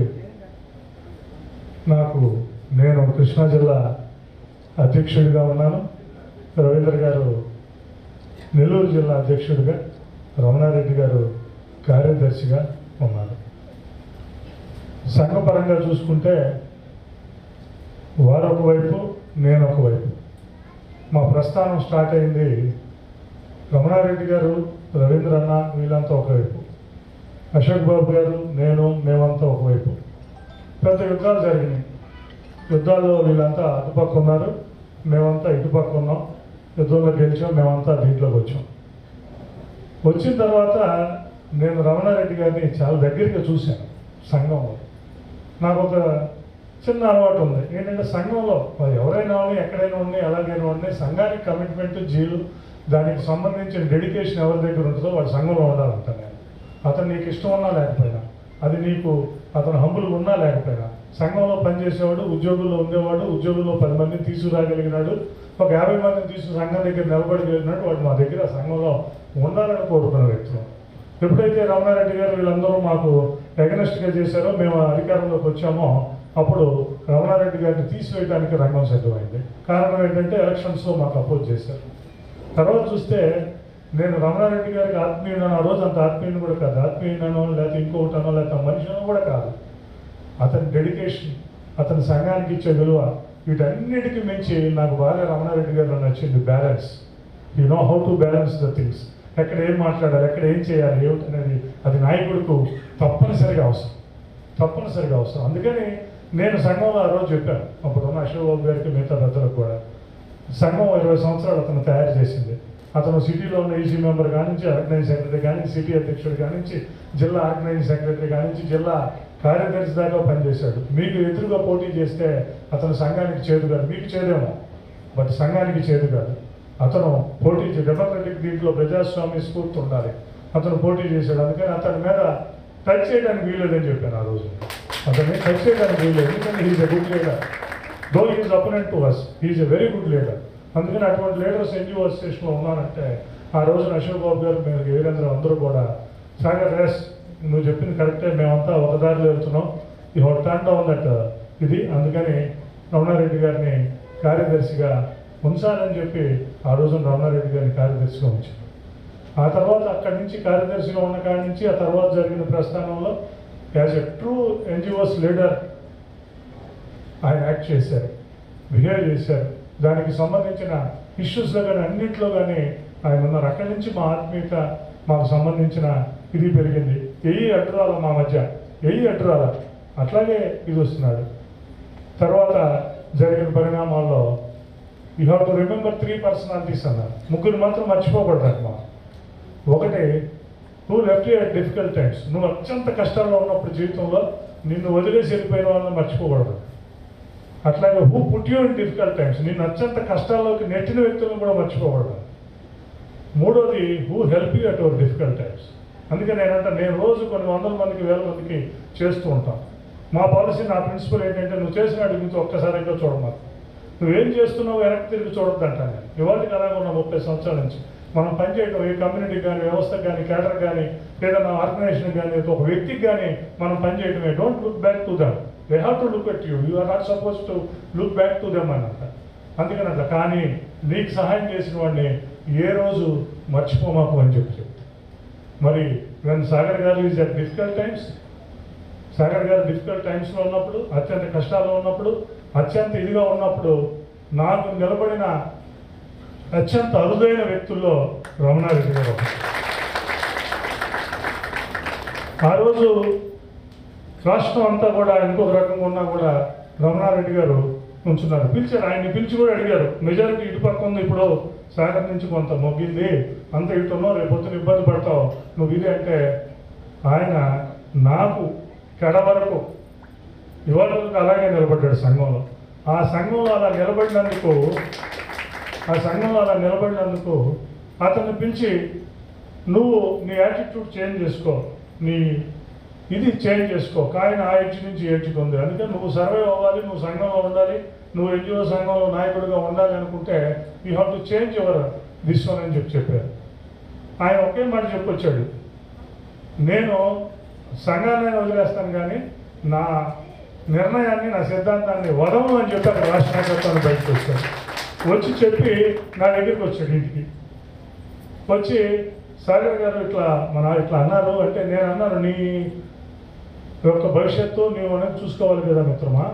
నేను కృష్ణా జిల్లా అధ్యక్షుడిగా ఉన్నాను. రవీంద్ర గారు నెల్లూరు జిల్లా అధ్యక్షుడిగా, రమణారెడ్డి గారు కార్యదర్శిగా ఉన్నారు. సంఘపరంగా చూసుకుంటే వారు ఒకవైపు, నేను ఒకవైపు. మా ప్రస్థానం స్టార్ట్ అయింది రమణారెడ్డి గారు, రవీంద్ర అన్న వీళ్ళంతా ఒకవైపు, అశోక్ బాబు గారు, మేమంతా ఒకవైపు. పెద్ద యుద్ధాలు జరిగినాయి. యుద్ధాల్లో వీళ్ళంతా అటుపక్క ఉన్నారు, మేమంతా ఇటుపక్క ఉన్నాం. యుద్ధంలో గెలిచాం, మేమంతా దీంట్లోకి వచ్చాం. వచ్చిన తర్వాత నేను రమణారెడ్డి గారిని చాలా దగ్గరగా చూశాను. సంఘంలో నాకు ఒక చిన్న అలవాటు ఉంది. ఏంటంటే సంఘంలో ఎవరైనా ఉన్నాయి, ఎక్కడైనా ఉన్నాయి, ఎలాగైనా ఉన్నాయి, సంఘానికి కమిట్మెంట్, జీలు, దానికి సంబంధించిన డెడికేషన్ ఎవరి దగ్గర ఉంటుందో వాడు సంఘంలో ఉండాలంటాను నేను. అతను నీకు ఇష్టం ఉన్నా లేకపోయినా, అది నీకు అతను హంబులుగా ఉన్నా లేకపోయినా, సంఘంలో పనిచేసేవాడు, ఉద్యోగుల్లో ఉండేవాడు, ఉద్యోగుల్లో 10 మందిని తీసుకురాగలిగినాడు, ఒక 50 మందిని తీసుకుని సంఘం దగ్గర నిలబడగలిగినాడు, వాడు మా దగ్గర సంఘంలో ఉండాలని కోరుకున్న వ్యక్తులు. ఎప్పుడైతే రమణారెడ్డి గారు వీళ్ళందరూ మాకు ఎగనెస్ట్గా చేశారో, మేము అధికారంలోకి వచ్చామో, అప్పుడు రమణారెడ్డి గారిని తీసివేయడానికి రంగం సిద్ధమైంది. కారణం ఏంటంటే ఎలక్షన్స్లో మాకు అపోజ్ చేశారు. తర్వాత చూస్తే నేను రమణారెడ్డి గారికి ఆత్మీయుడను, ఆ రోజు అంత ఆత్మీయుని కూడా కాదు, ఆత్మీయుడనో లేకపోతే ఇంకొకటనో లేకపోతే మనిషినో కూడా కాదు. అతని డెడికేషన్, అతని సంఘానికి ఇచ్చే విలువ, వీటన్నిటికీ మించి నాకు బాగా రమణారెడ్డి గారు నచ్చింది balance. You know how to balance the things. ఎక్కడ ఏం మాట్లాడాలి, ఎక్కడ ఏం చేయాలి, ఏమిటనేది అది నాయకుడికి తప్పనిసరిగా అవసరం. అందుకని నేను సంఘంలో ఆ రోజు చెప్పాను, అప్పుడున్న అశోక్ బాబు గారికి మిగతా పెద్దలకు కూడా, సంఘం 20 సంవత్సరాలు అతను తయారు చేసింది. అతను సిటీలో ఉన్న ఈసీ మెంబర్ కానించి, ఆర్గనైజింగ్ సెక్రటరీ కానించి, సిటీ అధ్యక్షుడు కానించి, జిల్లా ఆర్గనైజింగ్ సెక్రటరీ కానించి, జిల్లా కార్యదర్శి దాకా పనిచేశాడు. మీకు ఎదురుగా పోటీ చేస్తే అతను సంఘానికి చేదు కాదు, మీకు చేదేమో బట్ సంఘానికి చేదు కాదు. అతను పోటీ డెమోక్రటిక్ దీంట్లో ప్రజాస్వామ్య స్ఫూర్తి ఉండాలి, అతను పోటీ చేశాడు. అందుకని అతని మీద టచ్ చేయడానికి వీల్లేదని చెప్పాను ఆ రోజు. అతన్ని టచ్ చేయడానికి వీల్లేదు, ఎందుకంటే he's a good leader. Though he's opponent to us, he's a very good leader. అందుకని అటువంటి లీడర్స్ ఎన్జిఓ అసోసియేషన్లో ఉన్నానంటే ఆ రోజున అశోక్ బాబు గారు, మీరు వీరేంద్ర అందరూ కూడా సాగర్ రేస్ నువ్వు చెప్పింది కరెక్టే, మేమంతా ఒక దారిలో వెళ్తున్నాం, ఈ హోట్ టర్న్ డౌన్ దట్ ఇది. అందుకని రమణారెడ్డి గారిని కార్యదర్శిగా ఉంచాలని చెప్పి ఆ రోజున రమణారెడ్డి గారిని కార్యదర్శిగా ఉంచారు. ఆ తర్వాత అక్కడి నుంచి కార్యదర్శిగా ఉన్న కాడి నుంచి ఆ తర్వాత జరిగిన ప్రస్థానంలో as a true NGOs leader ఆయన యాక్ట్ చేశారు, బిహేవ్ చేశారు. దానికి సంబంధించిన ఇష్యూస్లో కానీ అన్నింటిలో కానీ ఆయన ఉన్నారు. అక్కడి నుంచి మా ఆత్మీయత, మాకు సంబంధించిన ఇది పెరిగింది. అడ్డురాల మా మధ్య అడ్డురాల అట్లాగే ఇది వస్తున్నాడు. తర్వాత జరిగిన పరిణామాల్లో you have to remember 3 personalities అన్నారు. ముగ్గురు మాత్రం మర్చిపోకూడదు. మా ఒకటి, నువ్వు left you at difficult times. నువ్వు అత్యంత కష్టాల్లో ఉన్నప్పుడు జీవితంలో నిన్ను వదిలేసి వెళ్ళిపోయిన వాళ్ళని మర్చిపోకూడదు. అట్లాగే who put you in difficult times, నిన్ను అత్యంత కష్టాల్లోకి నెట్టిన వ్యక్తులను కూడా మర్చిపోకూడదు. మూడోది, who help you at your difficult times. అందుకని నేను రోజు కొన్ని 100 మందికి 1000 మందికి చేస్తూ ఉంటాను. మా పాలసీ, నా ప్రిన్సిపల్ ఏంటంటే, నువ్వు చేసిన అడిగితే ఒక్కసారి ఇంకా చూడమాకు, నువ్వేం చేస్తున్నావు వెనక్కి తిరిగి చూడొద్దంటాను నేను. ఇవాళకి అలాగే ఉన్న 30 సంవత్సరాల నుంచి మనం పనిచేయడం, ఏ కమ్యూనిటీకి కానీ, వ్యవస్థకు కానీ, క్యాడర్ కానీ, ఏదైనా ఆర్గనైజేషన్ కానీ, ఒక వ్యక్తికి కానీ మనం పనిచేయడమే. Don't look back to them, they have to look at you, you are not suppose to look back to them అని అంట. అందుకని అట్లా. కానీ నీకు సహాయం చేసిన వాడిని ఏ రోజు మర్చిపోమాకు అని చెప్పి. మరి వెన్ సాగర్ గారు is at difficult times, Sagar గారు డిఫికల్ట్ టైమ్స్లో ఉన్నప్పుడు, అత్యంత కష్టాల్లో ఉన్నప్పుడు, అత్యంత ఇదిగా ఉన్నప్పుడు నాకు నిలబడిన అత్యంత అరుదైన వ్యక్తుల్లో రమణారెడ్డి గారు. ఆ రోజు రాష్ట్రం అంతా కూడా ఇంకొక రకంగా ఉన్నా కూడా రమణారెడ్డి గారు ఉంచున్నారు. పిలిచారు, ఆయన్ని పిలిచి కూడా అడిగారు, మెజారిటీ ఇటు పక్క ఉంది, ఇప్పుడు సాగర్ నుంచి కొంత మొగ్గింది, అంత ఇటున్నావు, రేపు పొద్దున ఇబ్బంది పడతావు, నువ్వు ఇది అంటే ఆయన నాకు కడ వరకు ఇవాళ అలాగే నిలబడ్డాడు సంఘంలో. ఆ సంఘంలో అలా నిలబడినందుకు అతన్ని పిలిచి, నువ్వు నీ యాటిట్యూడ్ చేంజ్ చేసుకో, నీ ఇది చేంజ్ చేసుకో. ఆయన ఆ ఎడ్జ్ నుంచి ఎడ్జ్కి ఉంది, అందుకని నువ్వు సర్వైవ్ అవ్వాలి, నువ్వు సంఘంలో ఉండాలి, నువ్వు ఎన్జిఓ సంఘంలో నాయకుడిగా ఉండాలి అనుకుంటే you have to change your this one అని చెప్పారు. ఆయన ఒకే మాట చెప్పొచ్చాడు, నేను సంఘాన్ని వదిలేస్తాను కానీ నా నిర్ణయాన్ని, నా సిద్ధాంతాన్ని వదము అని చెప్పి అక్కడ రాష్ట్ర నాయకత్వాన్ని బయటకు వచ్చాడు. వచ్చి చెప్పి నా దగ్గరికి వచ్చాడు ఇంటికి. వచ్చి సాగర్ గారు ఇట్లా అన్నారు అంటే, నేను అన్నాను, నీ యొక్క భవిష్యత్తు నీవు అనేది చూసుకోవాలి కదా మిత్రమా,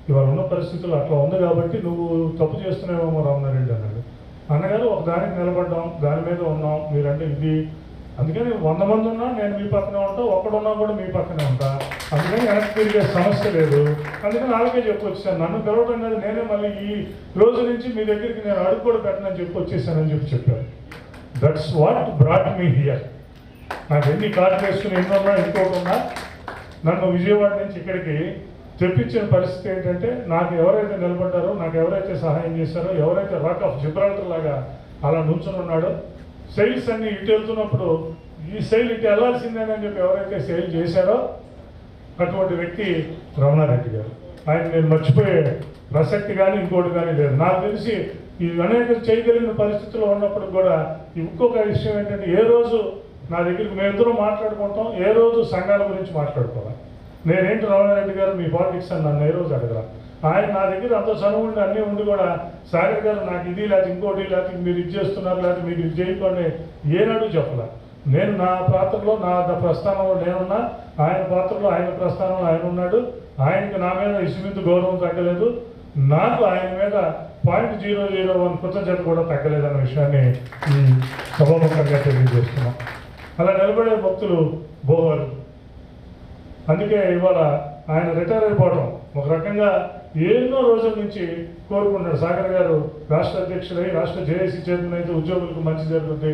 ఇవాళ ఉన్న పరిస్థితులు అట్లా ఉంది కాబట్టి నువ్వు తప్పు చేస్తున్నావేమో రమణారెడ్డి అన్నాడు. అన్నగారు ఒక దానికి నిలబడ్డాం, దాని మీద ఉన్నాం, మీరంటే ఇది, అందుకని 100 మంది ఉన్నా నేను మీ పక్కనే ఉంటా, ఒక్కడున్నా కూడా మీ పక్కనే ఉంటా, అందుకని వెనక్కి తిరిగే సమస్య లేదు. అందుకని వాళ్ళకే చెప్పి వచ్చాను, నన్ను పిలవటం లేదు, నేనే మళ్ళీ ఈ రోజు నుంచి మీ దగ్గరికి నేను అడుగు కూడా పెట్టనని చెప్పి వచ్చేసానని చెప్పారు. That's what brought me here. నాకు ఎన్ని కార్డు వేసుకుని ఎన్నున్నా ఇంకోటి ఉన్నా నన్ను విజయవాడ నుంచి ఇక్కడికి తెప్పించిన పరిస్థితి ఏంటంటే, నాకు ఎవరైతే నిలబడ్డారో, నాకు ఎవరైతే సహాయం చేశారో, ఎవరైతే రాక్ ఆఫ్ జిబ్రాల్టర్ లాగా అలా నుంచుని ఉన్నాడో, సెయిల్స్ అన్ని ఇటు వెళ్తున్నప్పుడు ఈ సెయిల్ ఇటు వెళ్ళాల్సిందేనని చెప్పి ఎవరైతే సెయిల్ చేశారో అటువంటి వ్యక్తి రమణారెడ్డి గారు. ఆయన నేను మర్చిపోయే ప్రసక్తి కానీ ఇంకోటి కానీ లేదు. నాకు తెలిసి ఈ అనేక చేయగలిగిన పరిస్థితుల్లో ఉన్నప్పుడు కూడా ఇంకొక విషయం ఏంటంటే, ఏ రోజు నా దగ్గరికి మేమిద్దరం మాట్లాడుకుంటాం, ఏ రోజు సంఘాల గురించి మాట్లాడుకోవాలి. నేనేంటి రమణారెడ్డి గారు మీ పాలిటిక్స్ అని నన్ను ఏ రోజు అడగరా. ఆయన నా దగ్గర అంత చనువు ఉండి అన్నీ ఉండి కూడా, సాగర్ గారు నాకు ఇది లేకపోతే ఇంకోటి, లేకపోతే మీరు ఇది చేస్తున్నారు, లేకపోతే మీరు ఇది చేయకుండా ఏనాడు చెప్పలే. నేను నా పాత్రలో, నా ప్రస్థానంలో నేనున్నా, ఆయన పాత్రలో ఆయన ప్రస్థానంలో ఆయన ఉన్నాడు. ఆయనకి నా మీద ఇసుమిందు గౌరవం తగ్గలేదు, నాకు ఆయన మీద 0.001 కృతజ్ఞత కూడా తగ్గలేదన్న విషయాన్ని ఈ సభాముఖంగా తెలియజేస్తున్నాం. అలా నిలబడే భక్తులు బోవారు. అందుకే ఇవాళ ఆయన రిటైర్ అయిపోవడం ఒక రకంగా ఎన్నో రోజుల నుంచి కోరుకున్నాడు. సాగర్ గారు రాష్ట్ర అధ్యక్షుడై రాష్ట్ర జేఏసీ చైర్మన్ అయితే ఉద్యోగులకు మంచి జరుగుతుంది,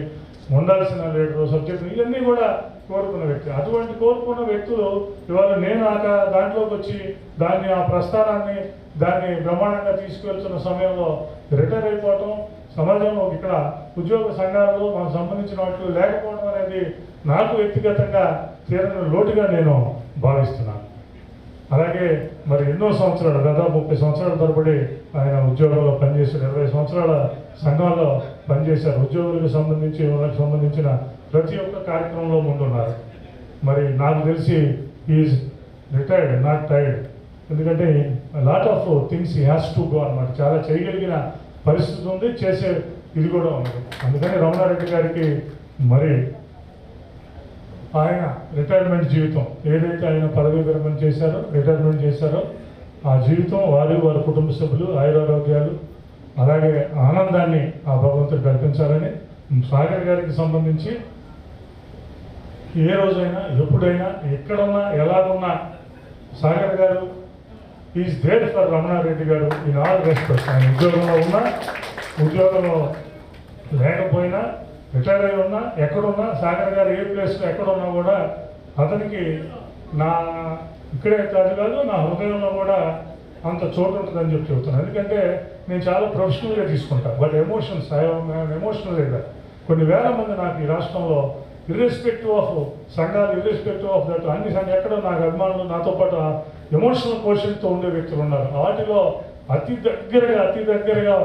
ఉండాల్సిన లీడరు సబ్జెక్టు ఇవన్నీ కూడా కోరుకున్న వ్యక్తి. అటువంటి కోరుకున్న వ్యక్తులు ఇవాళ నేను దాంట్లోకి వచ్చి ఆ ప్రస్థానాన్ని బ్రహ్మాండంగా తీసుకువెళ్తున్న సమయంలో రిటైర్ అయిపోవటం, సమాజంలో ఇక్కడ ఉద్యోగ సంఘాలలో మనకు సంబంధించిన వాటిలో లేకపోవడం అనేది నాకు వ్యక్తిగతంగా తీరని లోటుగా నేను భావిస్తున్నాను. అలాగే మరి ఎన్నో సంవత్సరాలు, దాదాపు 30 సంవత్సరాల తరబడి ఆయన ఉద్యోగంలో పనిచేశారు. 20 సంవత్సరాల సంఘంలో పనిచేశారు. ఉద్యోగులకు సంబంధించి వాళ్ళకి సంబంధించిన ప్రతి ఒక్క కార్యక్రమంలో ముందున్నారు. మరి నాకు తెలిసి ఈజ్ రిటైర్డ్, నాట్ టైర్డ్. ఎందుకంటే lot of things he has to go అనమాట. చాలా చేయగలిగిన పరిస్థితి ఉంది, చేసే ఇది కూడా ఉంది. అందుకని రమణారెడ్డి గారికి మరి ఆయన రిటైర్మెంట్ జీవితం ఏదైతే ఆయన పదవి విరమణ చేశారో, రిటైర్మెంట్ చేశారో ఆ జీవితం వారి కుటుంబ సభ్యులు ఆయురారోగ్యాలు అలాగే ఆనందాన్ని ఆ భగవంతుడు కల్పించాలని సాగర్ గారికి సంబంధించి ఏ రోజైనా ఎప్పుడైనా ఎక్కడున్నా ఎలాగున్నా సాగర్ గారు ఈజ్ దేర్ ఫర్ రమణారెడ్డి గారు ఇన్ ఆల్ రెస్పెక్ట్స్. ఆయన ఉద్యోగంలో ఉన్నా ఉద్యోగంలో లేకపోయినా రిటైర్ అయి ఉన్నా ఎక్కడున్నా సాగర్ గారు ఏ ప్లేస్లో ఎక్కడున్నా కూడా అతనికి నా ఇక్కడే కాదు నా హృదయంలో కూడా అంత చోటు ఉంటుందని చెప్తున్నాను. ఎందుకంటే నేను చాలా ప్రొఫెషనల్గా తీసుకుంటాను. బట్ ఎమోషనల్ లేదా కొన్ని వేల మంది నాకు ఈ రాష్ట్రంలో ఇర్రెస్పెక్టివ్ ఆఫ్ సంఘాలు, ఇర్రెస్పెక్టివ్ ఆఫ్ దట్ అన్ని సంఘాలు ఎక్కడో నాకు అభిమానులు నాతో పాటు ఎమోషనల్ కోషన్తో ఉండే వ్యక్తులు ఉన్నారు. వాటిలో అతి దగ్గరగా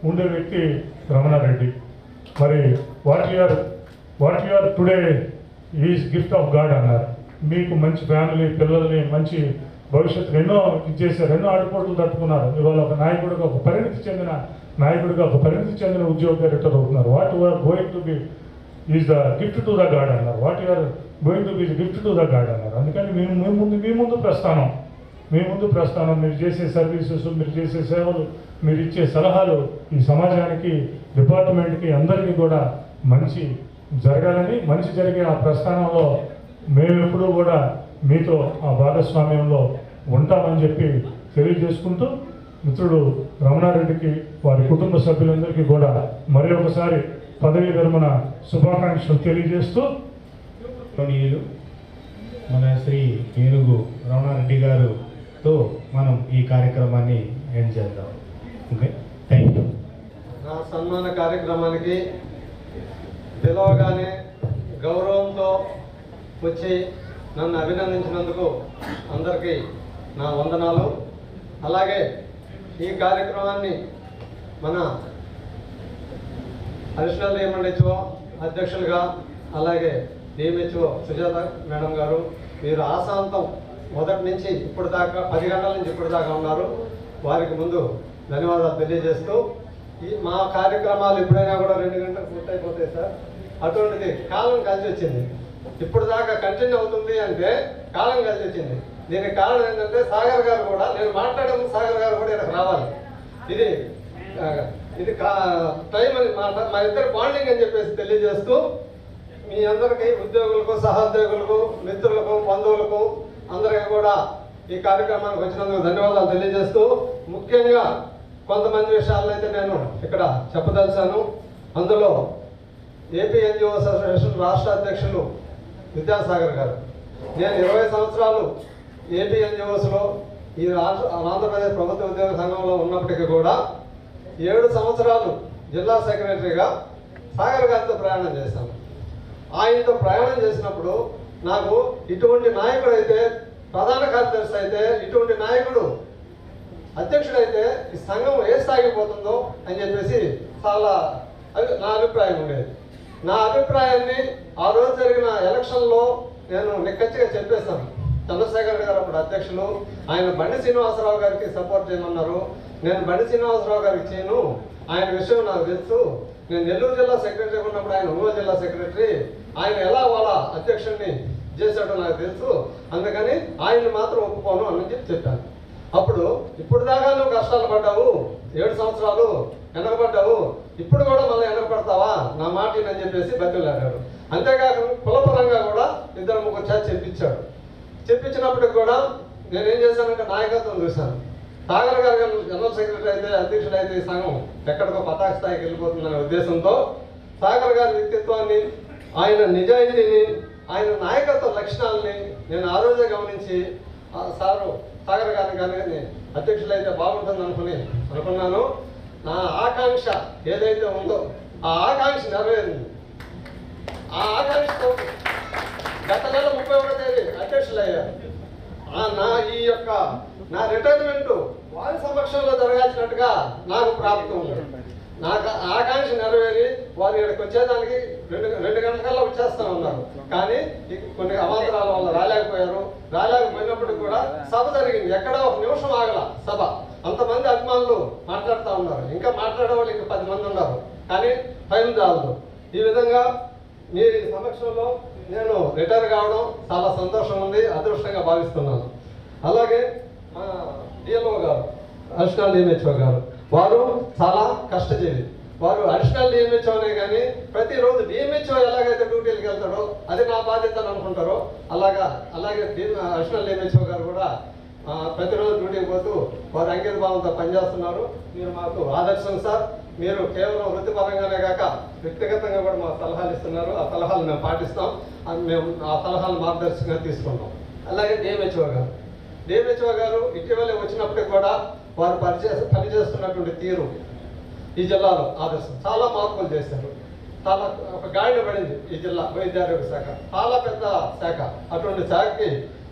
ఉండే వ్యక్తి రమణారెడ్డి. మరి what you are today is gift of God అన్నారు. మీకు మంచి ఫ్యామిలీ, పిల్లల్ని మంచి భవిష్యత్తు ఎన్నో చేశారు, ఎన్నో ఆటుపోట్లు తట్టుకున్నారు. ఇవాళ ఒక నాయకుడిగా ఒక పరిణితి చెందిన ఉద్యోగిగా రిటైర్ అవుతున్నారు. What you are going to be is the gift to the God అన్నారు. What you are going to be gift to the God అన్నారు. అందుకని మీ ముందు ప్రస్థానం మీరు చేసే సర్వీసెస్, మీరు చేసే సేవలు, మీరు ఇచ్చే సలహాలు ఈ సమాజానికి, డిపార్ట్మెంట్కి అందరికీ కూడా మంచి జరగాలని, మంచి జరిగే ఆ ప్రస్థానంలో మేము ఎప్పుడూ కూడా మీతో ఆ భాగస్వామ్యంలో ఉంటామని చెప్పి తెలియజేసుకుంటూ మిత్రుడు రమణారెడ్డికి వారి కుటుంబ సభ్యులందరికీ కూడా మరి ఒకసారి పదవీ విరమణ శుభాకాంక్షలు తెలియజేస్తూ మన శ్రీ ఏనుగు రమణారెడ్డి గారుతో మనం ఈ కార్యక్రమాన్ని ఎండ్ చేద్దాం. Okay, thank you. నా సన్మాన కార్యక్రమానికి పిలవగానే గౌరవంతో వచ్చి నన్ను అభినందించినందుకు అందరికీ నా వందనాలు. అలాగే ఈ కార్యక్రమాన్ని మన అడిషనల్ డిఎంహెచ్ఓ అధ్యక్షులుగా, అలాగే డిఎంహెచ్ఓ సుజాత మేడం గారు, మీరు ఆశాంతం మొదటి నుంచి ఇప్పుడు దాకా 10 గంటల నుంచి ఇప్పుడు దాకా ఉన్నారు. వారికి ముందు ధన్యవాదాలు తెలియజేస్తూ, మా కార్యక్రమాలు ఎప్పుడైనా కూడా 2 గంటలకు పూర్తయిపోతాయి సార్. అటువంటిది కాలం కలిసి వచ్చింది. ఇప్పుడు దాకా కంటిన్యూ అవుతుంది అంటే కాలం కలిసి వచ్చింది. దీనికి కారణం ఏంటంటే సాగర్ గారు కూడా, నేను మాట్లాడే సాగర్ గారు కూడా ఇక్కడికి రావాలి. ఇది టైం అని మా ఇద్దరు బాండింగ్ అని చెప్పేసి తెలియజేస్తూ, మీ అందరికీ ఉద్యోగులకు, సహోద్యోగులకు, మిత్రులకు, బంధువులకు అందరికీ కూడా ఈ కార్యక్రమానికి వచ్చినందుకు ధన్యవాదాలు తెలియజేస్తూ, ముఖ్యంగా కొంతమంది విషయాలను అయితే నేను ఇక్కడ చెప్పదలిచాను. అందులో ఏపీ ఎన్జిఓస్ అసోసియేషన్ రాష్ట్ర అధ్యక్షులు విద్యాసాగర్ గారు. నేను 20 సంవత్సరాలు ఏపీ ఎన్జిఓస్లో ఈ ఆంధ్రప్రదేశ్ ప్రభుత్వ ఉద్యోగ సంఘంలో ఉన్నప్పటికీ కూడా 7 సంవత్సరాలు జిల్లా సెక్రటరీగా సాగర్ గారితో ప్రయాణం చేశాను. ఆయనతో ప్రయాణం చేసినప్పుడు నాకు ఇటువంటి నాయకుడు అయితే, ప్రధాన కార్యదర్శి అయితే, ఇటువంటి నాయకుడు అధ్యక్షుడైతే ఈ సంఘం ఏ స్థాయిపోతుందో అని చెప్పేసి చాలా నా అభిప్రాయం ఉండేది. నా అభిప్రాయాన్ని ఆ రోజు జరిగిన ఎలక్షన్లో నేను నిక్కచ్చిగా చెప్పేశాను. చంద్రశేఖర్ గారు అప్పుడు అధ్యక్షులు, ఆయన బండి శ్రీనివాసరావు గారికి సపోర్ట్ చేయమన్నారు. నేను బండి శ్రీనివాసరావు గారికి చేయను, ఆయన విషయం నాకు తెలుసు. నేను నెల్లూరు జిల్లా సెక్రటరీ ఉన్నప్పుడు ఆయన ఒంగోలు జిల్లా సెక్రటరీ, ఆయన ఎలా వాళ్ళ అధ్యక్షుడిని చేశాడో నాకు తెలుసు, అందుకని ఆయన్ని మాత్రం ఒప్పుకోను అని చెప్పాను. అప్పుడు ఇప్పుడు దాకా నువ్వు కష్టాలు పడ్డావు, 7 సంవత్సరాలు వెనకబడ్డావు, ఇప్పుడు కూడా మళ్ళీ వెనకబడతావా, నా మాట అని చెప్పేసి బతిలాడాడు. అంతేకాక కులపరంగా కూడా 2-3 చేత చెప్పించినప్పటికి కూడా నేనేం చేశానంటే నాయకత్వం చూశాను. సాగర్ గారు జనరల్ సెక్రటరీ అయితే, అధ్యక్షుడు అయితే ఈ సంఘం ఎక్కడికో పతాక స్థాయికి వెళ్ళిపోతుందనే ఉద్దేశంతో సాగర్ గారి వ్యక్తిత్వాన్ని, ఆయన నిజాయితీని, ఆయన నాయకత్వ లక్షణాలని నేను ఆ రోజే గమనించి సాగర్ గారిని కానీ అధ్యక్షులు అయితే బాగుంటుంది అనుకున్నాను. నా ఆకాంక్ష ఏదైతే ఉందో ఆ ఆకాంక్ష నెరవేరింది. ఆ ఆకాంక్షతో గత నెల 31వ తేదీ అధ్యక్షులు అయ్యారు. నా రిటైర్మెంట్ వారి సమక్షంలో జరగాల్సినట్టుగా నాకు ప్రాప్తం ఉంది. నాకు ఆకాంక్ష నెరవేరి వారు ఇక్కడికి వచ్చేదానికి 2 గంటలకల్లా వచ్చేస్తా ఉన్నారు. కానీ కొన్ని అవాంతరాల వల్ల రాలేకపోయినప్పుడు కూడా సభ జరిగింది. ఎక్కడ 1 నిమిషం ఆగల సభ. అంతమంది అభిమానులు మాట్లాడుతూ ఉన్నారు. ఇంకా మాట్లాడే వాళ్ళు ఇంకా 10 మంది ఉన్నారు. కానీ టైం చాలదు. ఈ విధంగా మీ సమక్షంలో నేను రిటైర్ కావడం చాలా సంతోషం ఉంది, అదృష్టంగా భావిస్తున్నాను. అలాగే డిఎల్ఓ గారు, అడిషనల్ డిఎంహెచ్ఓ గారు, వారు చాలా కష్టజీవి. వారు అడిషనల్ డిఎంహెచ్ఓ అనే కానీ ప్రతిరోజు డిఎంహెచ్ఓ ఎలాగైతే డ్యూటీలకు వెళ్తాడో అది నా బాధ్యత అని అనుకుంటారో అలాగే అడిషనల్ డిఎంహెచ్ఓ గారు కూడా ప్రతిరోజు డ్యూటీకి పోతూ వారు అంకిత భావంతో పనిచేస్తున్నారు. మీరు మాకు ఆదర్శం సార్. మీరు కేవలం వృత్తిపరంగానే కాక వ్యక్తిగతంగా కూడా మాకు సలహాలు ఇస్తున్నారు. ఆ సలహాలు మేము పాటిస్తాం. మేము ఆ సలహాలు మార్గదర్శకంగా తీసుకుంటాం. అలాగే డిఎంహెచ్ఓ గారు ఇటీవలే వచ్చినప్పటికి కూడా వారు పనిచేస్తున్నటువంటి తీరు ఈ జిల్లాలో ఆదర్శం. చాలా మార్పులు చేశారు. చాలా ఒక గాడిన పడింది ఈ జిల్లా వైద్య ఆరోగ్య శాఖ. చాలా పెద్ద శాఖ. అటువంటి శాఖకి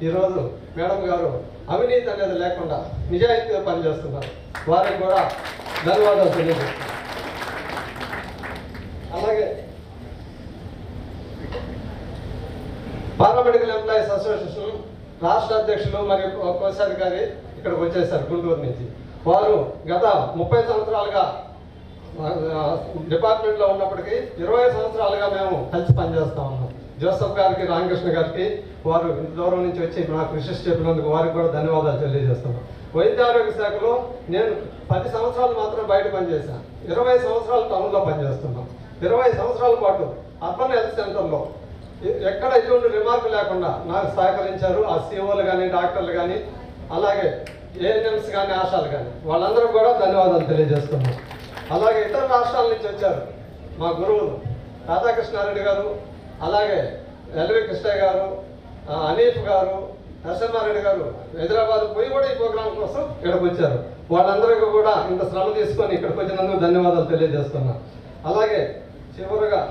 ఈరోజు మేడం గారు అవినీతి అనేది లేకుండా నిజాయితీగా పనిచేస్తున్నారు. వారికి కూడా ధన్యవాదాలు తెలియజేస్తున్నారు. అలాగే పారామెడికల్ ఎంప్లాయీస్ అసోసియేషన్ రాష్ట్ర అధ్యక్షులు మరియు కోశాధికారి ఇక్కడికి వచ్చేసారు గుంటూరు నుంచి. వారు గత 30 సంవత్సరాలుగా డిపార్ట్మెంట్లో ఉన్నప్పటికీ 20 సంవత్సరాలుగా మేము కలిసి పనిచేస్తూ ఉన్నాం. జోసఫ్ గారికి, రామకృష్ణ గారికి వారు ఇంత దూరం నుంచి వచ్చి నాకు విశిష్ట చెప్పినందుకు వారికి కూడా ధన్యవాదాలు తెలియజేస్తున్నాం. వైద్య ఆరోగ్య శాఖలో నేను 10 సంవత్సరాలు మాత్రం బయట పనిచేశాను. 20 సంవత్సరాలు టౌన్లో పనిచేస్తున్నాం. 20 సంవత్సరాల పాటు అర్బన్ హెల్త్ సెంటర్లో ఎక్కడ ఎటువంటి రిమార్క్ లేకుండా నాకు సహకరించారు. ఆ సిఓలు కానీ, డాక్టర్లు కానీ, అలాగే ఏఎన్ఎంస్ కానీ, ఆశాలు కానీ వాళ్ళందరూ కూడా ధన్యవాదాలు తెలియజేస్తున్నాం. అలాగే ఇతర రాష్ట్రాల నుంచి వచ్చారు మా గురువులు రాధాకృష్ణారెడ్డి గారు, అలాగే ఎల్వి కృష్ణయ్య గారు, అనీఫ్ గారు, నరసింహారెడ్డి గారు హైదరాబాద్ పోయి కూడా ఈ ప్రోగ్రాం కోసం ఇక్కడికి వచ్చారు. వాళ్ళందరికీ కూడా ఇంత శ్రమ తీసుకొని ఇక్కడికి వచ్చినందుకు ధన్యవాదాలు తెలియజేస్తున్నాను. అలాగే చివరిగా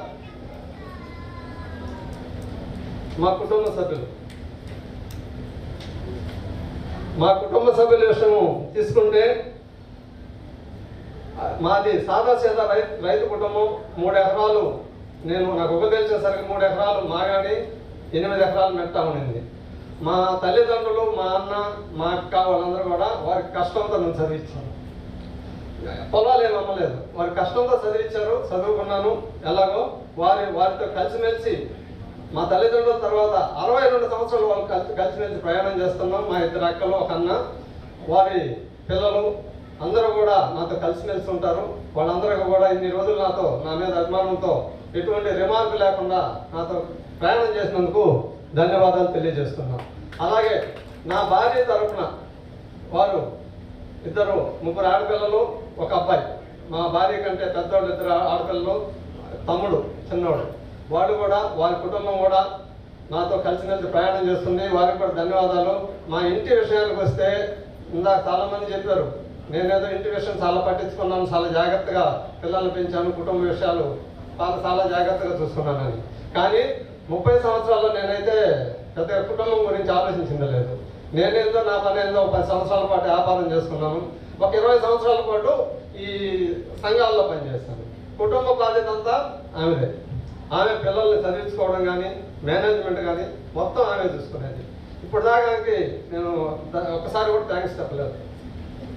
మా కుటుంబ సభ్యుల విషయం తీసుకుంటే మాది సాదాసీదా రైతు కుటుంబం. 3 ఎకరాలు నాకు ఉపదేశించేసరికి 3 ఎకరాలు మాగాని, 8 ఎకరాలు మెట్ట ఉండింది. మా తల్లిదండ్రులు, మా అన్న, మా అక్క వాళ్ళందరూ కూడా వారి కష్టంతో నేను చదివించాను. పొలాలు ఏమి అమ్మలేదు. వారి కష్టంతో చదివించారు. చదువుకున్నాను. ఎలాగో వారితో కలిసిమెలిసి మా తల్లిదండ్రుల తర్వాత 62 సంవత్సరాలు వాళ్ళు కలిసిమెలిసి ప్రయాణం చేస్తున్నాం. మా 2 అక్కలు, ఒక అన్న, వారి పిల్లలు అందరూ కూడా నాతో కలిసిమెలిసి ఉంటారు. వాళ్ళందరూ కూడా ఇన్ని రోజులు నా మీద అభిమానంతో ఎటువంటి రిమార్క్ లేకుండా నాతో ప్రయాణం చేసినందుకు ధన్యవాదాలు తెలియజేస్తున్నాం. అలాగే నా భార్య తరఫున వారు 3 ఆడపిల్లలు, ఒక అబ్బాయి. మా భార్య కంటే పెద్దవాళ్ళు 2 ఆడపిల్లలు, తమ్ముడు చిన్నవాడు. వాడు కూడా వారి కుటుంబం కూడా నాతో కలిసిమెలిసి ప్రయాణం చేస్తుంది. వారికి కూడా ధన్యవాదాలు. మా ఇంటి విషయానికి వస్తే ఇందాక చాలామంది చెప్పారు, నేనేదో ఇంటి విషయం చాలా పట్టించుకున్నాను, చాలా జాగ్రత్తగా పిల్లల్ని పెంచాను, కుటుంబ విషయాలు చాలా జాగ్రత్తగా చూసుకున్నానని. కానీ 30 సంవత్సరాల్లో నేనైతే పెద్ద కుటుంబం గురించి ఆలోచించింది లేదు. నేనేందో నా పని ఏందో 10 సంవత్సరాల పాటు వ్యాపారం చేసుకున్నాను. ఒక 20 సంవత్సరాల పాటు ఈ సంఘాల్లో పనిచేస్తాను. కుటుంబ బాధ్యత అంతా ఆమెదే. ఆమె పిల్లల్ని చదివించుకోవడం కానీ, మేనేజ్మెంట్ కానీ మొత్తం ఆమె చూసుకునేది. ఇప్పుడు దాకానికి నేను ఒక్కసారి కూడా థ్యాంక్స్ చెప్పలేదు.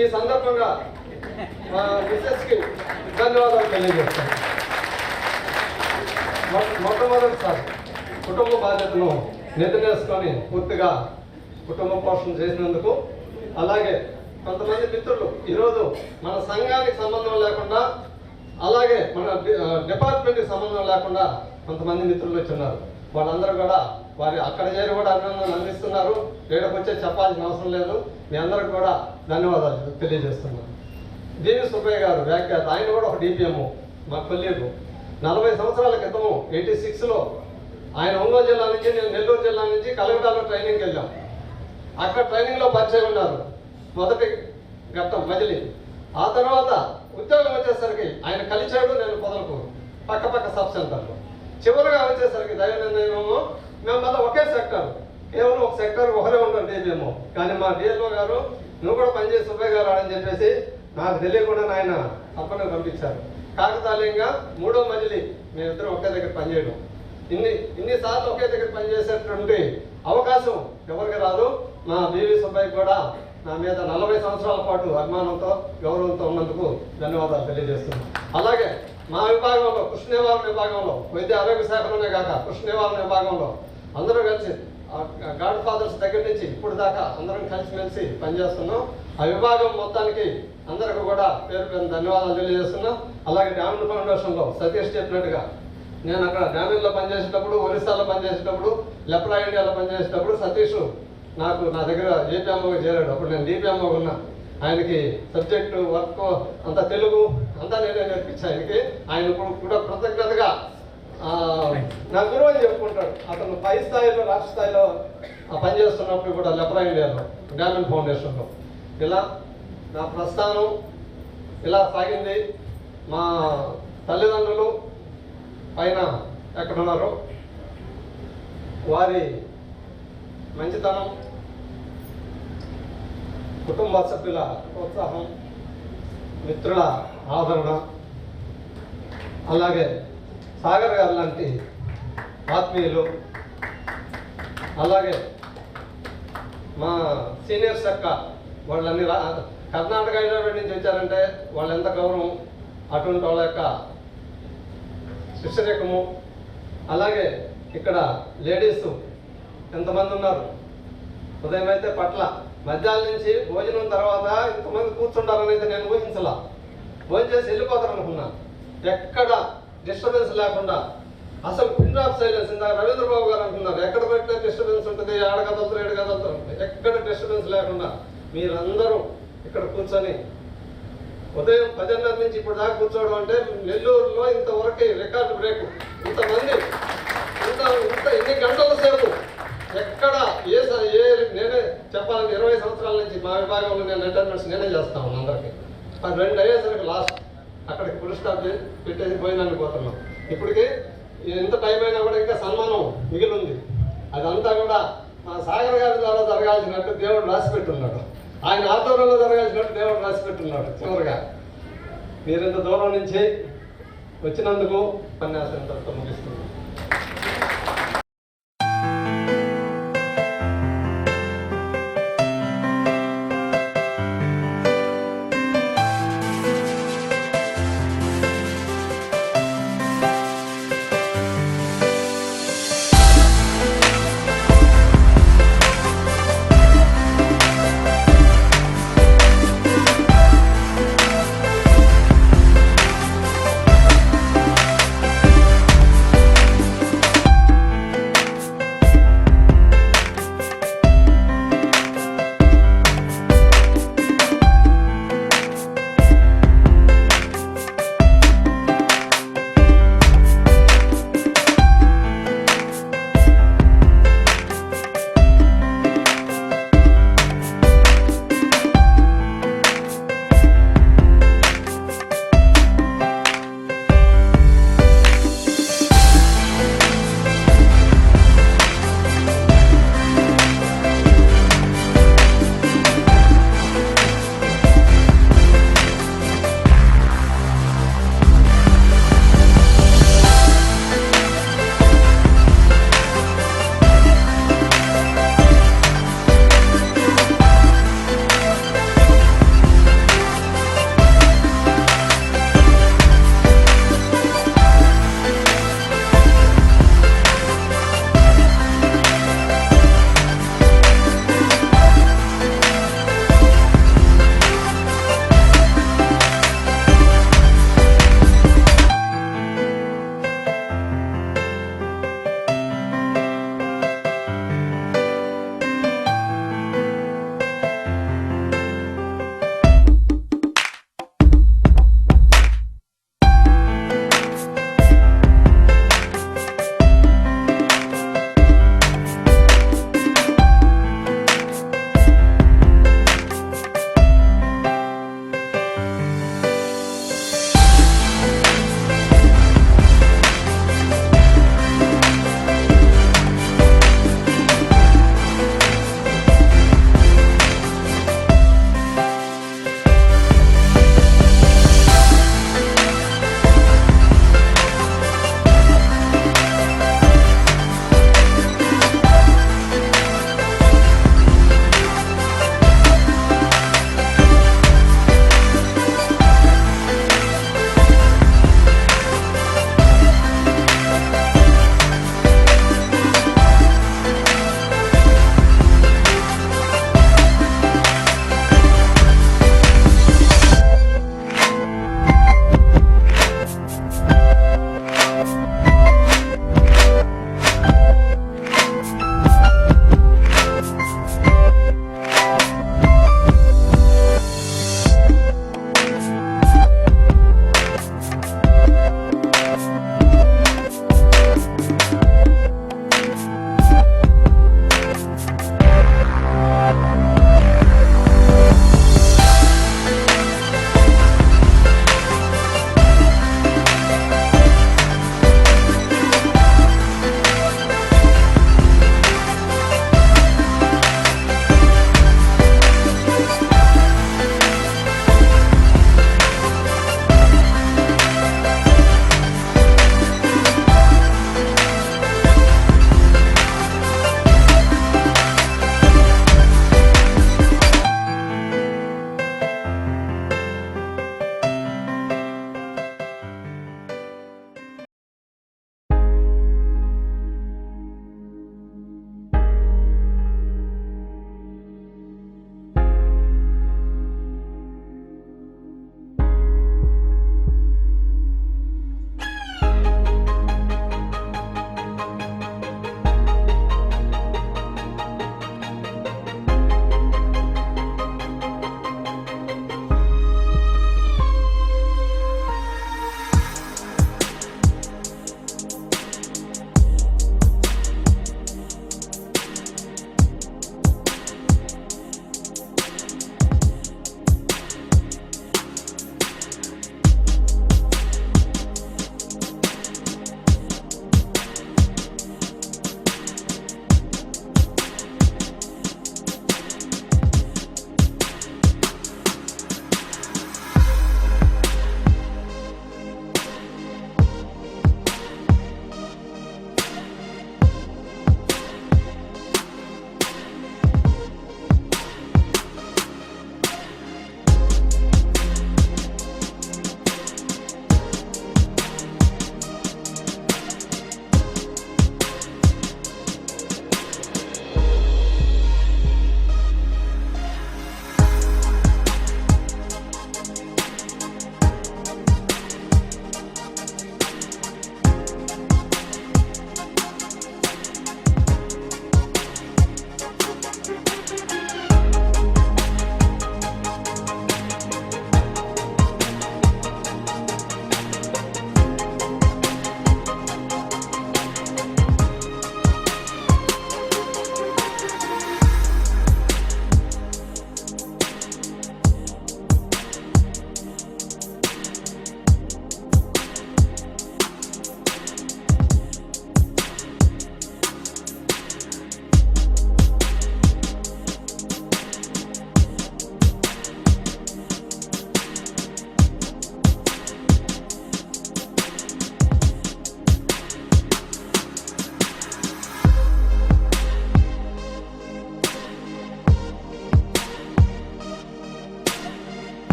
ఈ సందర్భంగా మా మిసెస్కి ధన్యవాదాలు తెలియజేస్తాను. మొట్టమొదటిసారి కుటుంబ బాధ్యతను నిర్ణయించుకొని పూర్తిగా కుటుంబ పోషణ చేసినందుకు అలాగే కొంతమంది మిత్రులు ఈరోజు మన సంఘానికి సంబంధం లేకుండా, అలాగే మన డిపార్ట్మెంట్కి సంబంధం లేకుండా కొంతమంది మిత్రులు వచ్చిన్నారు. వాళ్ళందరూ కూడా వారి అక్కడ చేరి కూడా అభినందనలు అందిస్తున్నారు. ఇక్కడికి వచ్చే చెప్పాల్సిన అవసరం లేదు. మీ అందరికి కూడా ధన్యవాదాలు తెలియజేస్తున్నాను. దేవి సుబ్బయ్య గారు వ్యాఖ్యాత, ఆయన కూడా ఒక డిపిఎం, మా కొల్లీగు. 40 సంవత్సరాల క్రితం 86లో ఆయన ఒంగోలు జిల్లా నుంచి, నేను నెల్లూరు జిల్లా నుంచి కలకటాలో ట్రైనింగ్కి వెళ్ళాం. అక్కడ ట్రైనింగ్లో పరిచయం ఉన్నారు. మొదటి ఘట్టం మజిలీ. ఆ తర్వాత ఉద్యోగం వచ్చేసరికి ఆయన కలిచాడు, నేను పొదలకూరు, పక్క సబ్ సెంటర్లో. చివరిగా వచ్చేసరికి దైవ నిర్ణయమేమో మేము మళ్ళీ ఒకే సెక్టర్, కేవలం ఒక సెక్టర్ ఒకరే ఉంటాం డిపిఎం. కానీ మా డిఎల్ఓ గారు నువ్వు కూడా పనిచేసి సుబ్బయ్య గారు అని చెప్పేసి నాకు తెలియకుండా ఆయన తప్పని పంపించారు. కాకతాళీయంగా 3వ మజిలీ మేమిద్దరం ఒకే దగ్గర పనిచేయడం. ఇన్నిసార్లు ఒకే దగ్గర పనిచేసేటువంటి అవకాశం ఎవరికి రాదు. మా బీవీ సుబ్బయ్య కూడా నా మీద 40 సంవత్సరాల పాటు అభిమానంతో గౌరవంతో ఉన్నందుకు ధన్యవాదాలు తెలియజేస్తున్నాను. అలాగే మా విభాగంలో, కృష్ణ నివారణ విభాగంలో, వైద్య ఆరోగ్య శాఖలోనే కాక కృష్ణ నివారణ విభాగంలో అందరూ కలిసి గాడ్ ఫాదర్స్ దగ్గర నుంచి ఇప్పుడు దాకా అందరం కలిసిమెలిసి పనిచేస్తున్నాం. ఆ విభాగం మొత్తానికి అందరికీ కూడా పేరు పేరు ధన్యవాదాలు తెలియజేస్తున్నాం. అలాగే డామిన్ ఫౌండేషన్లో సతీష్ చెప్పినట్టుగా నేను అక్కడ డామిన్లో పనిచేసేటప్పుడు, ఒరిస్సాలో పనిచేసేటప్పుడు, లెప్రా ఇండియాలో పనిచేసేటప్పుడు సతీష్ నా దగ్గర ఏపీఎంఓగా చేరాడు. అప్పుడు నేను డిపిఎంఓగా ఉన్నా. ఆయనకి సబ్జెక్టు, వర్క్ అంతా తెలుగు అంతా నేనే నేర్పించాను ఆయనకి. ఆయన కూడా కృతజ్ఞతగా నా గురువు అని చెప్పుకుంటాడు. అతను పై స్థాయిలో, రాష్ట్ర స్థాయిలో పనిచేస్తున్నప్పుడు కూడా లెప్రా ఇండియాలో, డామిన్ ఫౌండేషన్లో. ఇలా నా ప్రస్థానం ఇలా సాగింది. మా తల్లిదండ్రులు పైన ఎక్కడున్నారో వారి మంచితనం, కుటుంబ సభ్యుల ప్రోత్సాహం, మిత్రుల ఆదరణ, అలాగే సాగర్ గారు లాంటి ఆత్మీయులు, అలాగే మా సీనియర్స్ యొక్క వాళ్ళని కర్ణాటక హైదరాబాద్ నుంచి వచ్చారంటే వాళ్ళు ఎంత గౌరవం, అటువంటి వాళ్ళ యొక్క శిష్యరేఖము. అలాగే ఇక్కడ లేడీస్ ఎంతమంది ఉన్నారు. ఉదయం అయితే పట్ల, మధ్యాహ్నం నుంచి భోజనం తర్వాత ఇంతమంది కూర్చుంటారని అయితే నేను ఊహించలా. భోజనం చేసి వెళ్ళిపోతారు అనుకున్నా. ఎక్కడ డిస్టర్బెన్స్ లేకుండా, అసలు పిన్ ఆఫ్ సైలెన్స్. ఇందాక రవీంద్ర బాబు గారు అంటున్నారు ఎక్కడ పెట్టినా డిస్టర్బెన్స్ ఉంటుంది, ఆడగదలుతారు, ఏడగదలుతారు. ఎక్కడ డిస్టర్బెన్స్ లేకుండా మీరందరూ ఇక్కడ కూర్చొని ఉదయం 10:30 నుంచి ఇప్పుడు దాకా కూర్చోవడం అంటే నెల్లూరులో ఇంతవరకు రికార్డు బ్రేక్. ఇంతమంది ఎన్ని గంటల సేపు ఎక్కడ నేనే చెప్పాలంటే 20 సంవత్సరాల నుంచి మా విభాగంలో నేను అటెండెన్స్ నేనే చేస్తా ఉన్నాను అందరికి. 2 అయ్యేసరికి లాస్ట్ అక్కడికి ఫుల్ స్టాప్ పెట్టేసి పోయినాన్ని పోతున్నాం. ఇప్పటికి ఎంత టైం అయినా కూడా ఇంకా సన్మానం మిగిలి ఉంది. అదంతా కూడా మా సాగర్ గారి ద్వారా జరగాల్సినట్టు దేవుడు రాసిపెట్టున్నాడు. ఆయన ఆధ్వర్యంలో జరగాల్సినట్టు దేవుడు రాసిపెట్టున్నాడు. చివరిగా మీరు ఇంత దూరం నుంచి వచ్చినందుకు ఉపన్యాసం ఇంతటితో ముగిస్తుంది.